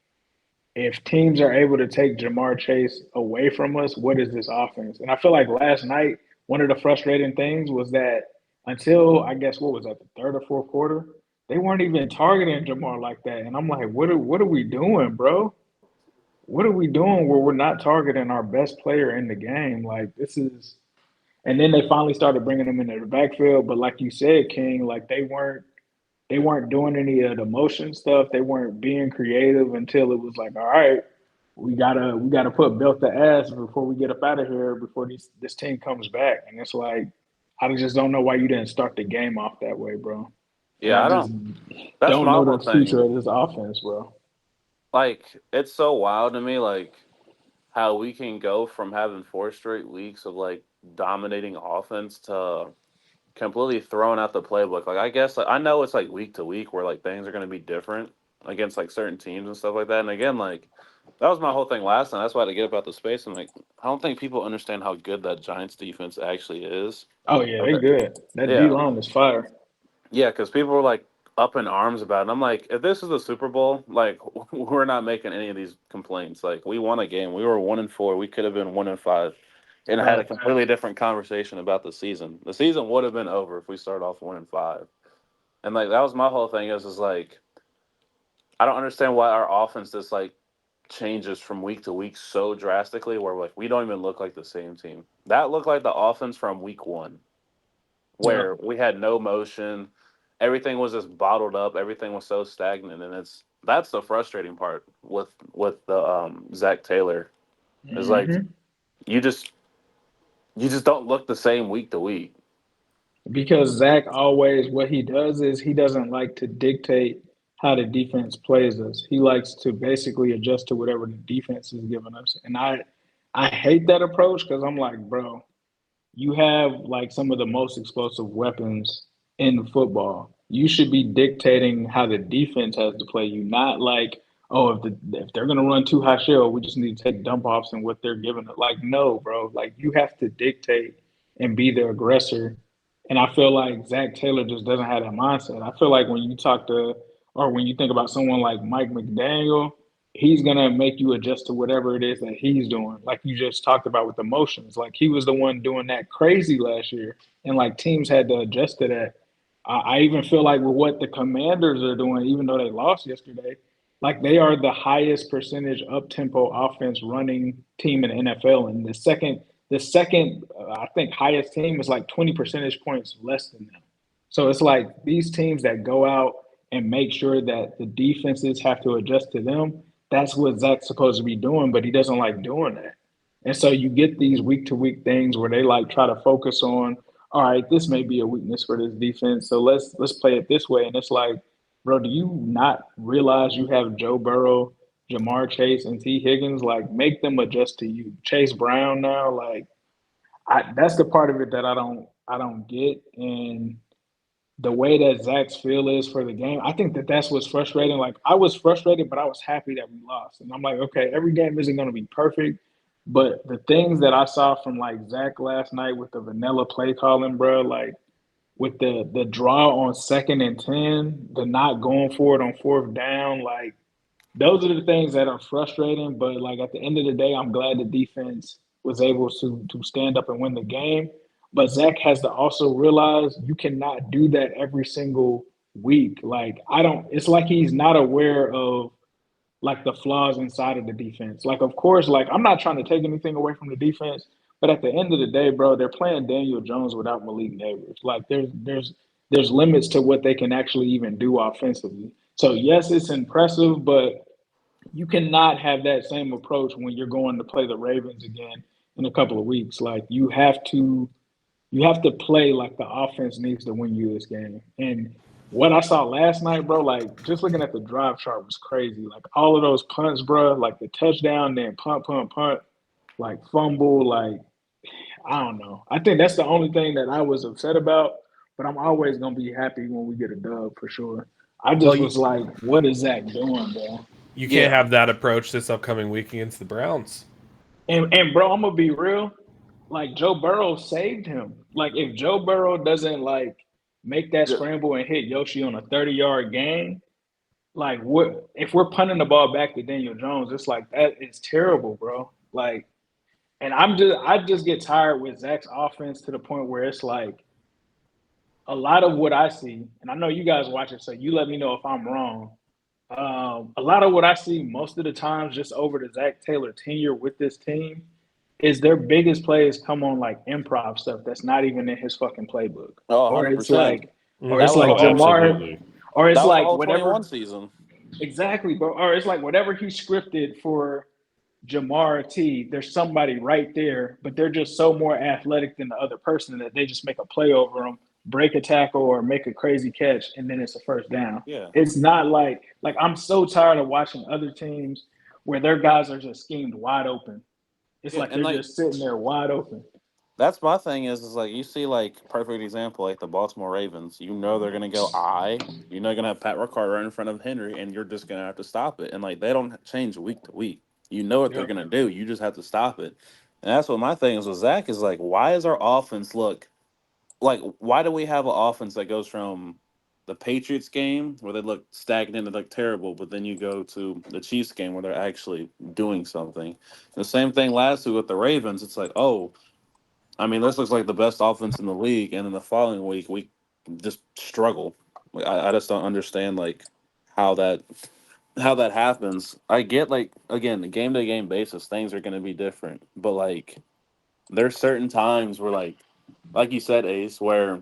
if teams are able to take Jamar Chase away from us, what is this offense? And I feel like last night, one of the frustrating things was that until I guess what was that, the third or fourth quarter, they weren't even targeting Jamar like that. And I'm like, what are we doing, bro? What are we doing where we're not targeting our best player in the game? Like this is and then they finally started bringing him into the backfield. But like you said, King, like they weren't doing any of the motion stuff. They weren't being creative until it was like, all right, we gotta put belt to ass before we get up out of here before this team comes back. And it's like I just don't know why you didn't start the game off that way, bro. And I Yeah, I just don't. That's don't my know whole the future thing. of this offense, bro. Like, it's so wild to me, like how we can go from having 4 straight weeks of like dominating offense to completely throwing out the playbook. Like, I guess like I know it's like week to week where like things are going to be different against like certain teams and stuff like that. And again, like that was my whole thing last time. That's why I had to get about the space. And like, I don't think people understand how good that Giants defense actually is. Oh yeah, they Okay. good. That D Yeah. line is fire. Yeah, because people were like up in arms about it. I'm like, if this is the Super Bowl, like we're not making any of these complaints. Like we won a game. We were 1-4. We could have been 1-5, and had a Facts. completely different conversation about the season. The season would have been over if we started off 1-5. And like that was my whole thing. Is like I don't understand why our offense just like changes from week to week so drastically. Where like we don't even look like the same team. That looked like the offense from week one Yeah. where we had no motion. Everything was just bottled up. Everything was so stagnant, and that's the frustrating part with the Zach Taylor is like hmm you just you just don't look the same week to week. Because Zach always, what he does is he doesn't like to dictate how the defense plays us. He likes to basically adjust to whatever the defense is giving us. And I hate that approach because I'm like, bro, you have like some of the most explosive weapons in football. You should be dictating how the defense has to play you, not like, oh, if they're gonna run too high shell, we just need to take dump offs and what they're giving it. Like, no, bro. Like you have to dictate and be the aggressor. And I feel like Zach Taylor just doesn't have that mindset. I feel like when you talk to or when you think about someone like Mike McDaniel, he's gonna make you adjust to whatever it is that he's doing. Like you just talked about with emotions. Like he was the one doing that crazy last year, and like teams had to adjust to that. I even feel like with what the Commanders are doing, even though they lost yesterday, like they are the highest percentage up tempo offense running team in the NFL, and the second I think highest team is like 20 percentage points less than them. So it's like these teams that go out and make sure that the defenses have to adjust to them. That's what Zach's supposed to be doing, but he doesn't like doing that. And so you get these week to week things where they like try to focus on, all right, this may be a weakness for this defense, so let's play it this way. And it's like, bro, do you not realize you have Joe Burrow, Jamar Chase, and T. Higgins? Like, make them adjust to you. Chase Brown now, like, that's the part of it that I don't get. And the way that Zach's feel is for the game, I think that that's what's frustrating. Like I was frustrated, but I was happy that we lost. And I'm like, okay, every game isn't going to be perfect, but the things that I saw from like Zach last night with the vanilla play calling, bro, like with the draw on 2nd and 10, the not going for it on 4th down, like those are the things that are frustrating. But like at the end of the day, I'm glad the defense was able to stand up and win the game. But Zach has to also realize you cannot do that every single week. Like I don't. It's like he's not aware of like the flaws inside of the defense. Like of course, like I'm not trying to take anything away from the defense, but at the end of the day, bro, they're playing Daniel Jones without Malik Neighbors. Like there's limits to what they can actually even do offensively. So yes, it's impressive, but you cannot have that same approach when you're going to play the Ravens again in a couple of weeks. Like you have to you have to play like the offense needs to win you this game. And what I saw last night, bro, like just looking at the drive chart was crazy. Like all of those punts, bro, like the touchdown, then punt, like fumble, like I don't know. I think that's the only thing that I was upset about. But I'm always gonna be happy when we get a dub for sure. I Well, just you, was like, what is Zach doing, bro? you can't Yeah. have that approach this upcoming week against the Browns. And bro, I'm gonna be real. Like Joe Burrow saved him. Like if Joe Burrow doesn't like make that Yeah. scramble and hit Yoshi on a 30-yard gain, like what if we're punting the ball back to Daniel Jones? It's like that is terrible, bro. Like, and I just get tired with Zach's offense to the point where it's like a lot of what I see, and I know you guys watch it, so you let me know if I'm wrong. A lot of what I see most of the times just over the Zach Taylor tenure with this team is their biggest plays come on like improv stuff that's not even in his fucking playbook. Oh, Or it's 100%. like or That it's was the like Oh, whole Jamar absolutely. or it's that was the like whole 21 whatever season. exactly, bro. Or it's like whatever he scripted for Jamar T, there's somebody right there, but they're just so more athletic than the other person that they just make a play over them, break a tackle, or make a crazy catch, and then it's a first down. Yeah. It's not like I'm so tired of watching other teams where their guys are just schemed wide open. It's Yeah, like and they're like just sitting there wide open. that's my thing is like you see like perfect example like the Baltimore Ravens. You know they're gonna go I. You know you're gonna have Pat Ricard right in front of Henry, and you're just gonna have to stop it. And like they don't change week to week. You know what they're Yep. gonna do. You just have to stop it. And that's what my thing is with Zach is like, why is our offense look like? Why do we have an offense that goes from the Patriots game where they look stagnant and look terrible, but then you go to the Chiefs game where they're actually doing something. The same thing last week with the Ravens. It's like, oh, I mean, this looks like the best offense in the league, and then the following week we just struggle. Like, I just don't understand like how that how that happens. I get like again, the game to game basis, things are going to be different, but like there's certain times where like you said, Ace, where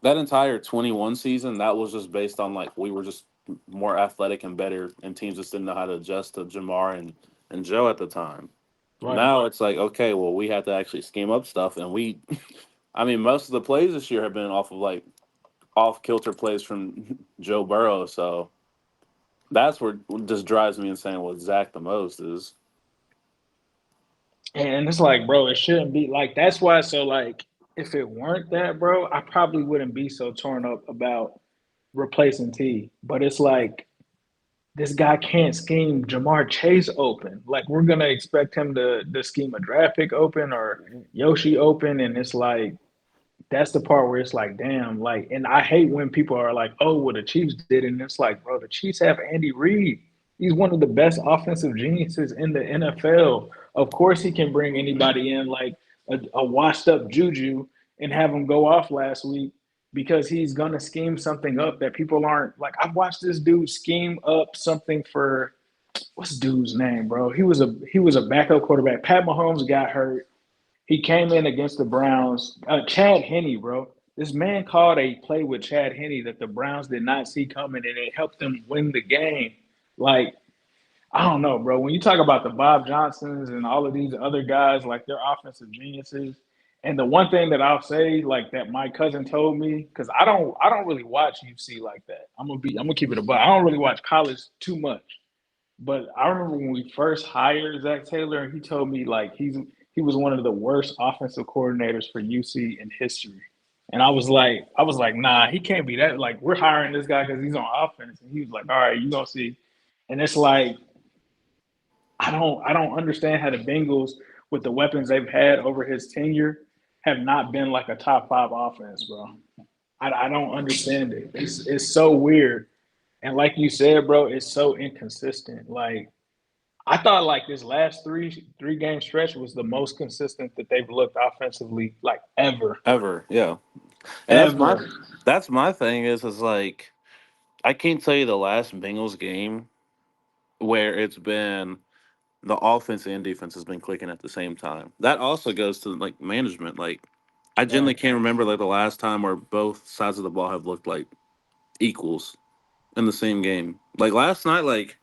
that entire 21 season that was just based on like we were just more athletic and better, and teams just didn't know how to adjust to Jamar and Joe at the time. Right. Now it's like, okay, well, we have to actually scheme up stuff, and we, I mean, most of the plays this year have been off of like off kilter plays from Joe Burrow. So that's what just drives me insane with Zach the most is, And it's like, bro, it shouldn't be like that's why. So like, if it weren't that, bro, I probably wouldn't be so torn up about replacing T. But it's like this guy can't scheme Jamar Chase open. Like we're gonna expect him to scheme a draft pick open or Yoshi open, and it's like that's the part where it's like, damn, like, and I hate when people are like, oh, well, the Chiefs did, and it's like, bro, the Chiefs have Andy Reid. He's one of the best offensive geniuses in the NFL. Of course, he can bring anybody in like a washed up Juju and have him go off last week because he's gonna scheme something up that people aren't like. I've watched this dude scheme up something for what's dude's name, bro? He was a backup quarterback. Pat Mahomes got hurt. He came in against the Browns. Chad Henne, bro. This man called a play with Chad Henne that the Browns did not see coming, and it helped them win the game. Like, I don't know, bro. When you talk about the Bob Johnsons and all of these other guys, like they're offensive geniuses. And the one thing that I'll say, like that my cousin told me, because I don't really watch UC like that. I'm gonna keep it a buck. I don't really watch college too much. But I remember when we first hired Zach Taylor, and he told me like he was one of the worst offensive coordinators for UC in history. And I was like, nah, he can't be that. Like, we're hiring this guy because he's on offense. And he was like, all right, you gonna see. And it's like, I don't understand how the Bengals, with the weapons they've had over his tenure, have not been like a top five offense, bro. I don't understand it. It's so weird. And like you said, bro, it's so inconsistent. Like I thought like this last three game stretch was the most consistent that they've looked offensively like ever. ever, yeah. And Ever. that's my thing is like I can't tell you the last Bengals game where it's been the offense and defense has been clicking at the same time. That also goes to like management. Like I Yeah. generally can't remember like the last time where both sides of the ball have looked like equals in the same game. Like last night, like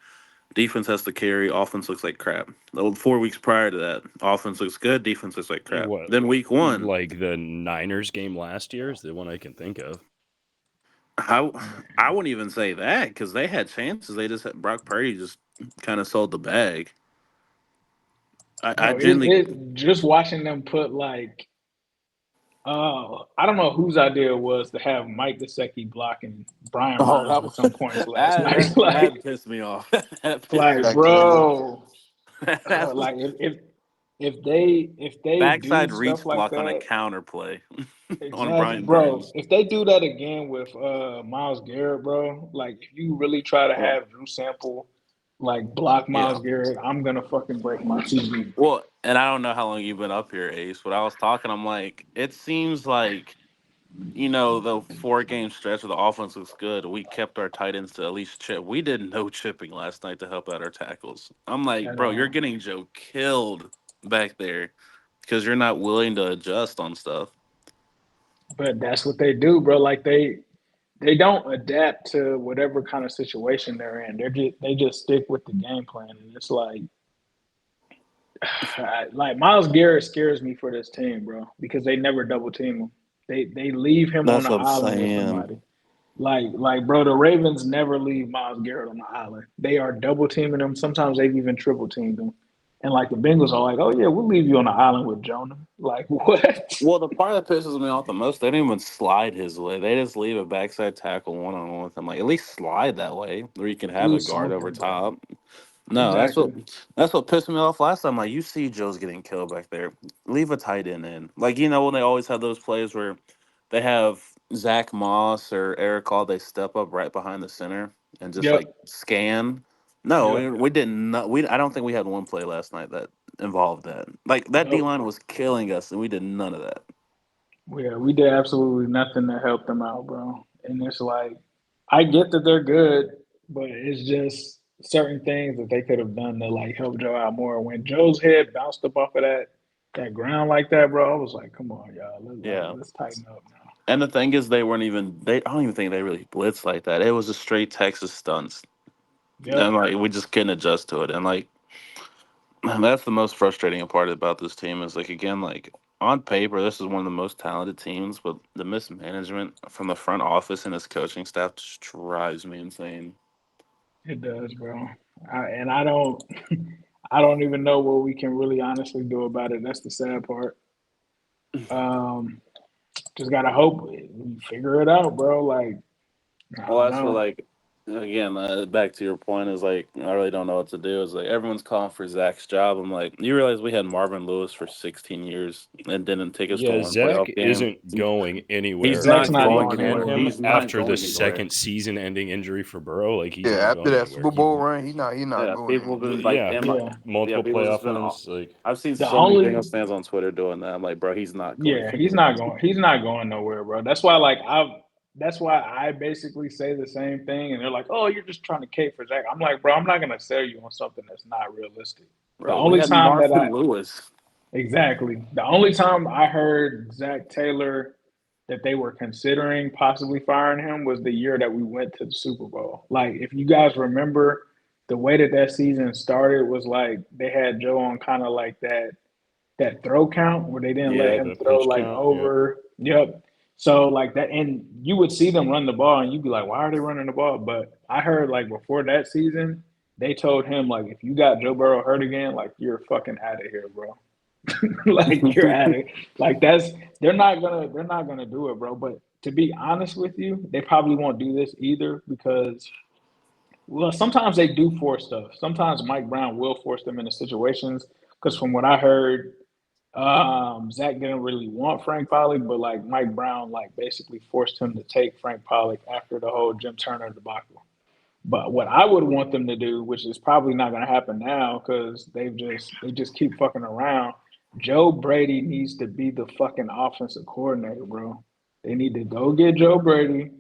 Defense has to carry. Offense looks like crap. 4 weeks prior to that, offense looks good. Defense looks like crap. What? Then week 1, Like the Niners game last year is the one I can think of. I wouldn't even say that because they had chances. They just had Brock Purdy just kind of sold the bag. I Bro, genuinely. it just watching them put like I don't know whose idea it was to have Mike Gesicki blocking Brian Oh, Burns at some points last night. that pissed me off. That pissed me Like, Zach off. Taylor. bro, like if they do Backside stuff reach like block on a that, counter play on exactly, Brian bro. Burns. If they do that again with Miles Garrett, bro, like if you really try to Well, have Drew Sample like block yeah. Miles Garrett, I'm gonna fucking break my TV. Well, and I don't know how long you've been up here, Ace, but I was talking. I'm like, it seems like the 4 game stretch of the offense looks good. We kept our tight ends to at least chip. We did no chipping last night to help out our tackles. I'm like, At bro, you're all. getting Joe killed back there because you're not willing to adjust on stuff. But that's what they do, bro. Like they don't adapt to whatever kind of situation they're in. They just stick with the game plan, and it's like Miles Garrett scares me for this team, bro, because they never double team him. They leave him on That's the what I'm island with saying. somebody. Like, bro, the Ravens never leave Miles Garrett on the island. They are double teaming him. Sometimes they've even triple teamed him. And like the Bengals are like, oh yeah, we'll leave you on the island with Jonah. Like what? Well, the part that pisses me off the most, they don't even slide his way. They just leave a backside tackle 1-on-1 with him. Like, at least slide that way, where you can have Do a guard over something, bro. top. No, Exactly. that's what pissed me off last time. Like, you see Joe's getting killed back there. Leave a tight end in. Like, when they always have those plays where they have Zach Moss or Eric Hall, they step up right behind the center and just Yep. like scan. No, Yep. we did not. I don't think we had one play last night that involved that. Like that D Nope. line was killing us, and we did none of that. Yeah, we did absolutely nothing to help them out, bro. And it's like, I get that they're good, but it's just certain things that they could have done to like help Joe out more. When Joe's head bounced up off of that ground like that, bro, I was like, come on, y'all, Yeah. let's tighten up now. And the thing is, they weren't even. I don't even think they really blitzed like that. It was just straight Texas stunts, and Yep. like we just couldn't adjust to it. And like that's the most frustrating part about this team is like again like on paper this is one of the most talented teams, but the mismanagement from the front office and his coaching staff just drives me insane. It does, bro. And I don't I don't even know what we can really honestly do about it. That's the sad part. Um, just gotta hope we figure it out, bro. Like, I Well, don't that's what know. like again back to your point is like I really don't know what to do. Is like everyone's calling for Zach's job. I'm like, you realize we had Marvin Lewis for 16 years and didn't take us to Yeah, one Zach playoff game. isn't going He's anywhere. Zach's not If not they going going can anywhere. anywhere. him He's not after the going anywhere. second season-ending injury for Burrow, like he's Yeah, not after going that anywhere. Super Bowl run, he not Yeah, going people have anywhere. been like, Yeah, Yeah. multiple people playoff just been. runs. Like I've seen The so many only Bengals fans on Twitter doing that. I'm like, bro, he's not going Yeah, anywhere. he's not going nowhere, bro. That's why I basically say the same thing and they're like, "Oh, you're just trying to cape for Zach." I'm like, "Bro, I'm not going to sell you on something that's not realistic." The Bro, we only had time that I Marvin Lewis. Exactly. The only time I heard Zach Taylor that they were considering possibly firing him was the year that we went to the Super Bowl. Like, if you guys remember, the way that season started was like they had Joe on kind of like that throw count where they didn't let yeah, him the throw pitch like count. Yep. over. Yep. So like that, and you would see them run the ball, and you'd be like, "Why are they running the ball?" But I heard like before that season, they told him like, "If you got Joe Burrow hurt again, like you're fucking out of here, bro." Like you're at it. Like they're not gonna do it, bro. But to be honest with you, they probably won't do this either because well, sometimes they do force stuff. Sometimes Mike Brown will force them into situations. Because from what I heard, Zach didn't really want Frank Pollock, but like Mike Brown, like basically forced him to take Frank Pollock after the whole Jim Turner debacle. But what I would want them to do, which is probably not going to happen now, because they just keep fucking around. Joe Brady needs to be the fucking offensive coordinator, bro. They need to go get Joe Brady,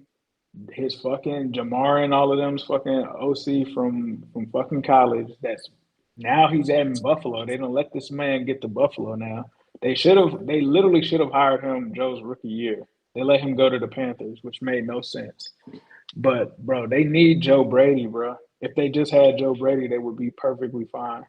his fucking Jamar and all of them's fucking OC from fucking college. That's now he's in Buffalo. They don't let this man get to Buffalo now. They literally should have hired him Joe's rookie year. They let him go to the Panthers, which made no sense. But bro, they need Joe Brady, bro. If they just had Joe Brady, they would be perfectly fine.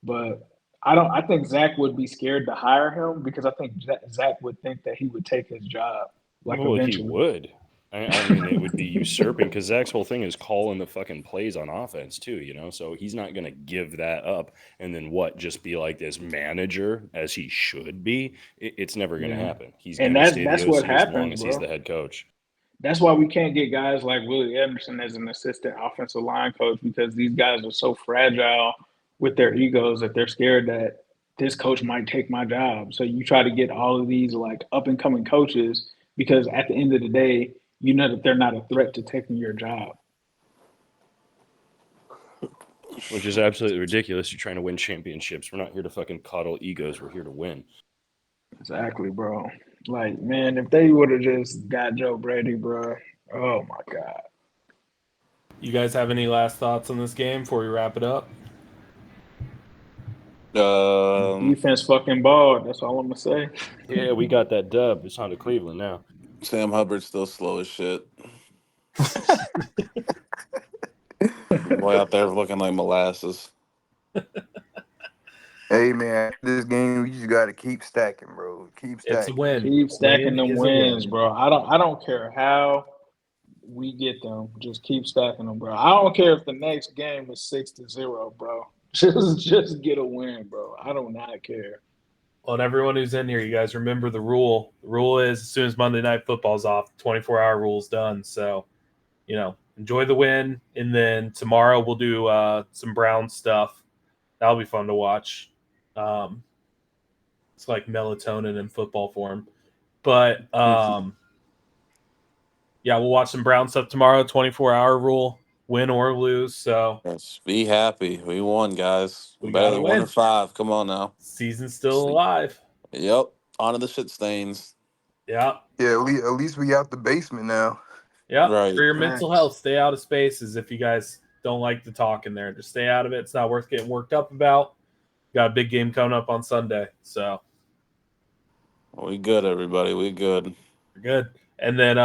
But I don't. I think Zach would be scared to hire him because I think Zach would think that he would take his job, like Well, he eventually. would. I mean, it would be usurping because Zach's whole thing is calling the fucking plays on offense too, you know. So he's not going to give that up and then what? Just be like this manager as he should be. It's never going to Yeah, happen. He's and going to stay that's the what OC as long happens, as he's bro. the head coach. That's why we can't get guys like Willie Anderson as an assistant offensive line coach because these guys are so fragile with their egos that they're scared that this coach might take my job. So you try to get all of these like up and coming coaches because at the end of the day, you know that they're not a threat to taking your job. Which is absolutely ridiculous. You're trying to win championships. We're not here to fucking coddle egos. We're here to win. Exactly, bro. Like, man, if they would have just got Joe Brady, bro, oh my God. You guys have any last thoughts on this game before we wrap it up? Defense fucking balled. That's all I'm gonna say. Yeah, we got that dub. It's on to Cleveland now. Sam Hubbard's still slow as shit. Boy out there looking like molasses. Hey man, this game we just gotta keep stacking, bro. Keep It's a stacking. win. Keep stacking Win them is a wins, win. bro. I don't care how we get them. Just keep stacking them, bro. I don't care if the next game is 6-0, bro. Just get a win, bro. I do not care. Well, and everyone who's in here, you guys remember the rule. The rule is as soon as Monday Night Football's off, 24-hour rule's done. So, you know, enjoy the win. And then tomorrow we'll do some Brown stuff. That'll be fun to watch. It's like melatonin in football form. But, yeah, we'll watch some Brown stuff tomorrow, 24-hour rule, win or lose. So Yes, be happy. We won, guys. We Better gotta than win. 1-5. Come on now. Season's still alive. Yep. On to the shit stains. Yeah. Yeah, at least we out the basement now. Yeah. Right. For your mental health, stay out of spaces if you guys don't like to talk in there. Just stay out of it. It's not worth getting worked up about. Got a big game coming up on Sunday. So We good, everybody. We good. we're good. And then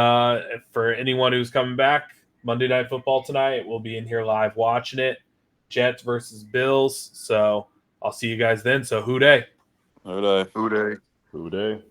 for anyone who's coming back, Monday Night Football tonight, we'll be in here live watching it. Jets versus Bills. So I'll see you guys then. So who day? Who dey? Who they? Who day?